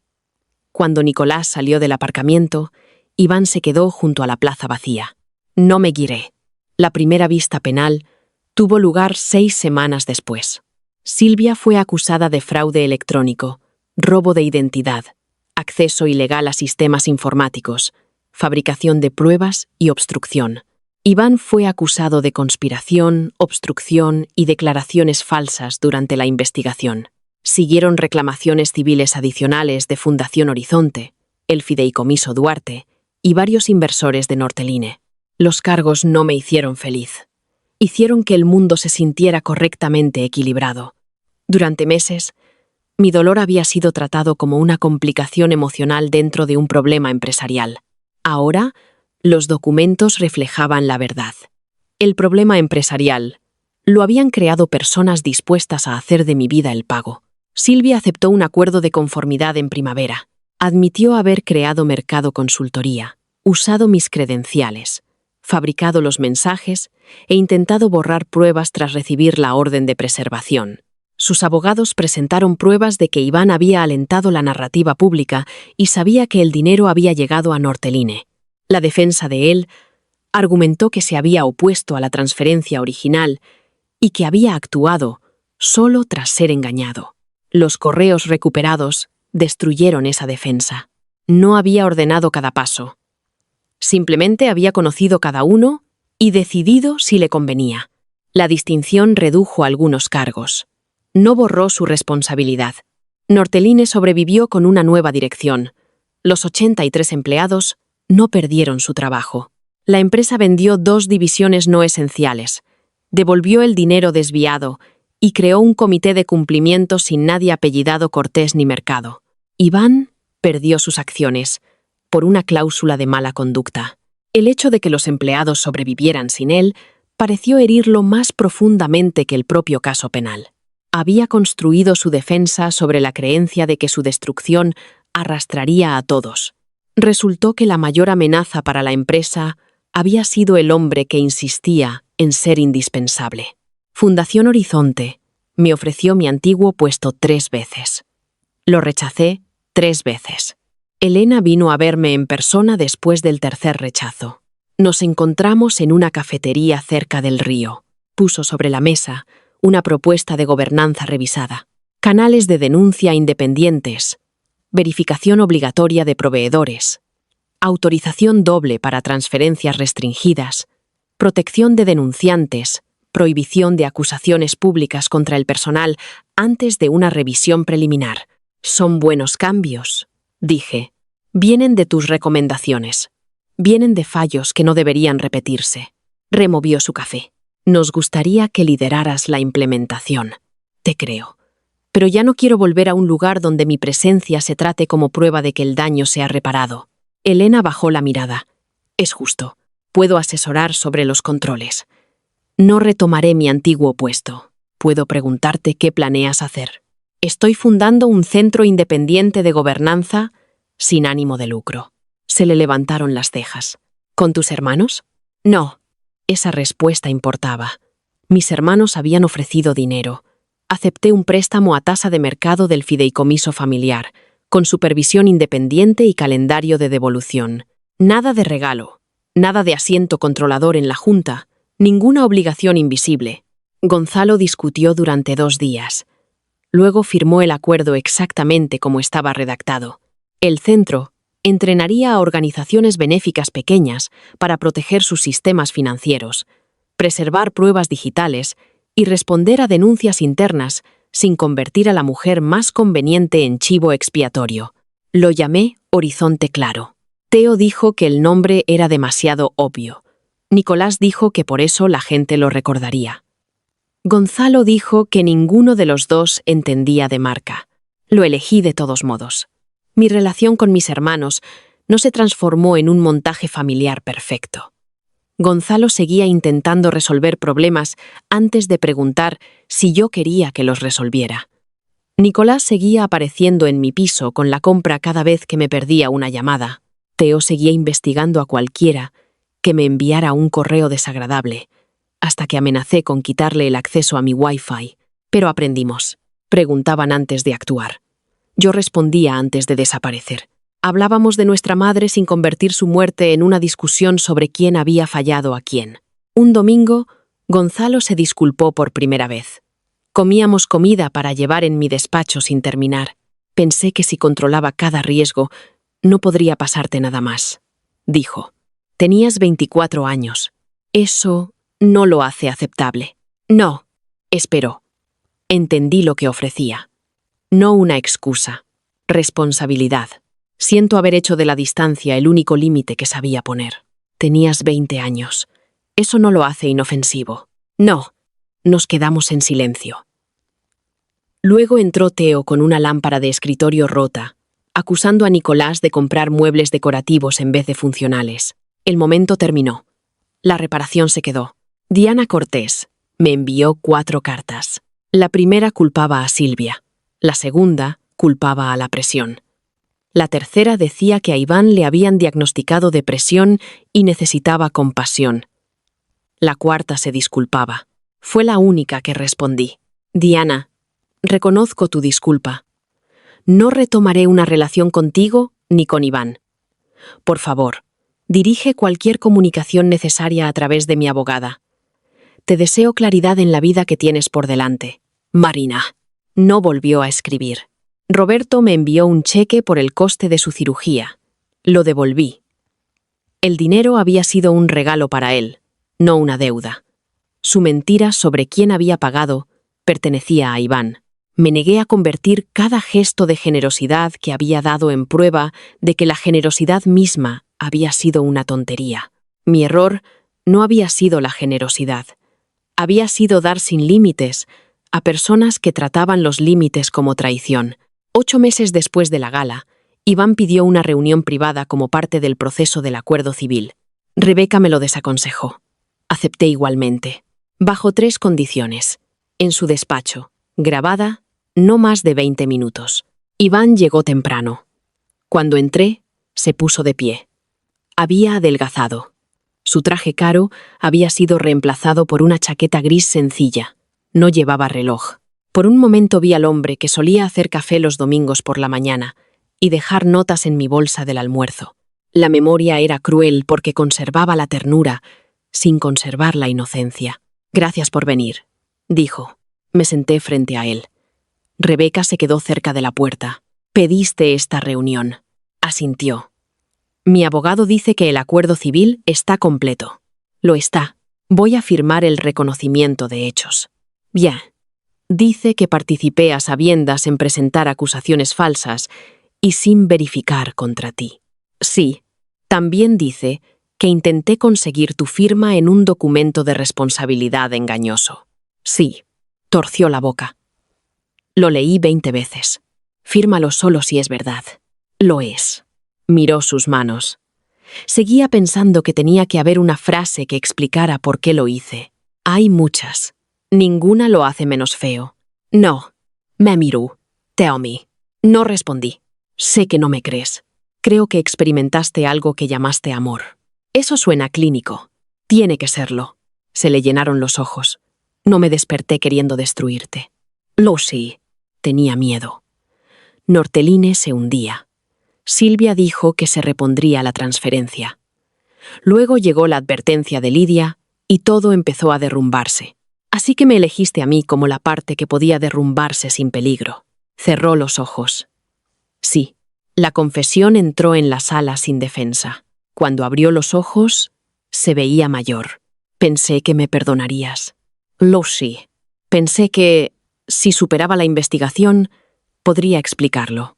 Cuando Nicolás salió del aparcamiento, Iván se quedó junto a la plaza vacía. No me guiré. La primera vista penal tuvo lugar 6 semanas después. Silvia fue acusada de fraude electrónico, robo de identidad, acceso ilegal a sistemas informáticos, fabricación de pruebas y obstrucción. Iván fue acusado de conspiración, obstrucción y declaraciones falsas durante la investigación. Siguieron reclamaciones civiles adicionales de Fundación Horizonte, el Fideicomiso Duarte y varios inversores de Norteline. Los cargos no me hicieron feliz. Hicieron que el mundo se sintiera correctamente equilibrado. Durante meses, mi dolor había sido tratado como una complicación emocional dentro de un problema empresarial. Ahora, los documentos reflejaban la verdad. El problema empresarial lo habían creado personas dispuestas a hacer de mi vida el pago. Silvia aceptó un acuerdo de conformidad en primavera. Admitió haber creado Mercado Consultoría, usado mis credenciales, fabricado los mensajes e intentado borrar pruebas tras recibir la orden de preservación. Sus abogados presentaron pruebas de que Iván había alentado la narrativa pública y sabía que el dinero había llegado a Norteline. La defensa de él argumentó que se había opuesto a la transferencia original y que había actuado solo tras ser engañado. Los correos recuperados destruyeron esa defensa. No había ordenado cada paso. Simplemente había conocido cada uno y decidido si le convenía. La distinción redujo algunos cargos. No borró su responsabilidad. Norteline sobrevivió con una nueva dirección. Los 83 empleados no perdieron su trabajo. La empresa vendió 2 divisiones no esenciales, devolvió el dinero desviado y creó un comité de cumplimiento sin nadie apellidado Cortés ni Mercado. Iván perdió sus acciones por una cláusula de mala conducta. El hecho de que los empleados sobrevivieran sin él pareció herirlo más profundamente que el propio caso penal. Había construido su defensa sobre la creencia de que su destrucción arrastraría a todos. Resultó que la mayor amenaza para la empresa había sido el hombre que insistía en ser indispensable. Fundación Horizonte me ofreció mi antiguo puesto 3 veces. Lo rechacé 3 veces. Elena vino a verme en persona después del tercer rechazo. Nos encontramos en una cafetería cerca del río. Puso sobre la mesa una propuesta de gobernanza revisada, canales de denuncia independientes, verificación obligatoria de proveedores, autorización doble para transferencias restringidas, protección de denunciantes, prohibición de acusaciones públicas contra el personal antes de una revisión preliminar. Son buenos cambios, dije. Vienen de tus recomendaciones. Vienen de fallos que no deberían repetirse. Removió su café. Nos gustaría que lideraras la implementación. Te creo. Pero ya no quiero volver a un lugar donde mi presencia se trate como prueba de que el daño se ha reparado. Elena bajó la mirada. Es justo. Puedo asesorar sobre los controles. No retomaré mi antiguo puesto. Puedo preguntarte qué planeas hacer. Estoy fundando un centro independiente de gobernanza sin ánimo de lucro. Se le levantaron las cejas. ¿Con tus hermanos? No. Esa respuesta importaba. Mis hermanos habían ofrecido dinero. Acepté un préstamo a tasa de mercado del fideicomiso familiar, con supervisión independiente y calendario de devolución. Nada de regalo, nada de asiento controlador en la junta, ninguna obligación invisible. Gonzalo discutió durante 2 días. Luego firmó el acuerdo exactamente como estaba redactado. El centro entrenaría a organizaciones benéficas pequeñas para proteger sus sistemas financieros, preservar pruebas digitales y responder a denuncias internas sin convertir a la mujer más conveniente en chivo expiatorio. Lo llamé Horizonte Claro. Teo dijo que el nombre era demasiado obvio. Nicolás dijo que por eso la gente lo recordaría. Gonzalo dijo que ninguno de los dos entendía de marca. Lo elegí de todos modos. Mi relación con mis hermanos no se transformó en un montaje familiar perfecto. Gonzalo seguía intentando resolver problemas antes de preguntar si yo quería que los resolviera. Nicolás seguía apareciendo en mi piso con la compra cada vez que me perdía una llamada. Teo seguía investigando a cualquiera que me enviara un correo desagradable, hasta que amenacé con quitarle el acceso a mi Wi-Fi. Pero aprendimos. Preguntaban antes de actuar. Yo respondía antes de desaparecer. Hablábamos de nuestra madre sin convertir su muerte en una discusión sobre quién había fallado a quién. Un domingo, Gonzalo se disculpó por primera vez. Comíamos comida para llevar en mi despacho sin terminar. Pensé que si controlaba cada riesgo, no podría pasarte nada más. Dijo. Tenías 24 años. Eso no lo hace aceptable. No, esperó. Entendí lo que ofrecía. No una excusa. Responsabilidad. Siento haber hecho de la distancia el único límite que sabía poner. Tenías 20 años. Eso no lo hace inofensivo. No. Nos quedamos en silencio. Luego entró Teo con una lámpara de escritorio rota, acusando a Nicolás de comprar muebles decorativos en vez de funcionales. El momento terminó. La reparación se quedó. Diana Cortés me envió 4 cartas. La primera culpaba a Silvia. La segunda culpaba a la presión. La tercera decía que a Iván le habían diagnosticado depresión y necesitaba compasión. La cuarta se disculpaba. Fue la única que respondí. Diana, reconozco tu disculpa. No retomaré una relación contigo ni con Iván. Por favor, dirige cualquier comunicación necesaria a través de mi abogada. Te deseo claridad en la vida que tienes por delante. Marina. No volvió a escribir. Roberto me envió un cheque por el coste de su cirugía. Lo devolví. El dinero había sido un regalo para él, no una deuda. Su mentira sobre quién había pagado pertenecía a Iván. Me negué a convertir cada gesto de generosidad que había dado en prueba de que la generosidad misma había sido una tontería. Mi error no había sido la generosidad. Había sido dar sin límites a personas que trataban los límites como traición. 8 meses después de la gala, Iván pidió una reunión privada como parte del proceso del acuerdo civil. Rebeca me lo desaconsejó. Acepté igualmente, bajo 3 condiciones. En su despacho, grabada, no más de 20 minutos. Iván llegó temprano. Cuando entré, se puso de pie. Había adelgazado. Su traje caro había sido reemplazado por una chaqueta gris sencilla. No llevaba reloj. Por un momento vi al hombre que solía hacer café los domingos por la mañana y dejar notas en mi bolsa del almuerzo. La memoria era cruel porque conservaba la ternura sin conservar la inocencia. Gracias por venir, dijo. Me senté frente a él. Rebeca se quedó cerca de la puerta. Pediste esta reunión. Asintió. Mi abogado dice que el acuerdo civil está completo. Lo está. Voy a firmar el reconocimiento de hechos. Bien. Dice que participé a sabiendas en presentar acusaciones falsas y sin verificar contra ti. Sí. También dice que intenté conseguir tu firma en un documento de responsabilidad engañoso. Sí. Torció la boca. Lo leí 20 veces. Fírmalo solo si es verdad. Lo es. Miró sus manos. Seguía pensando que tenía que haber una frase que explicara por qué lo hice. Hay muchas. Ninguna lo hace menos feo. No. Me miró. Tell me. No respondí. Sé que no me crees. Creo que experimentaste algo que llamaste amor. Eso suena clínico. Tiene que serlo. Se le llenaron los ojos. No me desperté queriendo destruirte. Lo sí. Tenía miedo. Norteline se hundía. Silvia dijo que se repondría la transferencia. Luego llegó la advertencia de Lidia y todo empezó a derrumbarse. Así que me elegiste a mí como la parte que podía derrumbarse sin peligro. Cerró los ojos. Sí, la confesión entró en la sala sin defensa. Cuando abrió los ojos, se veía mayor. Pensé que me perdonarías. Lo sí. Pensé que, si superaba la investigación, podría explicarlo.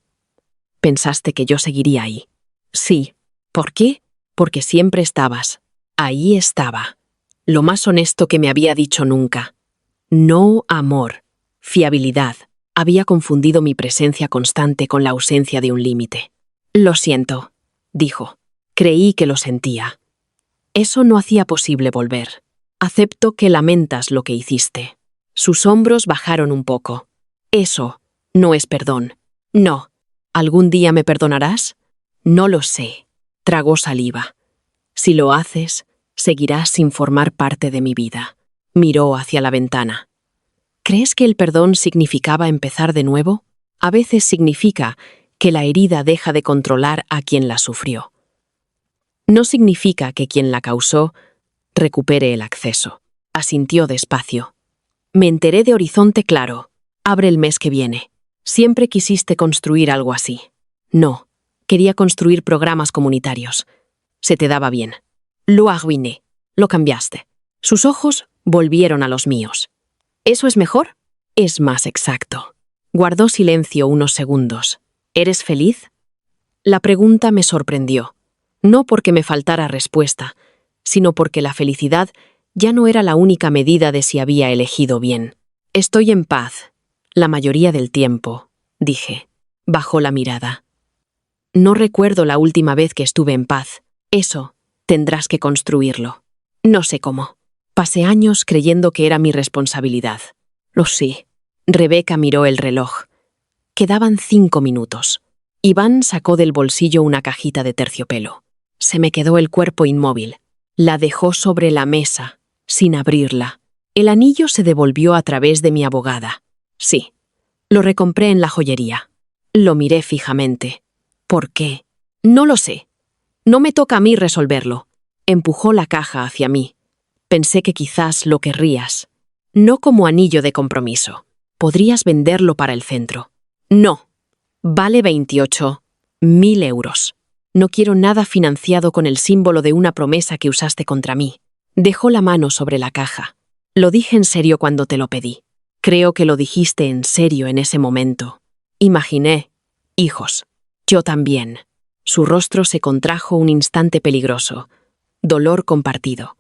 Pensaste que yo seguiría ahí. Sí. ¿Por qué? Porque siempre estabas. Ahí estaba. Lo más honesto que me había dicho nunca. No amor. Fiabilidad. Había confundido mi presencia constante con la ausencia de un límite. Lo siento, dijo. Creí que lo sentía. Eso no hacía posible volver. Acepto que lamentas lo que hiciste. Sus hombros bajaron un poco. Eso no es perdón. No. ¿Algún día me perdonarás? No lo sé. Tragó saliva. Si lo haces, seguirás sin formar parte de mi vida. Miró hacia la ventana. ¿Crees que el perdón significaba empezar de nuevo? A veces significa que la herida deja de controlar a quien la sufrió. No significa que quien la causó recupere el acceso. Asintió despacio. Me enteré de Horizonte Claro. Abre el mes que viene. Siempre quisiste construir algo así. No, quería construir programas comunitarios. Se te daba bien. Lo arruiné. Lo cambiaste. Sus ojos volvieron a los míos. ¿Eso es mejor? Es más exacto. Guardó silencio unos segundos. ¿Eres feliz? La pregunta me sorprendió. No porque me faltara respuesta, sino porque la felicidad ya no era la única medida de si había elegido bien. Estoy en paz, la mayoría del tiempo, dije. Bajó la mirada. No recuerdo la última vez que estuve en paz. Eso, tendrás que construirlo. No sé cómo. Pasé años creyendo que era mi responsabilidad. Lo sé. Rebeca miró el reloj. Quedaban 5 minutos. Iván sacó del bolsillo una cajita de terciopelo. Se me quedó el cuerpo inmóvil. La dejó sobre la mesa, sin abrirla. El anillo se devolvió a través de mi abogada. Sí. Lo recompré en la joyería. Lo miré fijamente. ¿Por qué? No lo sé. No me toca a mí resolverlo. Empujó la caja hacia mí. Pensé que quizás lo querrías. No como anillo de compromiso. Podrías venderlo para el centro. No. Vale 28.000 euros. No quiero nada financiado con el símbolo de una promesa que usaste contra mí. Dejó la mano sobre la caja. Lo dije en serio cuando te lo pedí. Creo que lo dijiste en serio en ese momento. Imaginé. Hijos. Yo también. Su rostro se contrajo un instante peligroso. Dolor compartido.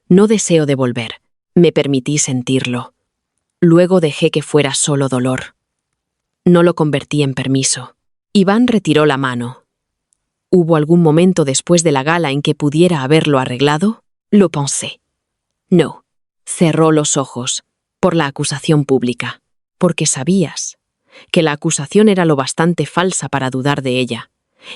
No deseo devolver. Me permití sentirlo. Luego dejé que fuera solo dolor. No lo convertí en permiso. Iván retiró la mano. ¿Hubo algún momento después de la gala en que pudiera haberlo arreglado? Lo pensé. No. Cerró los ojos. Por la acusación pública. Porque sabías que la acusación era lo bastante falsa para dudar de ella,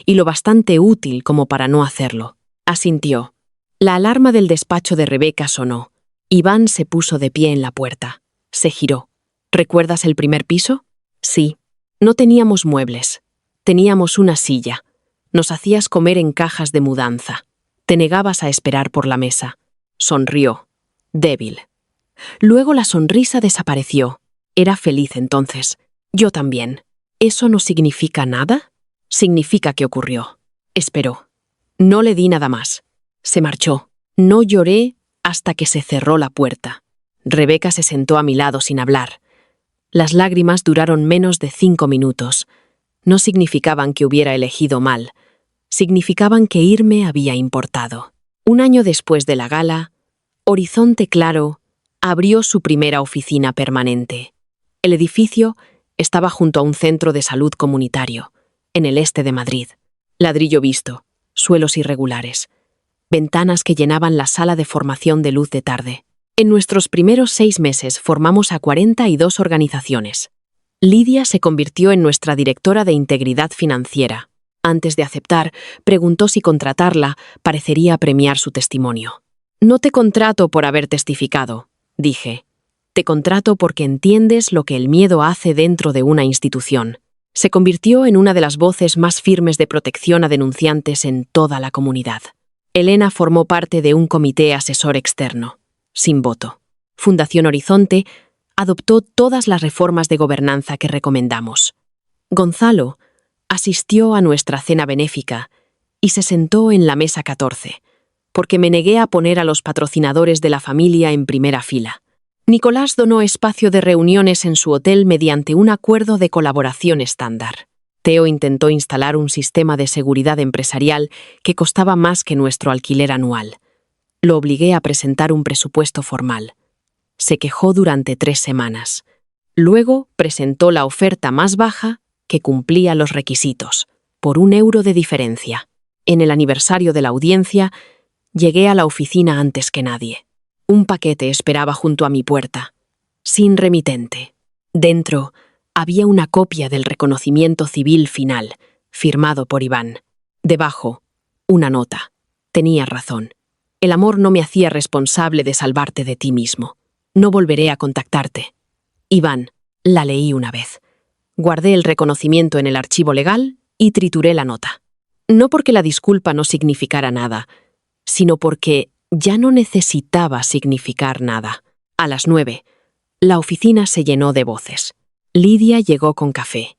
y lo bastante útil como para no hacerlo. Asintió. La alarma del despacho de Rebeca sonó. Iván se puso de pie en la puerta. Se giró. ¿Recuerdas el primer piso? Sí. No teníamos muebles. Teníamos una silla. Nos hacías comer en cajas de mudanza. Te negabas a esperar por la mesa. Sonrió. Débil. Luego la sonrisa desapareció. Era feliz entonces. Yo también. ¿Eso no significa nada? Significa que ocurrió. Esperó. No le di nada más. Se marchó. No lloré hasta que se cerró la puerta. Rebeca se sentó a mi lado sin hablar. Las lágrimas duraron menos de 5 minutos. No significaban que hubiera elegido mal. Significaban que irme había importado. Un año después de la gala, Horizonte Claro abrió su primera oficina permanente. El edificio estaba junto a un centro de salud comunitario, en el este de Madrid. Ladrillo visto, suelos irregulares, ventanas que llenaban la sala de formación de luz de tarde. En nuestros primeros 6 meses formamos a 42 organizaciones. Lidia se convirtió en nuestra directora de integridad financiera. Antes de aceptar, preguntó si contratarla parecería premiar su testimonio. No te contrato por haber testificado, dije. Te contrato porque entiendes lo que el miedo hace dentro de una institución. Se convirtió en una de las voces más firmes de protección a denunciantes en toda la comunidad. Elena formó parte de un comité asesor externo, sin voto. Fundación Horizonte adoptó todas las reformas de gobernanza que recomendamos. Gonzalo asistió a nuestra cena benéfica y se sentó en la mesa 14, porque me negué a poner a los patrocinadores de la familia en primera fila. Nicolás donó espacio de reuniones en su hotel mediante un acuerdo de colaboración estándar. Teo intentó instalar un sistema de seguridad empresarial que costaba más que nuestro alquiler anual. Lo obligué a presentar un presupuesto formal. Se quejó durante 3 semanas. Luego presentó la oferta más baja que cumplía los requisitos, por €1 de diferencia. En el aniversario de la audiencia, llegué a la oficina antes que nadie. Un paquete esperaba junto a mi puerta, sin remitente. Dentro había una copia del reconocimiento civil final, firmado por Iván. Debajo, una nota. Tenía razón. El amor no me hacía responsable de salvarte de ti mismo. No volveré a contactarte. Iván, la leí una vez. Guardé el reconocimiento en el archivo legal y trituré la nota. No porque la disculpa no significara nada, sino porque ya no necesitaba significar nada. A las 9, la oficina se llenó de voces. Lidia llegó con café.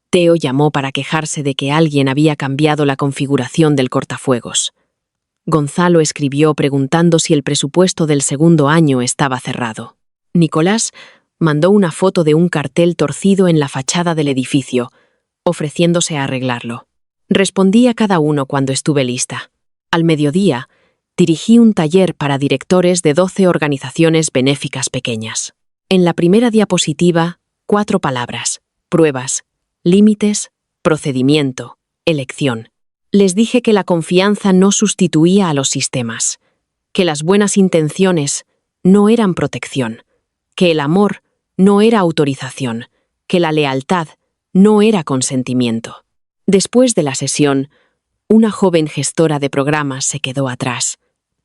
Teo llamó para quejarse de que alguien había cambiado la configuración del cortafuegos. Gonzalo escribió preguntando si el presupuesto del segundo año estaba cerrado. Nicolás mandó una foto de un cartel torcido en la fachada del edificio, ofreciéndose a arreglarlo. Respondí a cada uno cuando estuve lista. Al mediodía, dirigí un taller para directores de 12 organizaciones benéficas pequeñas. En la primera diapositiva, 4 palabras: pruebas, límites, procedimiento, elección. Les dije que la confianza no sustituía a los sistemas, que las buenas intenciones no eran protección, que el amor no era autorización, que la lealtad no era consentimiento. Después de la sesión, una joven gestora de programas se quedó atrás.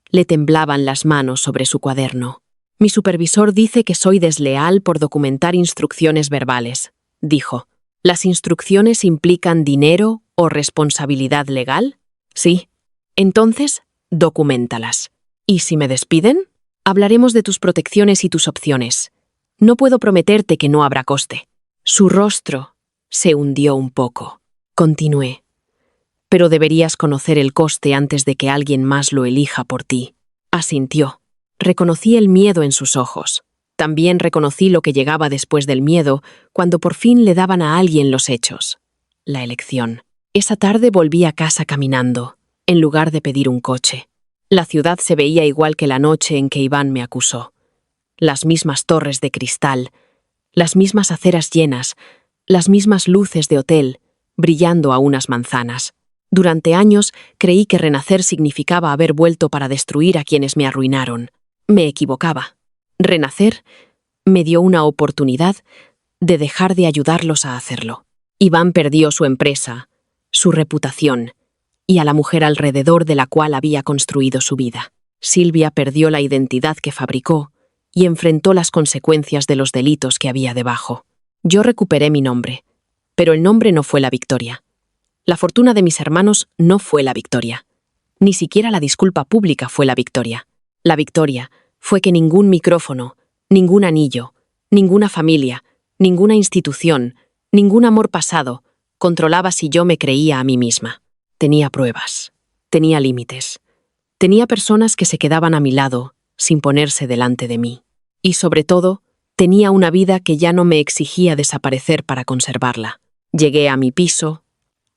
Le temblaban las manos sobre su cuaderno. Mi supervisor dice que soy desleal por documentar instrucciones verbales, dijo. ¿Las instrucciones implican dinero o responsabilidad legal? Sí. Entonces, documentalas. ¿Y si me despiden? Hablaremos de tus protecciones y tus opciones. No puedo prometerte que no habrá coste. Su rostro se hundió un poco. Continué. Pero deberías conocer el coste antes de que alguien más lo elija por ti. Asintió. Reconocí el miedo en sus ojos. También reconocí lo que llegaba después del miedo, cuando por fin le daban a alguien los hechos. La elección. Esa tarde volví a casa caminando, en lugar de pedir un coche. La ciudad se veía igual que la noche en que Iván me acusó. Las mismas torres de cristal, las mismas aceras llenas, las mismas luces de hotel, brillando a unas manzanas. Durante años creí que renacer significaba haber vuelto para destruir a quienes me arruinaron. Me equivocaba. Renacer me dio una oportunidad de dejar de ayudarlos a hacerlo. Iván perdió su empresa, su reputación y a la mujer alrededor de la cual había construido su vida. Silvia perdió la identidad que fabricó y enfrentó las consecuencias de los delitos que había debajo. Yo recuperé mi nombre, pero el nombre no fue la victoria. La fortuna de mis hermanos no fue la victoria. Ni siquiera la disculpa pública fue la victoria. La victoria fue que ningún micrófono, ningún anillo, ninguna familia, ninguna institución, ningún amor pasado controlaba si yo me creía a mí misma. Tenía pruebas, tenía límites, tenía personas que se quedaban a mi lado sin ponerse delante de mí. Y sobre todo, tenía una vida que ya no me exigía desaparecer para conservarla. Llegué a mi piso,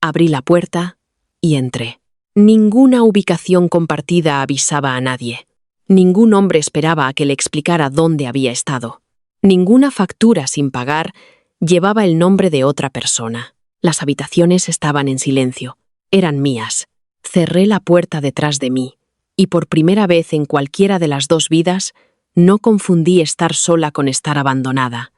abrí la puerta y entré. Ninguna ubicación compartida avisaba a nadie. Ningún hombre esperaba a que le explicara dónde había estado. Ninguna factura sin pagar llevaba el nombre de otra persona. Las habitaciones estaban en silencio. Eran mías. Cerré la puerta detrás de mí, y por primera vez en cualquiera de las 2 vidas, no confundí estar sola con estar abandonada.